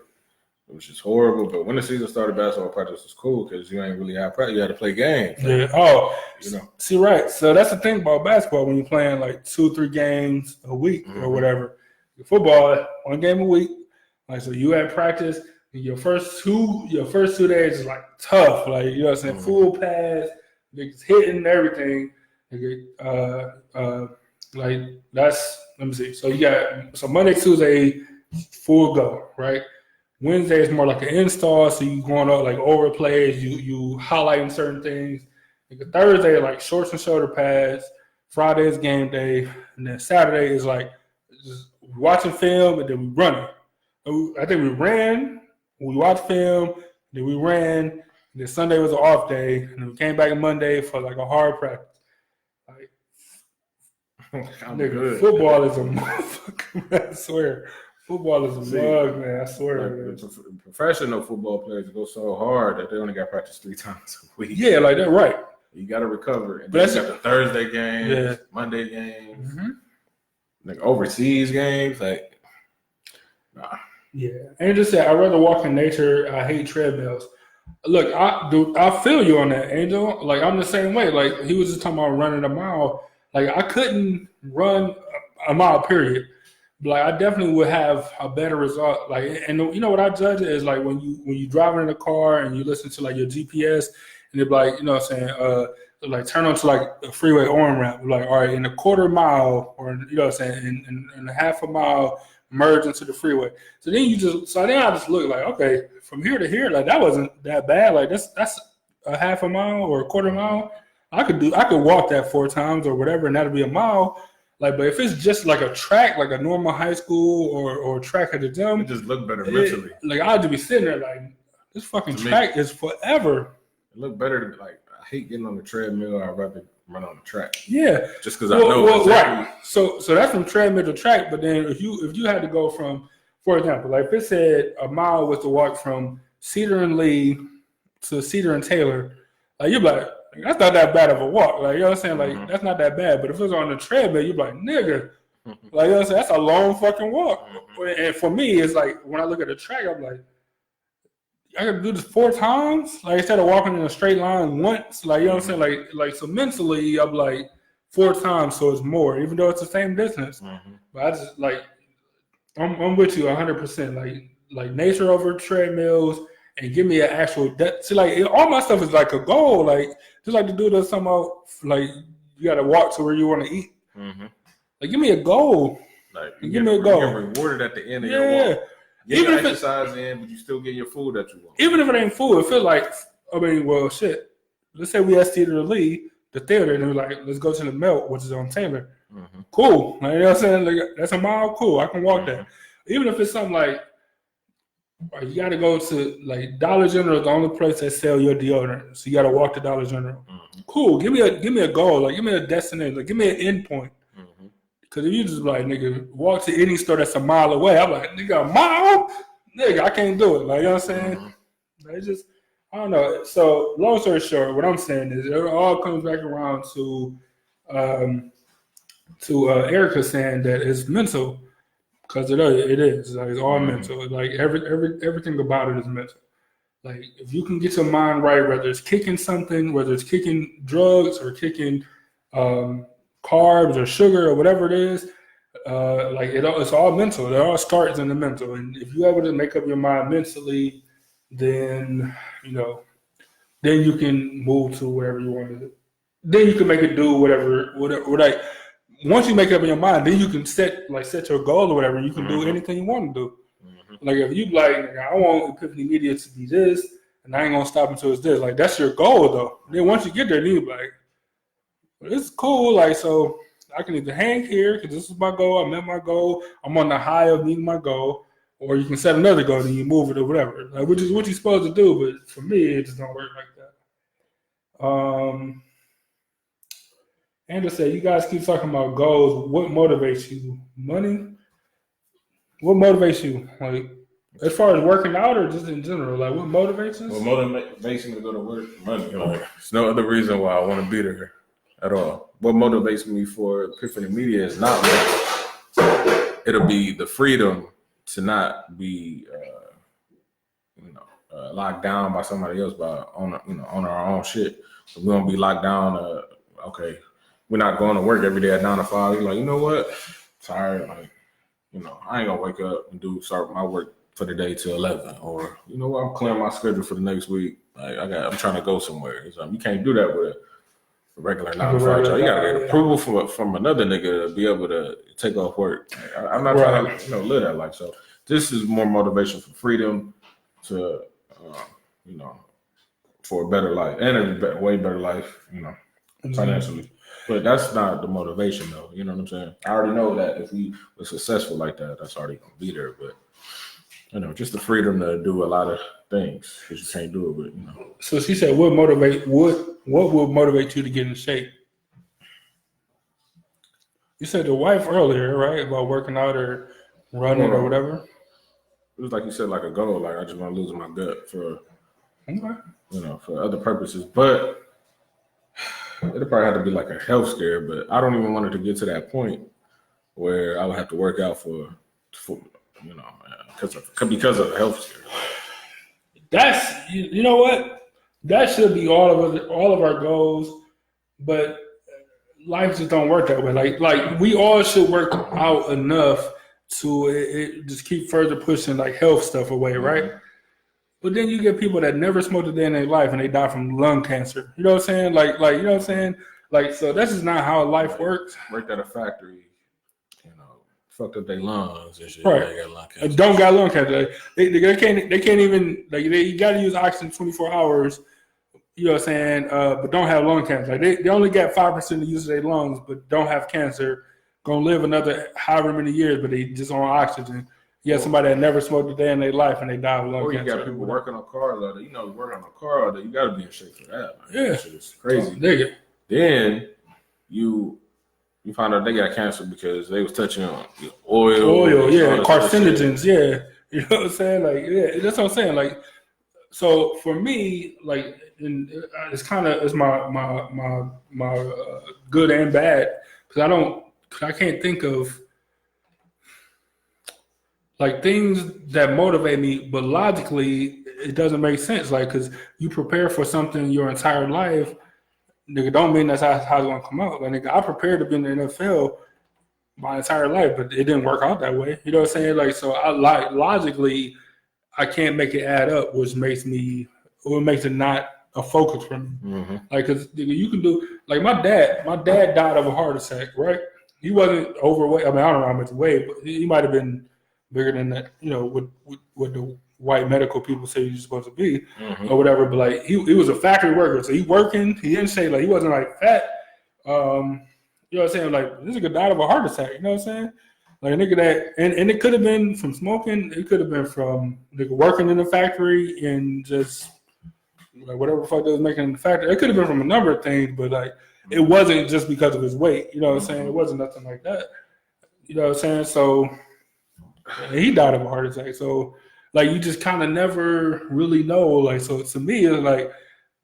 It was just horrible. But when the season started, basketball practice was cool because you ain't really have practice. You had to play games. Yeah. Oh, you know. See, right. So that's the thing about basketball when you're playing like 2-3 games a week or whatever. Football, 1 game a week. Like, so you had practice. And your first two days is like tough. Like, you know what I'm saying? Full pass. Niggas hitting everything. Like that's, let me see. So you got Monday, Tuesday, full go, right? Wednesday is more like an install, so you going up like over plays, you highlighting certain things. Like Thursday, like shorts and shoulder pads. Friday is game day, and then Saturday is like just watching film, and then we running. I think we ran, we watched film, then we ran. And then Sunday was an off day, and then we came back on Monday for like a hard practice. Like, nigga, football is a motherfucker, man, I swear. Football is a mug, man. I swear. Like, professional football players go so hard that they only got practice 3 times a week. Yeah, like that, right. You got to recover. And then you got the Thursday games, Monday games, like overseas games. Like, nah. Yeah. Angel said, I'd rather walk in nature. I hate treadmills. Look, I feel you on that, Angel. Like, I'm the same way. Like, he was just talking about running a mile. Like, I couldn't run a mile, period. Like, I definitely would have a better result. Like, and you know what I judge it is like when you driving in a car and you listen to like your GPS and they're like, you know what I'm saying, like turn on to like a freeway on ramp. Like, all right, in a quarter mile or you know what I'm saying, in a half a mile, merge into the freeway. So then I just look like, okay, from here to here, like that wasn't that bad. Like that's a half a mile or a quarter mile. I could walk that 4 times or whatever, and that'd be a mile. Like, but if it's just like a track, like a normal high school or track at the gym, it just look better mentally. Like I'd just be sitting there like, this fucking track is forever. It look better. Like I hate getting on the treadmill. I'd rather run on the track. Yeah, just because I know exactly. Right. So that's from treadmill to track. But then if you had to go from, for example, like if it said a mile was to walk from Cedar and Lee to Cedar and Taylor, like you'd be like, that's not that bad of a walk. Like, you know what I'm saying? Like, that's not that bad. But if it was on the treadmill, you'd be like, nigga. Like, you know what I'm saying? That's a long fucking walk. And for me, it's like, when I look at the track, I'm like, I got to do this 4 times? Like, instead of walking in a straight line once, like, you know what I'm saying? Like so mentally, I'm like, 4 times, so it's more, even though it's the same distance. But I just, like, I'm with you 100%. Like nature over treadmills, and give me an actual see, like all my stuff is like a goal. Like just like the dude that's talking about, like you got to walk to where you want to eat. Like give me a goal. Like give me a goal. You're rewarded at the end of your walk. Get Even your if exercise in, but you still get your food that you want. Even if it ain't food, it feels like I mean, well, shit. Let's say we asked Theater to leave the theater, and they're like, let's go to the Melt, which is on Taylor. Mm-hmm. Cool. Like, you know what I'm saying? Like, that's a mile. Cool. I can walk Mm-hmm. that. Even if it's something like, you got to go to, like, Dollar General is the only place that sell your deodorant. So you got to walk to Dollar General. Mm-hmm. Cool. Give me a goal. Like, give me a destination. Like, give me an end point. Mm-hmm. Because if you just like, nigga, walk to any store that's a mile away, I'm like, nigga, a mile? Nigga, I can't do it. Like, you know what I'm saying? Mm-hmm. It's just, I don't know. So, long story short, what I'm saying is it all comes back around to Erica saying that it's mental, because it is. Like, it's all mental. Like, everything about it is mental. Like, if you can get your mind right, whether it's kicking something, whether it's kicking drugs or kicking carbs or sugar or whatever it is, like it's all mental. It all starts in the mental. And if you're able to make up your mind mentally, then then you can move to wherever you want to. Then you can make it do whatever. Like, once you make up your mind, then you can set your goal or whatever. You can do anything you want to do. Like, if you like, I want Epiphany Media to be this, and I ain't gonna stop until it's this. Like, that's your goal, though. Then once you get there, then you be like, well, it's cool. Like, so I can either hang here because this is my goal. I met my goal. I'm on the high of meeting my goal, or you can set another goal and you move it or whatever. Like, which is what you're supposed to do. But for me, it just don't work like that. Andrew said, you guys keep talking about goals. What motivates you? Money? What motivates you? Like, as far as working out or just in general? Like, what motivates us? What motivates me to go to work? Money. Like, there's no other reason why I want to be there at all. What motivates me for Epiphany Media is not money. It'll be the freedom to not be, locked down by somebody else on our own shit. So we won't be locked down. Okay, we're not going to work every day at 9 to 5. You're like, you know what? Tired. Like, I ain't gonna wake up and start my work for the day till 11. Or, you know what? I'm clearing my schedule for the next week. Like, I'm trying to go somewhere. You can't do that with a regular 9 to 5 job. You gotta get approval from another nigga to be able to take off work. Like, I'm not trying to live that life. So this is more motivation for freedom to for a better life and a way better life, financially. But that's not the motivation, though. You know what I'm saying? I already know that if we were successful like that, that's already gonna be there. But just the freedom to do a lot of things because you can't do it. But So she said, what would motivate you to get in shape? You said the wife earlier, right? About working out or running or whatever. It was like you said, like a goal. Like, I just want to lose my gut for for other purposes. But it'll probably have to be like a health scare. But I don't even want it to get to that point where I would have to work out for because of a health scare. That's you know what? That should be all of our goals, but life just don't work that way. Like we all should work out enough to just keep further pushing like health stuff away, right? But then you get people that never smoked a day in their life and they die from lung cancer. You know what I'm saying? Like you know what I'm saying? Like, so that's just not how life works. Worked at a factory, fucked up their lungs and shit. Right. They got lung cancer. Don't got lung cancer. They can't even you got to use oxygen 24 hours. You know what I'm saying? But don't have lung cancer. Like they only got 5% of use of their lungs, but don't have cancer. Gonna live another however many years, but they just on oxygen. You have somebody that never smoked a day in their life and they die of lung cancer. Or you got people working on cars all day. Working on a car all day. You got to be in shape for that. Man. Yeah, that shit is crazy. Nigga. Then you find out they got cancer because they was touching on oil, yeah, carcinogens, yeah. You know what I'm saying? Like, yeah, that's what I'm saying. Like, so for me, like, it's kind of it's my good and bad because I can't think of like things that motivate me, but logically it doesn't make sense. Like, because you prepare for something your entire life, nigga, don't mean that's how it's gonna come out. Like, nigga, I prepared to be in the NFL my entire life, but it didn't work out that way. You know what I'm saying? Like, so I like logically, I can't make it add up, which makes it not a focus for me. Mm-hmm. Like, cause you can do like my dad died of a heart attack, right? He wasn't overweight. I mean, I don't know how much weight, but he might have been bigger than that, with white medical people say you're supposed to be or whatever. But like he was a factory worker, so he working. He didn't say like he wasn't like fat. You know what I'm saying? Like this nigga died of a heart attack. You know what I'm saying? Like a nigga that, and it could have been from smoking. It could have been from nigga working in the factory and just like whatever the fuck they was making in the factory. It could have been from a number of things, but like it wasn't just because of his weight. You know what I'm saying? It wasn't nothing like that. You know what I'm saying? So he died of a heart attack. So like you just kind of never really know. Like so to me it's like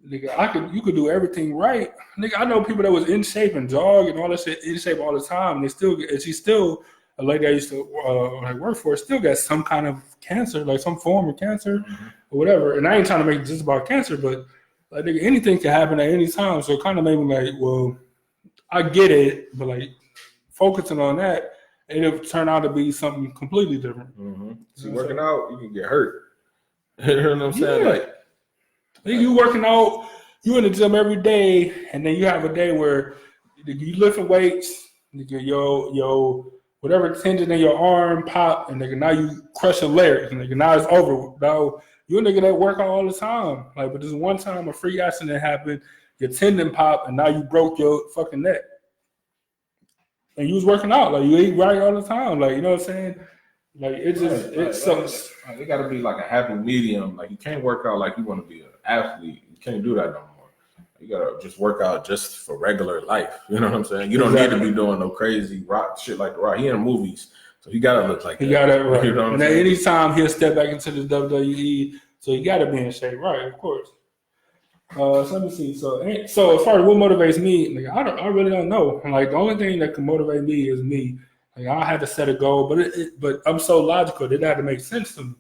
nigga, you could do everything right. Nigga, I know people that was in shape and jog and all that shit in shape all the time. And she's still a lady I used to like work for. Still got some kind of cancer, like some form of cancer or whatever. And I ain't trying to make it just about cancer, but like nigga, anything can happen at any time. So it kind of made me like, well, I get it, but like focusing on that, it'll turn out to be something completely different. So working out, you can get hurt. You know what I'm saying? Like you working out, you in the gym every day, and then you have a day where you lifting weights, yo, whatever tendon in your arm pop, and nigga, now you crushing layers, and nigga, now it's over. Now you a nigga that work out all the time. Like, but this one time a freak accident happened, your tendon popped, and now you broke your fucking neck. And you was working out, like you eat right all the time, like you know what I'm saying? Like it just it sucks. It got to be like a happy medium. Like you can't work out like you want to be an athlete. You can't do that no more. You gotta just work out just for regular life. You know what I'm saying? You don't need to be doing no crazy rock shit like The Rock. He in movies, so he gotta look like that. He gotta right. You know what and I'm at saying? any time he'll step back into the WWE, so he gotta be in shape, right? Of course. So let me see. So as far as what motivates me, like I really don't know. Like the only thing that can motivate me is me. Like I had to set a goal, but I'm so logical that it had to make sense to me.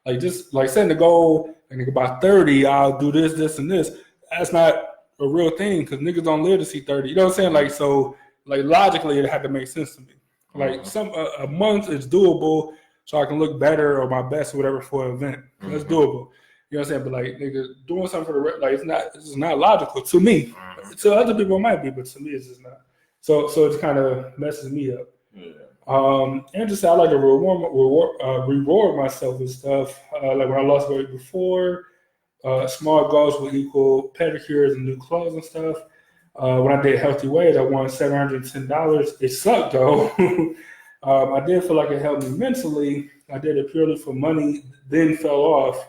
Like just like setting a goal, and like by 30, I'll do this, and this. That's not a real thing because niggas don't live to see 30. You know what I'm saying? Like so, like logically, it had to make sense to me. Like a month is doable, so I can look better or my best or whatever for an event. That's doable. You know what I'm saying? But like nigga, doing something for the like it's not logical to me. To other people it might be, but to me it's just not. So it kind of messes me up. And just I like to reward myself and stuff. Like when I lost weight before, small goals will equal pedicures and new clothes and stuff. When I did healthy weight, I won $710. It sucked though. I did feel like it helped me mentally. I did it purely for money, then fell off.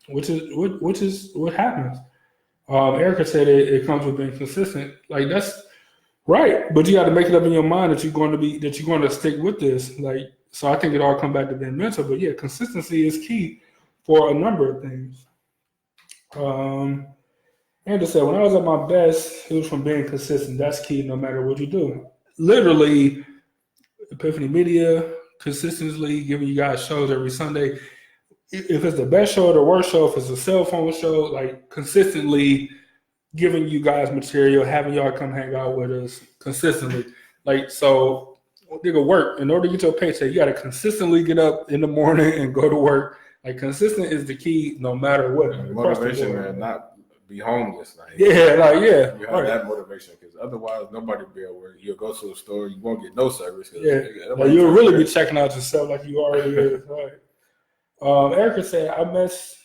Which is what happens. Erica said it comes with being consistent. Like that's right, but you got to make it up in your mind that you're going to stick with this. Like so, I think it all comes back to being mental. But yeah, consistency is key for a number of things. Andrew said, when I was at my best, it was from being consistent. That's key, no matter what you do. Literally, ePIFFany Media consistently giving you guys shows every Sunday. If it's the best show or the worst show, if it's a cell phone show, like consistently giving you guys material, having y'all come hang out with us consistently. Like, so nigga work. In order to get your paycheck, you got to consistently get up in the morning and go to work. Like, consistent is the key no matter what. Motivation, man, not be homeless. Like, yeah, like, yeah. You have that motivation because otherwise nobody will be able to. You'll go to a store, you won't get no service. Yeah, like, you'll really be checking out yourself like you already is. Right. Erica said, I messed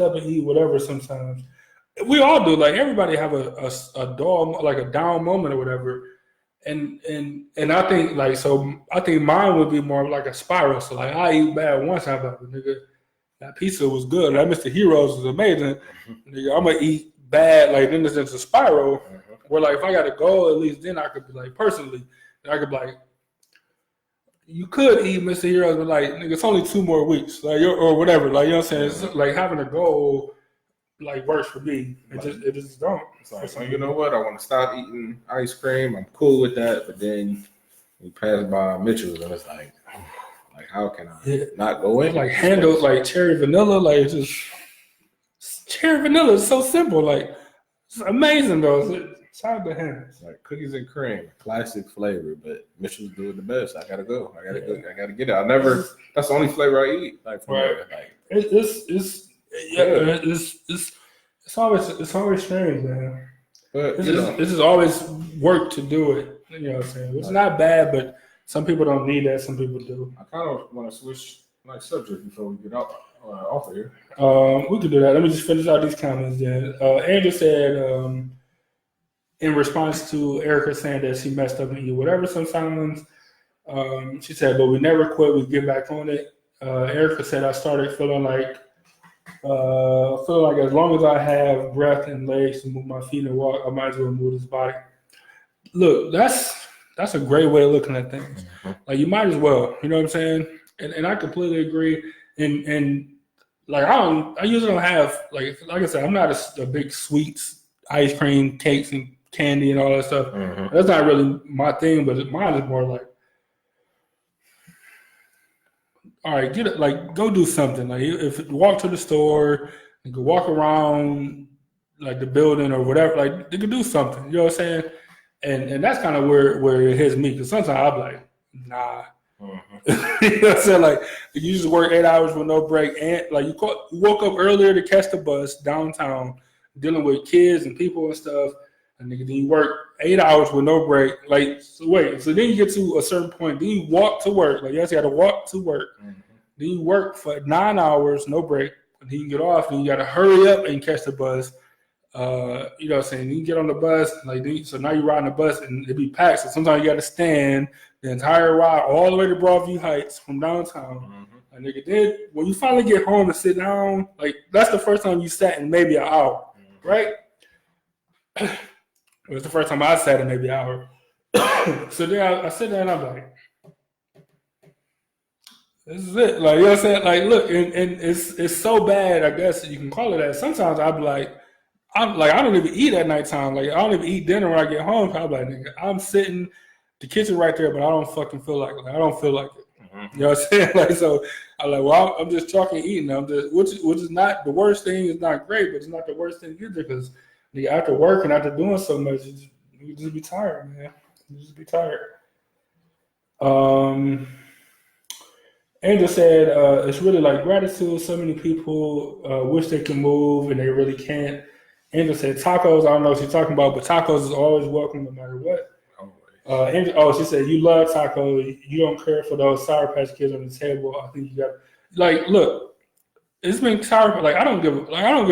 up and eat whatever sometimes. We all do. Like everybody have a dull, like a down moment or whatever. And I think like I think mine would be more like a spiral. So like I eat bad once, I'm like, nigga, that pizza was good. That Mr. Heroes was amazing. Nigga, I'm gonna eat bad. Like then it's just a spiral. Where like if I got a goal, at least then I could be like personally, I could be like. You could eat Mr. Heroes, but like, nigga, it's only 2 more weeks, like, or whatever. Like, you know what I'm saying? It's like having a goal, like, works for me. It just don't. It's like, so you know what? I want to stop eating ice cream. I'm cool with that, but then we pass by Mitchell's, and it's like how can I not go in? Like handle like cherry vanilla, like just cherry vanilla is so simple. Like it's amazing though. It's hard to handle. It's like cookies and cream, classic flavor, but Mitchell's doing the best. I gotta go. I gotta get it. That's the only flavor I eat. Like, right. Like it's always strange, man. But this is always work to do it. You know what I'm saying? It's not bad, but some people don't need that. Some people do. I kind of want to switch nice subject before we get off of here. We can do that. Let me just finish out these comments then. Andrew said, in response to Erica saying that she messed up and eat whatever sometimes, she said, but we never quit. We get back on it. Erica said, I started feeling like as long as I have breath and legs to move my feet and walk, I might as well move this body. Look, that's a great way of looking at things. Mm-hmm. Like you might as well, you know what I'm saying? And I completely agree. And like I usually don't have like I said, I'm not a big sweets, ice cream, cakes, and candy and all that stuff. Mm-hmm. That's not really my thing, but mine is more like, all right, get it, like go do something. Like if walk to the store, you can walk around like the building or whatever. Like you can do something. You know what I'm saying? And that's kind of where it hits me because sometimes I'm like, nah. Mm-hmm. You know what I'm saying? Like you just work 8 hours with no break, and like you woke up earlier to catch the bus downtown, dealing with kids and people and stuff, and then you work 8 hours with no break. Like so then you get to a certain point, then you walk to work. Like you actually got to walk to work. Mm-hmm. Then you work for 9 hours, no break. And then you get off, and you got to hurry up and catch the bus. You know what I'm saying? You get on the bus, so now you're riding the bus and it be packed. So sometimes you got to stand the entire ride all the way to Broadview Heights from downtown. Mm-hmm. And nigga, then when you finally get home and sit down, like that's the first time you sat in maybe an hour, mm-hmm. right? It was the first time I sat in maybe an hour. So then I sit there and I'm like, this is it. Like, you know what I'm saying? Like, look, and it's so bad, I guess you can call it that. Sometimes I'll be like, I don't even eat at nighttime. Like, I don't even eat dinner when I get home. I'm like, nigga, I'm sitting, the kitchen right there, but I don't fucking feel like it. Like, I don't feel like it. Mm-hmm. You know what I'm saying? Like, so I'm like, well, I'm just talking eating. Which is not the worst thing. It's not great, but it's not the worst thing either because after work and after doing so much, you just be tired, man. You just be tired. Angel said, it's really like gratitude. So many people wish they could move and they really can't. Angel said tacos. I don't know what she's talking about, but tacos is always welcome no matter what. Angel, she said you love tacos. You don't care for those Sour Patch Kids on the table. I think you got like look. It's been sour. Like I don't give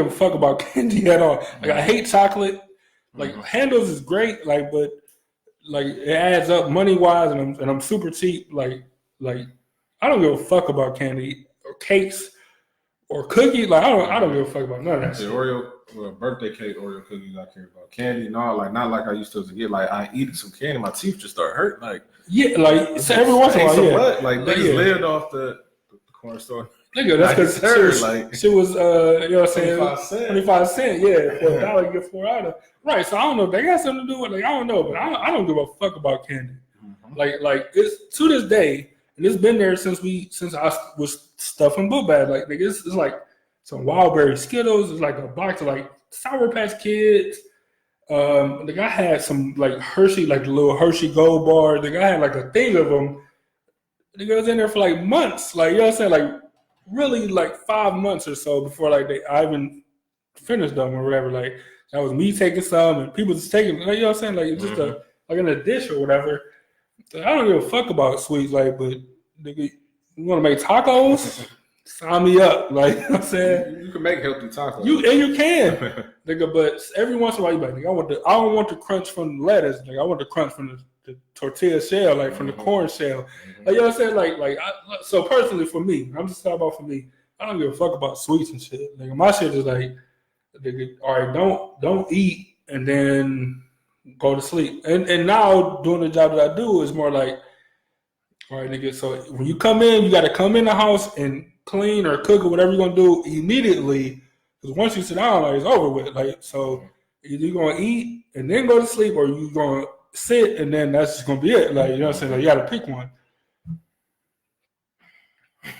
a fuck about candy at all. Like I hate chocolate. Like Handles is great. Like but like it adds up money wise, and I'm super cheap. Like I don't give a fuck about candy or cakes or cookies. Like I don't give a fuck about none of that. The Oreo birthday cake, Oreo cookies, I care about. Candy, no, like not like I used to get. Like I eat some candy, my teeth just start hurting. Like yeah, like so every once in a while, yeah. Like they just lived off the corner store. Nigga, that's because she was, you know what I'm saying, 25 cents, yeah, for $1 you get 4 out of. Right, so I don't know if they got something to do with it. Like, I don't know, but I don't give a fuck about candy. Mm-hmm. Like it's to this day, and it's been there since I was stuffing book bag. Like nigga, it's like some Wildberry Skittles. It's like a box of like Sour Patch Kids. The guy had some like Hershey, like the little Hershey Gold bar. The guy had like a thing of them. The guy was in there for like months. Like you know what I'm saying, like. Really like 5 months or so before like I even finished them or whatever. Like that was me taking some and people just taking. Like, you know what I'm saying? Like it's just like in a dish or whatever. I don't give a fuck about sweets. Like, but nigga, you want to make tacos? Sign me up. Like you know what I'm saying? You can make healthy tacos. You can, nigga. But every once in a while, you like, nigga, I don't want the crunch from the lettuce. Like I want the crunch from the tortilla shell, like from the corn shell. Like, you know what I'm saying? So personally for me, I'm just talking about for me, I don't give a fuck about sweets and shit. Like my shit is like, all right, don't eat and then go to sleep. And now doing the job that I do is more like, all right, nigga, so when you come in, you gotta come in the house and clean or cook or whatever you're gonna do immediately. Because once you sit down, like it's over with. Like so either you're gonna eat and then go to sleep or you're gonna sit and then that's just gonna be it. Like you know what I'm saying? Like you gotta pick one.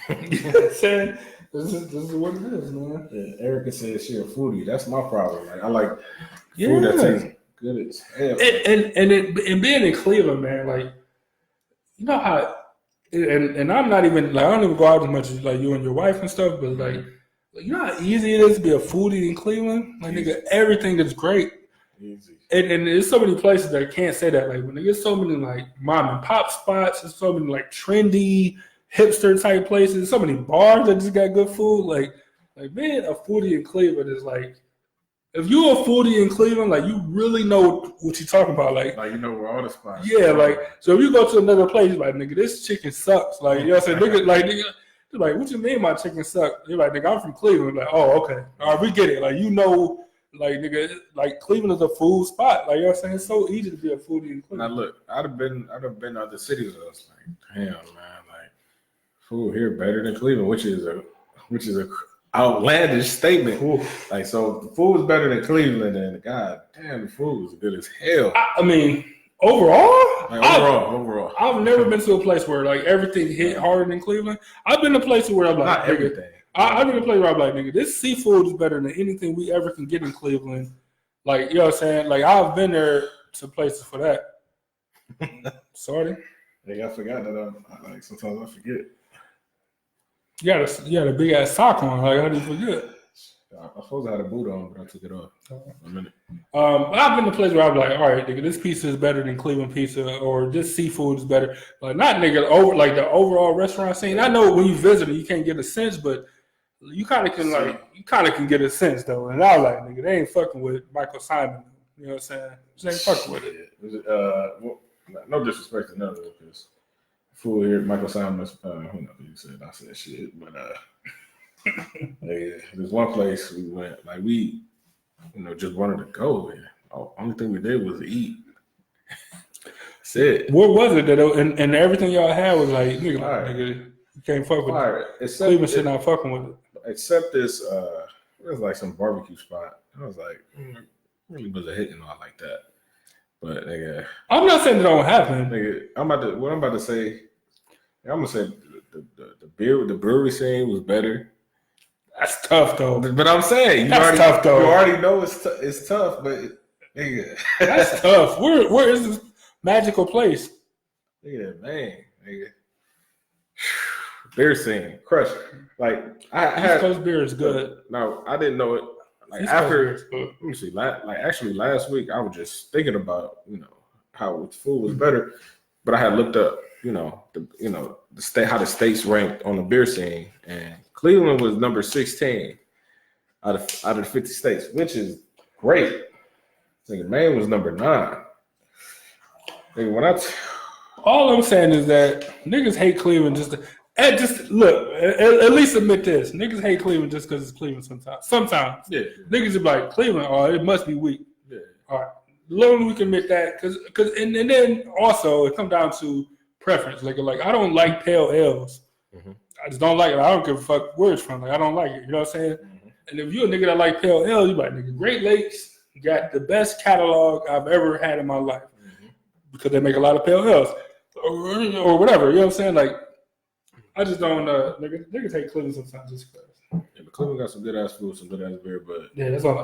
You know what I'm saying? This is what it is, man. Yeah, Erica says she a foodie. That's my problem. Like I like food that tastes good as hell. And being in Cleveland, man, like you know how and I'm not even like I don't even go out as much as like you and your wife and stuff, but like you know how easy it is to be a foodie in Cleveland? Like nigga, everything is great. Easy. And there's so many places that can't say that. Like when there's so many like mom and pop spots, there's so many like trendy, hipster type places, so many bars that just got good food. Like man, a foodie in Cleveland is like, if you a foodie in Cleveland, like you really know what you're talking about. Like you know where all the spots. Yeah, like so if you go to another place, like nigga, this chicken sucks. Like you know what I'm saying, nigga, they're like, what you mean my chicken sucks? They're like, nigga, I'm from Cleveland. Like, oh, okay, all right, we get it. Like you know, like nigga, like Cleveland is a food spot. Like you know what I'm saying, it's so easy to be a foodie in Cleveland. Now look, I'd have been to other cities. I was like, damn man, like food here better than Cleveland, which is a outlandish statement. Oof. Like, so the food is better than Cleveland, and god damn, the food was good as hell. I mean, overall, I've never been to a place where like everything hit harder than Cleveland. I've been to places where I'm like, not everything. I've been to a place where I'm like, nigga, this seafood is better than anything we ever can get in Cleveland. Like, you know what I'm saying? Like, I've been there to places for that. Sorry. Like, I forgot that. Like, sometimes I forget. You had a big ass sock on. Like, how do you forget? I suppose I had a boot on, but I took it off. A minute. I've been to a place where I'm like, all right, nigga, this pizza is better than Cleveland pizza, or this seafood is better. Like, not nigga over like the overall restaurant scene. I know when you visit it, you can't get a sense, but you kind of can get a sense though. And I was like, nigga, they ain't fucking with Michael Simon. You know what I'm saying? They ain't fucking with it. Well, no disrespect to none of it, because fool here, Michael Simon. Who knows? You said I said shit, but there's one place we went. Like we, just wanted to go. And only thing we did was eat. That's it. What was it that? And everything y'all had was like, nigga, nigga, you can't fuck with it. Cleveland shit not fucking with it. Except this, it was like some barbecue spot. I was like, really wasn't hitting all like that. But nigga, I'm not saying it don't happen. Nigga, I'm about to say, I'm gonna say the brewery scene was better. That's tough though. But I'm saying that's tough though. You already know it's tough, but nigga, that's tough. Where is this magical place? Nigga. Beer scene, crush. Like East Coast beer is good. No, I didn't know it. Like East after, let me see. Actually, last week I was just thinking about how the food was better, but I had looked up the state, how the states ranked on the beer scene, and Cleveland was number 16 out of the 50 states, which is great. I think Maine was number 9. All I'm saying is that niggas hate Cleveland just look. At least admit this: niggas hate Cleveland just because it's Cleveland. Sometimes, yeah. Niggas are like Cleveland. Oh, it must be weak. Yeah. All right, long we can admit that, because and then also it comes down to preference. Like I don't like pale ales. Mm-hmm. I just don't like it. I don't give a fuck where it's from. Like I don't like it. You know what I'm saying? Mm-hmm. And if you're a nigga that like pale ale, you like, nigga, Great Lakes got the best catalog I've ever had in my life, because they make a lot of pale ales or whatever. You know what I'm saying? Like, I just don't. Niggas hate Cleveland sometimes just because. Yeah, but Cleveland got some good ass food, some good ass beer, but yeah, that's all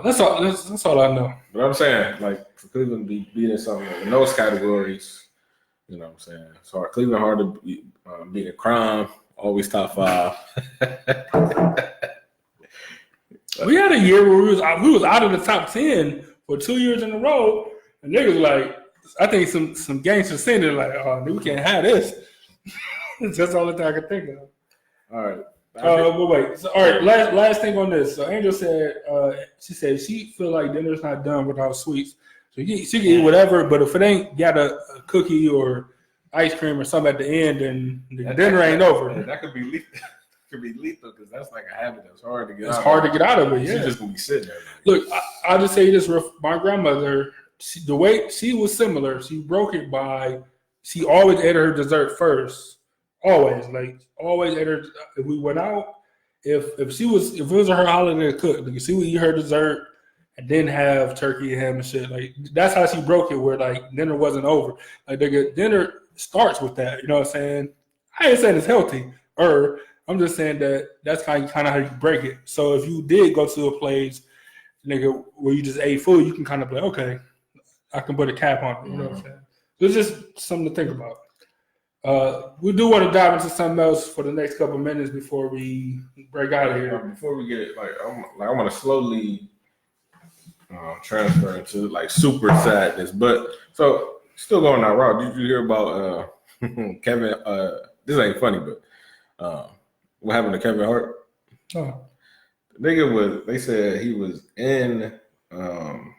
I know. But I'm saying, like, for Cleveland to be beating something in those categories, you know what I'm saying? It's hard. Cleveland hard to beat in crime, always top 5. We had a year where we was out of the top 10 for 2 years in a row, and niggas like, I think some gangsters sitting there like, oh, we can't have this. That's all the thing I can think of. All right. But wait. So, all right. Last thing on this. So Angel said, she said she feel like dinner's not done without sweets. So she can eat whatever, but if it ain't got a cookie or ice cream or something at the end, then the dinner ain't over. That could be lethal. Could be lethal because that's like a habit that's hard to get. It's hard to get out of it. Yeah, she's just gonna be sitting there. Look, I'll just say this: my grandmother, the way she was similar, she broke it by she always ate her dessert first. Always ate her. If we went out, if it was her holiday to cook, like she would eat her dessert and then have turkey and ham and shit. Like that's how she broke it. Where like dinner wasn't over. Like dinner starts with that. You know what I'm saying? I ain't saying it's healthy, I'm just saying that that's kind of how you break it. So if you did go to a place, nigga, where you just ate food, you can kind of be like, okay, I can put a cap on it. You know what I'm saying? So it's just something to think about. We do want to dive into something else for the next couple of minutes before we break out of here. Before we get it, I want to slowly transfer into like super sadness. But so still going that route. Did you hear about Kevin? This ain't funny, but What happened to Kevin Hart? Oh. The nigga was. They said he was in. I'm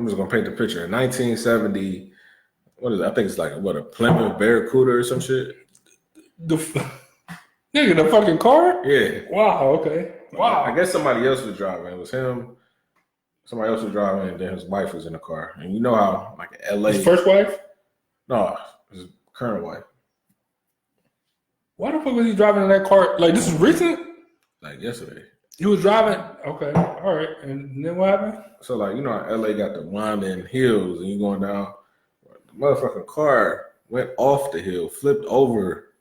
just gonna paint the picture. In 1970, what is it? I think it's like a Plymouth Barracuda or some shit. Nigga, the fucking car? Yeah. Wow, okay. Wow. I guess somebody else was driving. It was him. Somebody else was driving, and then his wife was in the car. And you know how, like, LA. His first wife? No, his current wife. Why the fuck was he driving in that car? Like, this is recent? Like, yesterday. He was driving? Okay. All right. And then what happened? So, like, you know how LA got the winding hills, and you going down. The motherfucking car went off the hill, flipped over,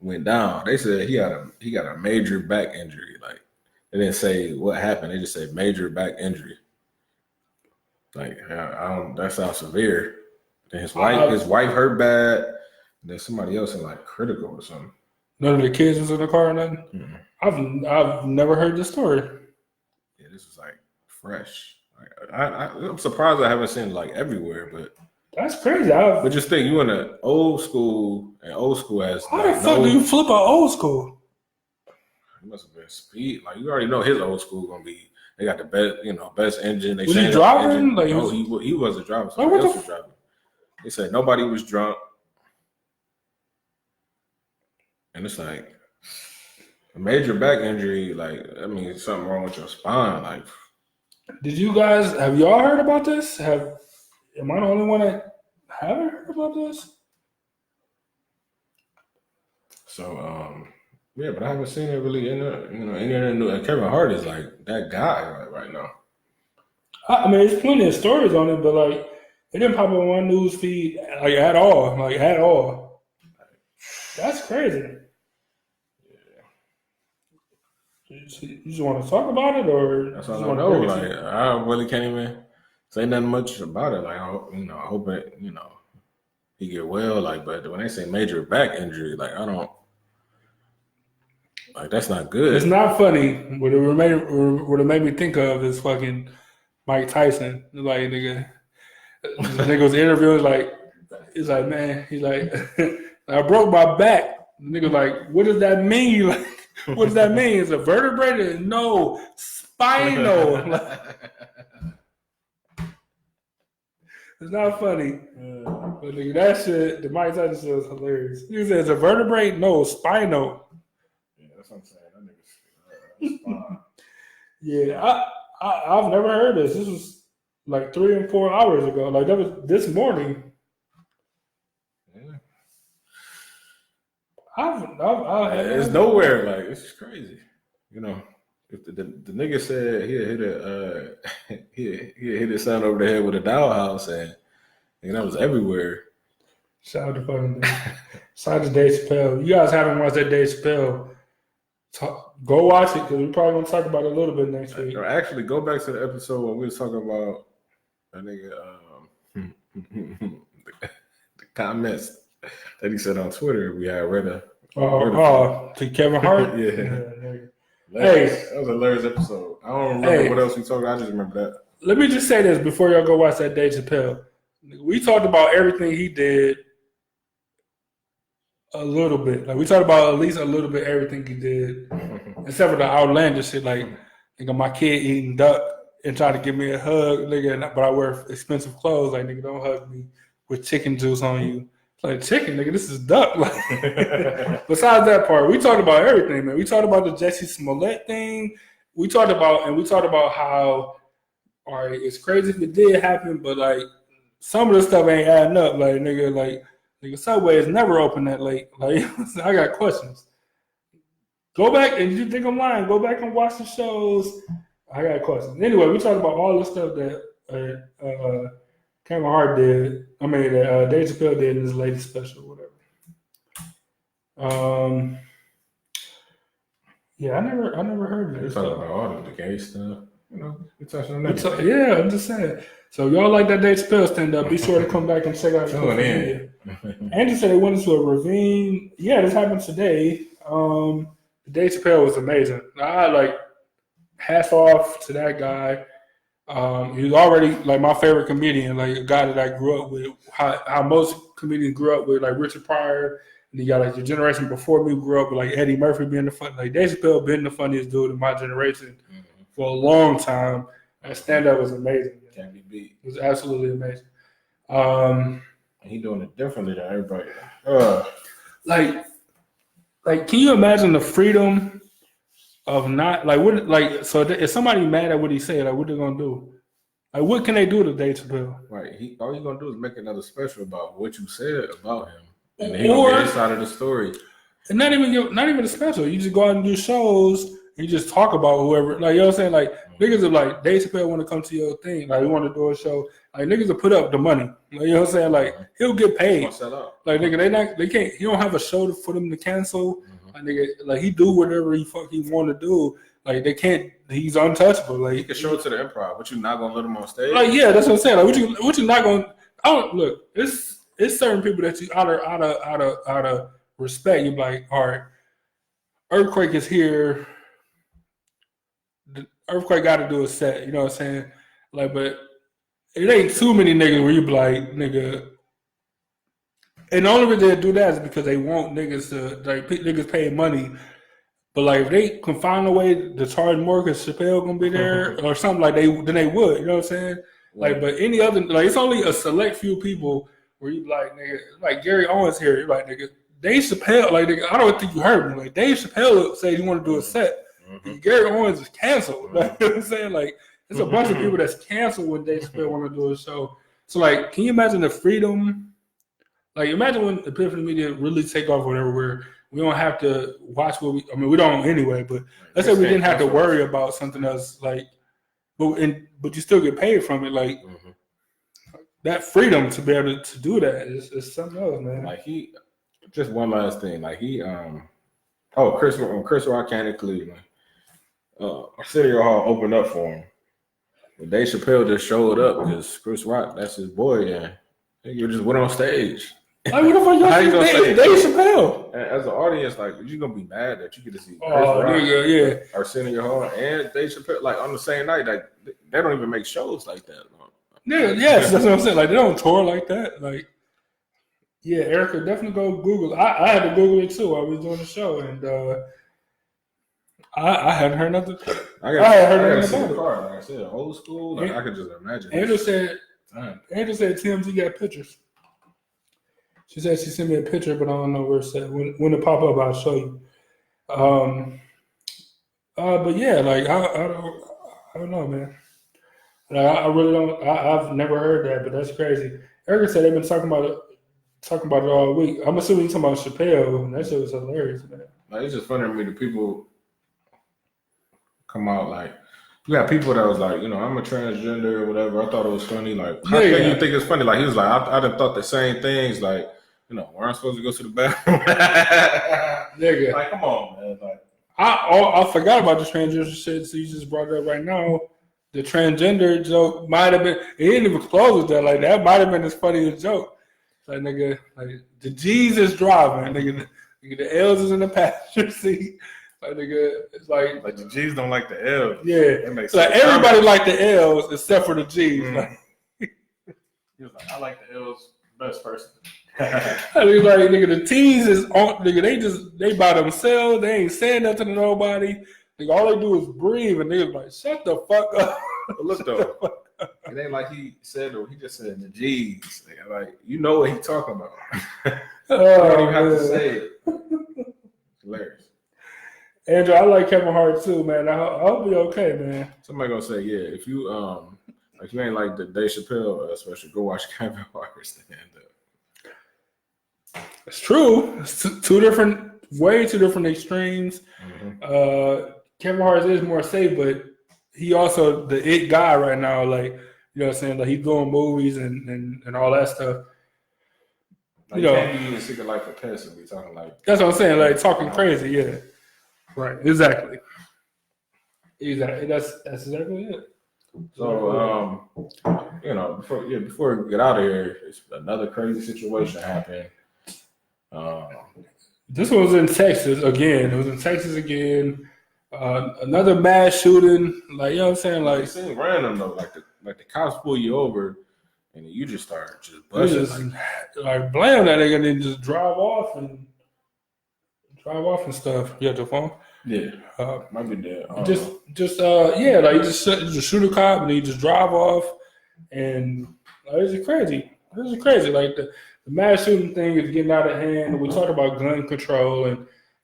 went down. They said he got a major back injury. Like, they didn't say what happened. They just said major back injury. Like, I don't. That sounds severe. Then his wife hurt bad. And then somebody else in like critical or something. None of the kids was in the car or nothing. Mm-hmm. I've never heard this story. Yeah, this is like fresh. Like, I'm surprised I haven't seen it like everywhere, but that's crazy. But just think, you in an old school, and old school has. How the fuck do you flip an old school? It must have been speed. Like, you already know his old school gonna be. They got the best engine. Was he driving? Like, no, he wasn't driving. Somebody else was driving. They said nobody was drunk, and it's like a major back injury. Like, I mean, something wrong with your spine. Like, have y'all heard about this? Am I the only one that haven't heard about this? So, yeah, but I haven't seen it really in any of the new. And Kevin Hart is like that guy right now. I mean, there's plenty of stories on it, but like it didn't pop on one news feed like at all. Like at all. That's crazy. Yeah. You just want to talk about it, or that's all I know. Like, I really can't even say nothing much about it. Like, I hope it, he get well. Like, but when they say major back injury, like, I don't. Like, that's not good. It's not funny. What it made me think of is fucking Mike Tyson. Like, nigga, the nigga was interviewing, he's like, man, he's like, I broke my back. The nigga like, what does that mean? Like, what does that mean? Is it vertebrae? No, spinal. It's not funny. But nigga, that shit, the Mike Tyson shit was hilarious. He said, it's a vertebrae? No, spinal. That's what I'm saying. That nigga's yeah, I've never heard this. This was like 3 and 4 hours ago. Like, that was this morning. Yeah. It's nowhere. Like, it's just crazy. If the nigga said he hit his son over the head with a dollhouse, and that was everywhere. Shout out to fucking shout out to Dave Chappelle. You guys haven't watched that Dave Chappelle. Go watch it, because we're probably going to talk about it a little bit next week. Actually, go back to the episode when we was talking about that nigga, the comments that he said on Twitter. We had read to Kevin Hart? Yeah. That was a hilarious episode. I don't remember what else we talked about. I just remember that. Let me just say this before y'all go watch that Dave Chappelle. We talked about everything he did a little bit. Like, we talked about at least a little bit everything he did, except for the outlandish shit. Like, nigga, my kid eating duck and trying to give me a hug, nigga, but I wear expensive clothes. Like, nigga, don't hug me with chicken juice on you. Like, chicken, nigga, this is duck. Like, besides that part, we talked about everything, man. We talked about the Jesse Smollett thing. We talked about how, all right, it's crazy if it did happen, but like some of the stuff ain't adding up. Like, nigga, Subway is never open that late. Like, I got questions. Go back, and you think I'm lying, go back and watch the shows. I got questions. Anyway, we talked about all the stuff that Kevin Hart did. I mean, that Dave Chappelle did in his latest special, whatever. Yeah, I never heard of it. We talked about all of the gay stuff. We touched on that. Yeah, I'm just saying. So y'all like that Dave Chappelle stand up? Be sure to come back and check out the video. Andy said they went into a ravine. Yeah, this happened today. Dave Chappelle was amazing. I hats off to that guy. He was already like my favorite comedian, like a guy that I grew up with. How most comedians grew up with, like Richard Pryor. And you got like the generation before me grew up with like Eddie Murphy being the fun. Like Dave Chappelle been the funniest dude in my generation for a long time. And stand up was amazing. Can't be beat. It was absolutely amazing. And he doing it differently than everybody. Like, can you imagine the freedom of not like what like so if somebody mad at what he said, like what they gonna do? Like what can they do to Dave Chappelle? Right. All he's gonna do is make another special about what you said about him, and then he gonna get his side of the story. And not even a special. You just go out and do shows. And you just talk about whoever. Like you know what I'm saying. Like niggas are like Dave Chappelle want to come to your thing. Like we want to do a show. Like niggas will put up the money. Like, you know what I'm saying. Like he'll get paid. Like nigga, they can't. He don't have a show for them to cancel. Like nigga, like he do whatever he want to do. Like they can't. He's untouchable. Like he can show it to the Improv, but you're not gonna let him on stage. Like yeah, that's what I'm saying. Like what you not gonna? Look. It's certain people that you out of respect. You be like, all right, Earthquake is here. The Earthquake got to do a set. You know what I'm saying? Like, but it ain't too many niggas where you be like, nigga. And the only reason they do that is because they want niggas to like niggas pay money. But like if they can find a way to charge more because Chappelle gonna be there or something like then they would. You know what I'm saying? Like, but any other like it's only a select few people where you be like, nigga, like Gary Owens here. You're like, nigga, Dave Chappelle. Like, nigga, I don't think you heard me. Like Dave Chappelle said he want to do a set. Gary Owens is canceled. Like, you know what I'm saying? Like, there's a bunch of people that's canceled when Dave Chappelle want to do a show. So, like, can you imagine the freedom? Like, imagine when ePIFFany Media really take off whatever where we don't have to watch we don't anyway, but let's say we didn't have to worry about something else, like, but you still get paid from it. Like, that freedom to be able to do that is something else, man. Like, just one last thing. Like, Chris Rock came to Cleveland. City Hall opened up for him. But Dave Chappelle just showed up because Chris Rock, that's his boy, and you just went on stage. Like, what the fuck you gonna say? Dave Chappelle. And as an audience, like, you gonna be mad that you get to see Chris Rock, Arsenio Hall, and Dave Chappelle like on the same night. Like, they don't even make shows like that. Yes, that's what I'm saying. Like, they don't tour like that. Like, yeah, Erica, definitely go Google. I had to Google it too while we was doing the show, and I hadn't heard nothing. I hadn't heard nothing about it. Like I said, old school. Like, I could just imagine. Angel said TMZ got pictures. She said she sent me a picture, but I don't know where it's at. When it pop up, I'll show you. But yeah, like I don't know, man. Like, I really don't. I've never heard that, but that's crazy. Erica said they've been talking about it all week. I'm assuming you're talking about Chappelle, and that shit was hilarious, man. Like, it's just funny to me. The people come out like, you got people that was like, you know, I'm a transgender or whatever. I thought it was funny. Like, how can you think it's funny? Like, he was like, I done thought the same things. Like, you know, where I'm supposed to go to the bathroom. Nigga. Like, come on, man. Like, I forgot about the transgender shit, so you just brought it up right now. The transgender joke might have been, it didn't even close with that. Like, that might have been as funny as a joke. Like, nigga, like, the G's is driving. Nigga, the L's is in the passenger seat. Like, nigga, it's like the G's don't like the L's. Yeah. It makes like, everybody like the L's except for the G's. Like, he was like, I like the L's best person. I mean, like, nigga, the T's is on, nigga, they by themselves. They ain't saying nothing to nobody. Nigga, all they do is breathe, and niggas like, shut the fuck up. But look, though, it ain't like he said, or he just said the G's. Like, you know what he talking about. You don't even have to say it. Hilarious. Andrew, I like Kevin Hart too, man. I hope you're okay, man. Somebody gonna say, yeah, if you like you ain't like the Dave Chappelle special, go watch Kevin Hart stand up. It's true. It's way two different extremes. Kevin Hart is more safe, but he also the it guy right now. Like, you know what I'm saying? Like, he's doing movies and all that stuff. Like, you can't be in Secret Life of Pets and be talking like. That's what I'm saying. Like, talking crazy. Yeah. Right. Exactly. That's exactly it. So, you know, before we get out of here, it's another crazy situation happened. This one was in Texas again. It was in Texas again. Another mass shooting, like you know what I'm saying, Like like it seems random though. Like the cops pull you over, and you just start just you busting. just like blame that nigga and then just drive off and stuff. You have your phone. Yeah, might be dead. Yeah, like you just shoot a cop and then you just drive off, and like, this is crazy. This is crazy. Like the mass shooting thing is getting out of hand. We talked about gun control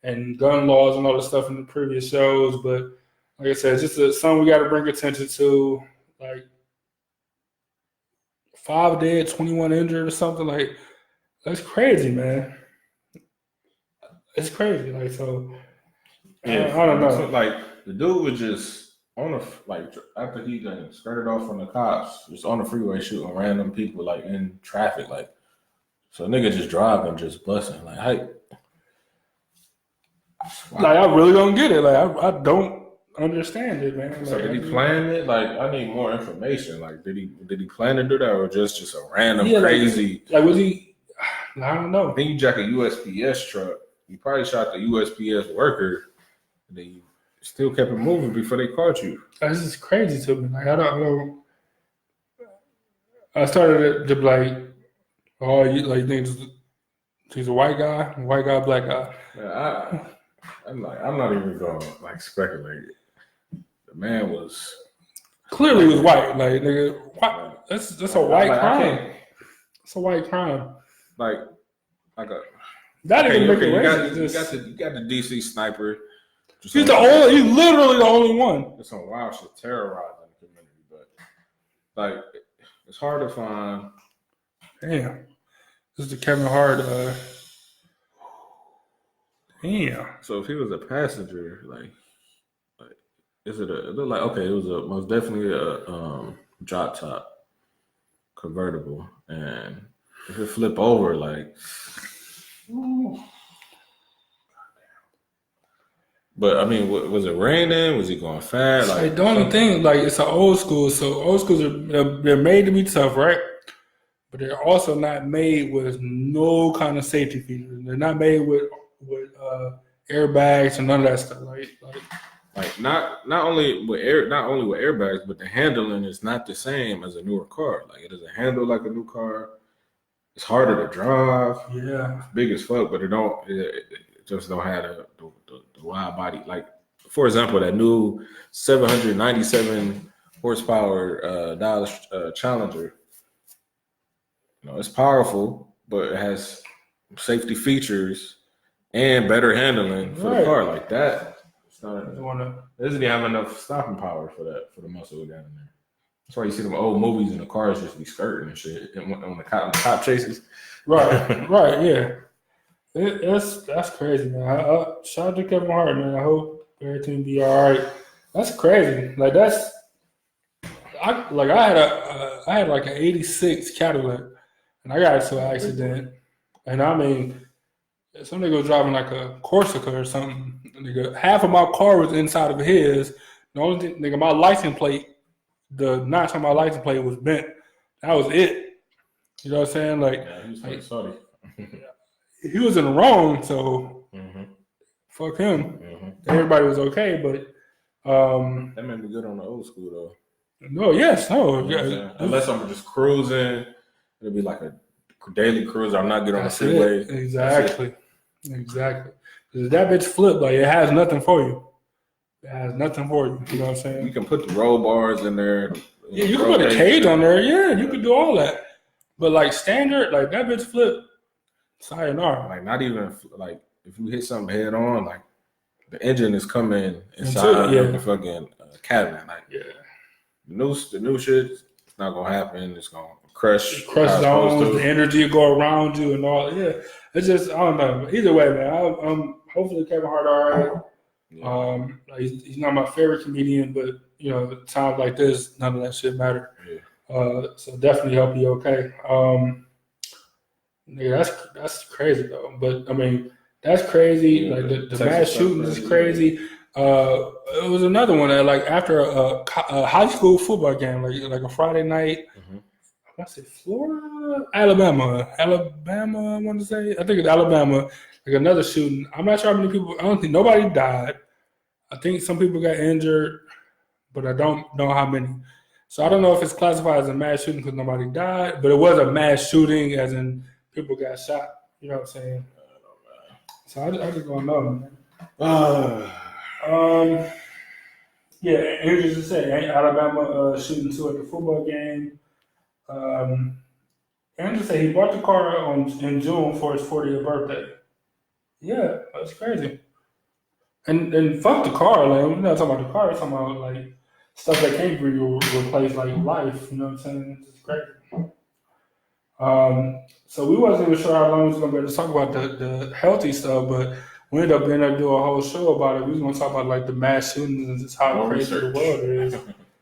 and gun laws and all this stuff in the previous shows, but like I said, it's just something we got to bring attention to. Like 5 dead, 21 injured, or something like that's crazy, man. It's crazy. Like so. Yeah, I don't know. Like the dude was just on the like after he done skirted off from the cops, just on the freeway shooting random people like in traffic, like so nigga just driving, just busting, like hey. Wow. Like I really don't get it. Like I don't understand it, man. Like, so did he plan it? Like I need more information. Like did he plan to do that or just a random crazy? Like was he? I don't know. Then you jack a USPS truck. You probably shot the USPS worker. And then you still kept it moving before they caught you. This is crazy to me. Like I don't. I started to be like, oh, you like niggas. He's a white guy, black guy. Yeah, I'm not even going to like speculate. The man was clearly was white. Like nigga, white, that's a white crime. It's a white crime. Like I got. That okay, even make it racist. You got the DC sniper. He's literally the only one. It's some wild shit terrorizing the community, but like it's hard to find. Damn, this is the Kevin Hart. Damn. So if he was a passenger, like is it a? It looked like okay, it was a most definitely a drop top convertible, and if it flip over, like. Ooh. But I mean, was it raining? Was he going fast? Like the only thing, like it's an old school, so old schools they're made to be tough, right? But they're also not made with no kind of safety features. They're not made with airbags and none of that stuff. Like not only with airbags, but the handling is not the same as a newer car. Like it doesn't handle like a new car. It's harder to drive. Yeah, it's big as fuck, but it just don't have the wide body. Like for example, that new 797 horsepower Dodge Challenger. You know, it's powerful, but it has safety features and better handling for the car. Like that, it's not. It doesn't even have enough stopping power for the muscle down in there. That's why you see them old movies and the cars just be skirting and shit on the cop chases. Right, yeah. That's crazy, man. Shout out to Kevin Hart, man. I hope everything be all right. That's crazy. Like I had like an '86 Cadillac, and I got into an accident. And I mean, some nigga was driving like a Corsica or something. Nigga, half of my car was inside of his. The only thing, nigga, my license plate, the notch on my license plate was bent. That was it. You know what I'm saying? Like, yeah, he was like, sorry. He was in the wrong, so fuck him. Mm-hmm. Everybody was okay, but that made me good on the old school though. No, yes, no. You know unless I'm just cruising, it'll be like a daily cruise. I'm not good on the freeway. Exactly. Because that bitch flip, like it has nothing for you. It has nothing for you. You know what I'm saying? You can put the roll bars in there. Yeah, you can put a cage on there. Yeah, you can do all that. But like standard, like that bitch flip, sayonara. Like not even like if you hit something head on, like the engine is coming inside of the fucking cabin. Like the new shit, it's not gonna happen. It's gonna crush zones. The energy will go around you and all. Yeah, it's just I don't know. Either way, man. Hopefully Kevin Hart all right. Yeah. He's not my favorite comedian, but you know, times like this, none of that shit matter. Yeah. So definitely hope he okay. Yeah, that's crazy though. But I mean, that's crazy. Yeah, like the mass shootings is crazy. It was another one that like after a high school football game, like a Friday night. I say Florida, Alabama. I want to say. I think it's Alabama. Like another shooting. I'm not sure how many people. I don't think nobody died. I think some people got injured, but I don't know how many. So I don't know if it's classified as a mass shooting because nobody died, but it was a mass shooting as in people got shot. You know what I'm saying? So I just don't know, man. Yeah, and just to say, Alabama shooting 2 at the football game. Andrew said he bought the car in June for his 40th birthday. Yeah, that's crazy. And fuck the car, like we're not talking about the car, we're talking about like stuff that can't be replaced, like life. You know what I'm saying? It's crazy. So we wasn't even sure how long we was gonna be able to talk about the healthy stuff, but we ended up being able to do a whole show about it. We was gonna talk about like the mass shootings and just how crazy the world is.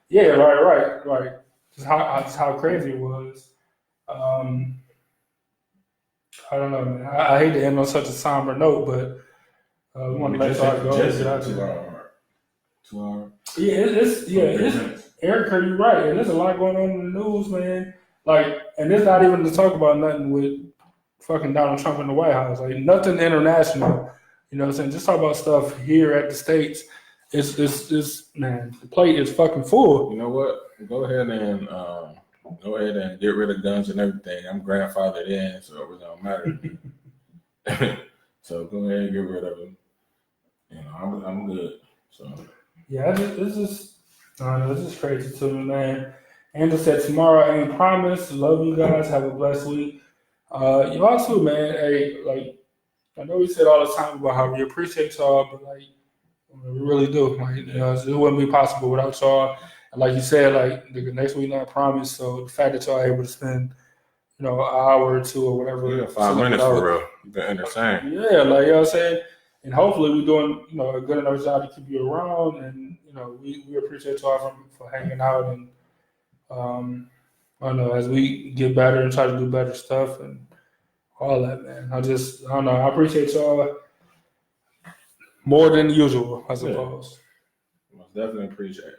Yeah, right. Just how crazy it was. I don't know, man. I hate to end on such a somber note, but we want to let y'all go. Get out there. 2 hours. It's Eric, you're right. And there's a lot going on in the news, man. Like, and it's not even to talk about nothing with fucking Donald Trump in the White House. Like, nothing international. You know what I'm saying? Just talk about stuff here at the States. It's man, the plate is fucking full. You know what? Go ahead and get rid of guns and everything. I'm grandfathered in, so it don't matter. So go ahead and get rid of them. You know, I'm good. So yeah, it's just crazy to me, man. Andrew said tomorrow ain't promised. Love you guys. Have a blessed week. Y'all too, man. Hey, like I know we said all the time about how we appreciate y'all, but like we really do. Like, you know, it wouldn't be possible without y'all. And like you said, like the next week not promised. So the fact that y'all able to spend, you know, an hour or two or whatever. Yeah, 5 minutes for real. You've been entertained. Yeah, like you know what I'm saying? And hopefully we're doing, you know, a good enough job to keep you around, and you know, we appreciate y'all for hanging out, and I don't know, as we get better and try to do better stuff and all that, man. I don't know. I appreciate y'all more than usual, I suppose. Yeah. Most definitely appreciate it.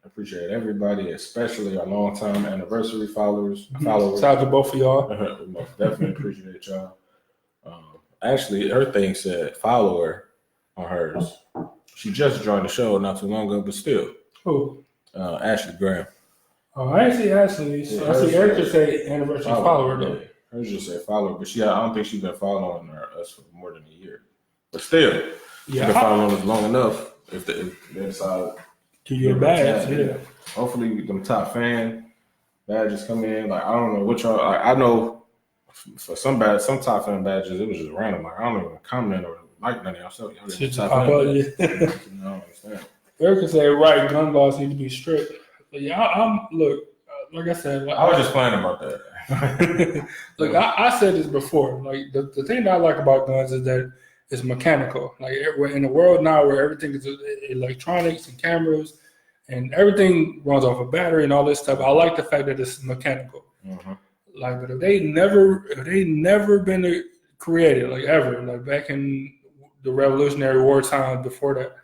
I appreciate everybody, especially our long-time anniversary followers. Shout out to both of y'all. Most definitely appreciate y'all. Actually, her thing said follower on hers. She just joined the show not too long ago, but still. Who? Ashley Graham. Oh, I didn't see Ashley. Yeah, I see Eric just say anniversary follower though. Yeah. Hers just said follower, but I don't think she's been following us for more than a year. But still, she's been following us long enough. If they decide to your badge, yeah. Hopefully, them top fan badges come in. Like I don't know what y'all. I know. For some top fan badges, it was just random. Like I don't even comment or like none of y'all. So y'all get top fan badges. You know, understand. Erica said, "Right, gun laws need to be strict." But yeah, look. Like I said, like, I was just playing about that. Look, I said this before. Like the thing that I like about guns is that it's mechanical. Like we're in a world now where everything is electronics and cameras, and everything runs off a battery and all this stuff. I like the fact that it's mechanical. Mm-hmm. Like, but if they never been created, like ever, like back in the Revolutionary War time before that,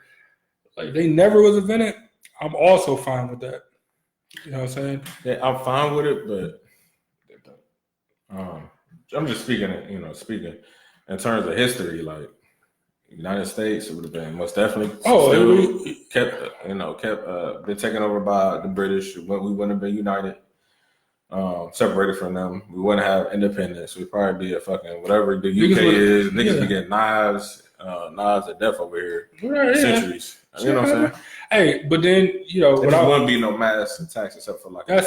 like they never was invented, I'm also fine with that. You know what I'm saying? Yeah, I'm fine with it, but I'm just speaking in terms of history, like United States, it would have been most definitely been taken over by the British. We wouldn't have been united. Separated from them, we wouldn't have independence. We'd probably be a fucking whatever the UK is. Niggas be getting knives of death over here. Right, centuries. Yeah. You know what I'm saying? Hey, but then there wouldn't be no mass attacks except for like a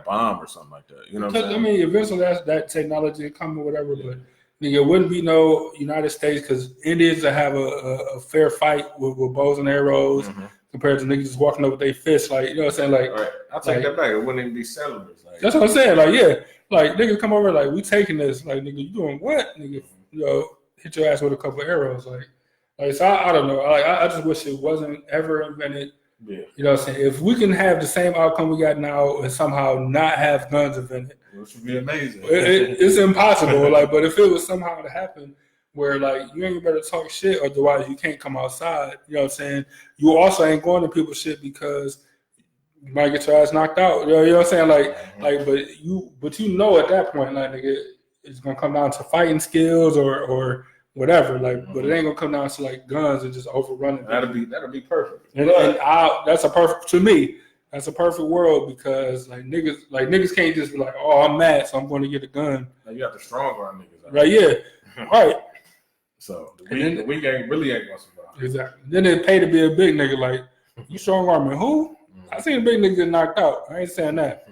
bomb or something like that. You know what I'm saying? I mean, eventually that technology will come or whatever, but it wouldn't be no United States because Indians that have a fair fight with bows and arrows. Mm-hmm. Compared to niggas just walking up with their fists, like, you know what I'm saying? Like, right. I'll take that back. It wouldn't even be settlers. Like, that's what I'm saying. Like, yeah. Like, niggas come over, like, we taking this. Like, nigga, you doing what? Nigga, hit your ass with a couple of arrows. Like so I don't know. Like, I just wish it wasn't ever invented. Yeah. You know what I'm saying? If we can have the same outcome we got now and somehow not have guns invented. Which would be amazing. It's impossible. Like, but if it was somehow to happen, where like you ain't better talk shit, otherwise you can't come outside. You know what I'm saying? You also ain't going to people's shit because you might get your ass knocked out. You know what I'm saying? Like, but you know at that point, like nigga, it's gonna come down to fighting skills or whatever. Like, but it ain't gonna come down to like guns and just overrunning. That'll be perfect. And that's a perfect to me. That's a perfect world because like niggas can't just be like, oh, I'm mad, so I'm going to get a gun. Like, you got the strong arm niggas. Right? Yeah. Right. So the weak ain't gonna survive. Exactly. Then they pay to be a big nigga. Like, you strong arming who? I seen a big nigga get knocked out. I ain't saying that.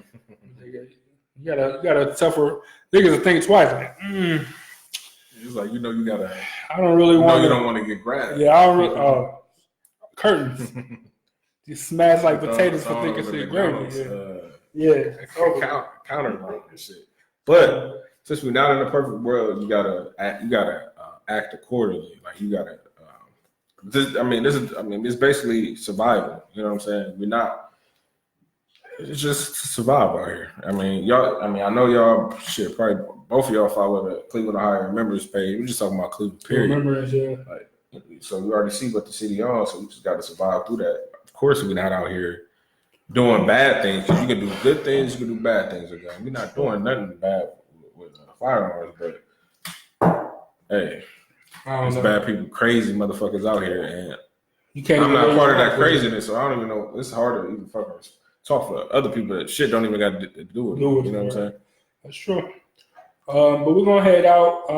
You gotta suffer. Niggas will think twice. Like, It's like, you gotta. I don't really want. You don't want to get grabbed. Yeah, I don't really. Curtains. You smash like potatoes for thinking shit gravy. Yeah. Counter and shit. But since we're not in a perfect world, you gotta act accordingly. Like, you gotta. It's basically survival. You know what I'm saying? We're not. It's just survival out here. I mean, y'all. I mean, I know y'all. Shit, probably both of y'all follow the Cleveland, Ohio members page. We're just talking about Cleveland, period. Members, yeah. Like, so we already see what the city on. So we just got to survive through that. Of course, we're not out here doing bad things. You can do good things. You can do bad things with guns. We're not doing nothing bad with firearms. But hey, there's bad people, crazy motherfuckers out here, and you can't. I'm not part of that craziness, so I don't even know. It's hard to even fucking talk for other people that shit don't even got to do with it. You know what I'm saying? That's true. But we're gonna head out.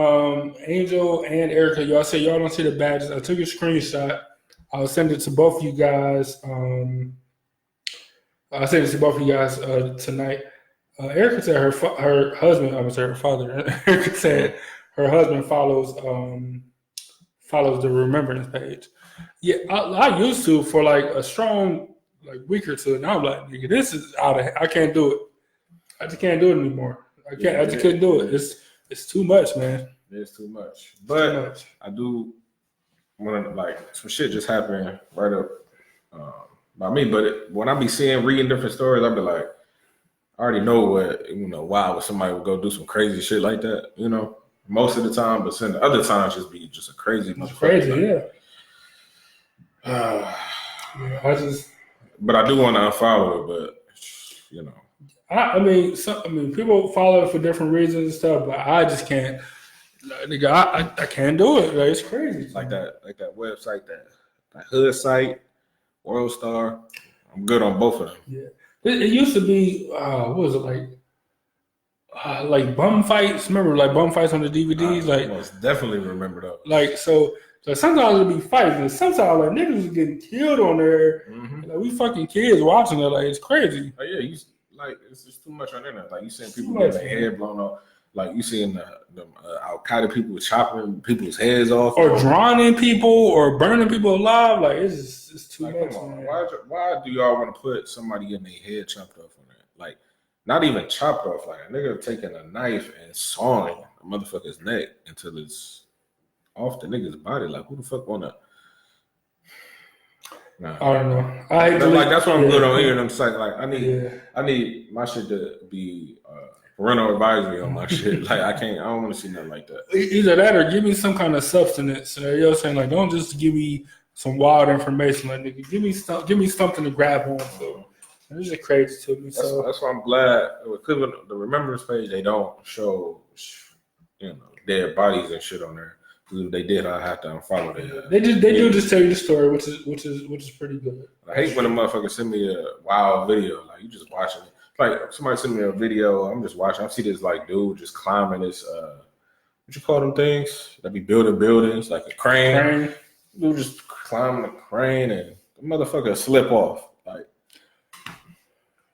Angel and Erica, y'all say y'all don't see the badges. I took a screenshot. I'll send it to both of you guys. I'll send it to both of you guys tonight. Erica said her husband. I would say her father. Erica said her husband follows the remembrance page. Yeah, I used to for like a strong week or two. Now I'm like, nigga, this is out of. I can't do it. I just can't do it anymore. I just couldn't do it. It's too much, man. It's too much. But I do want to some shit just happened right up by me. But when I be reading different stories, I be like, I already know why somebody would go do some crazy shit like that. Most of the time, but then the other times just be just a crazy. It's crazy, But I do want to unfollow it, but I mean, people follow it for different reasons and stuff, but I just can't. Nigga, I can't do it. It's crazy. Like that website, that hood site, World Star. I'm good on both of them. Yeah, it used to be. What was it like bum fights? Remember, like bum fights on the DVDs? I most definitely remember those. So sometimes it'd be fights, and sometimes niggas was getting killed on there. Mm-hmm. We fucking kids watching it. It's crazy. Oh yeah, it's just too much on the internet. You seeing people getting their head blown off. You seeing the Al Qaeda people chopping people's heads off, or drowning people, or burning people alive. It's too much. Come on, why do y'all want to put somebody in their head chopped off on that? Not even chopped off. A nigga taking a knife and sawing a motherfucker's neck until it's off the nigga's body. Who the fuck wanna? Nah. I don't know. That's what I'm good on here. I'm saying I need my shit to be parental advisory on my shit. I don't want to see nothing like that. Either that or give me some kind of substance. You're saying don't just give me some wild information. Nigga, give me something to grab on. So it's just crazy to me. That's why I'm glad with Cleveland, the remembrance page, they don't show dead bodies and shit on there. If they did, I have to unfollow them. They do just tell you the story, which is pretty good. I hate when a motherfucker send me a wild video. You just watching it. Somebody send me a video, I'm just watching. I see this dude just climbing this what you call them things? That be building buildings, like a crane. Dude just climbing the crane and the motherfucker slip off.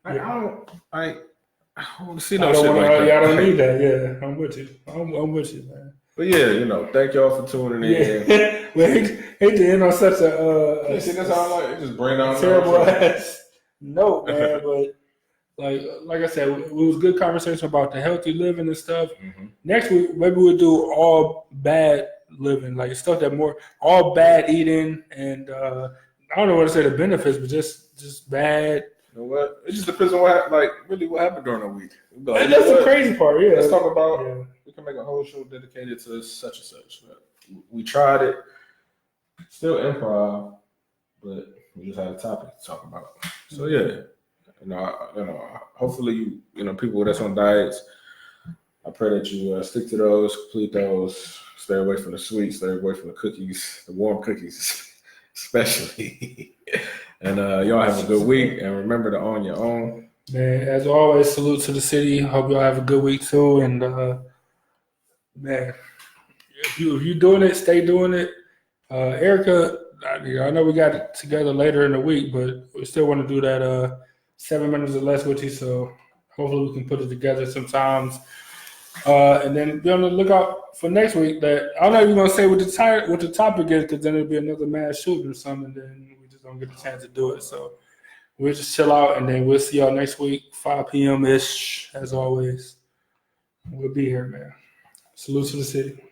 I don't want to see no shit like that. I don't need that. Yeah, I'm with you. I'm with you, man. But yeah, thank y'all for tuning in. Yeah. Well, hate to end on such a that's all I like. It just bring down terrible ass note, man. But like I said, it was good conversation about the healthy living and stuff. Mm-hmm. Next week, maybe we'll do all bad living, stuff that more all bad eating, and I don't know what to say the benefits, but just bad. You know what? It just depends on what happened during the week. That's the crazy part. Yeah, let's talk about. Yeah. We can make a whole show dedicated to such and such. But we tried it. Still improv, but we just had a topic to talk about. So yeah, hopefully people that's on diets I pray that you stick to those, complete those, stay away from the sweets, stay away from the cookies, the warm cookies, especially. And y'all have a good week. And remember to own your own. Man, as always, salute to the city. Hope y'all have a good week too. And man, if you doing it, stay doing it. Erica, I know we got it together later in the week, but we still want to do that 7 minutes or less with you. So hopefully we can put it together sometimes. And then be on the lookout for next week. That I'm not even gonna say what the topic is, because then it'll be another mass shooting or something, and then we just don't get a chance to do it. So we'll just chill out, and then we'll see y'all next week, 5 p.m. ish, as always. We'll be here, man. Salute to the city.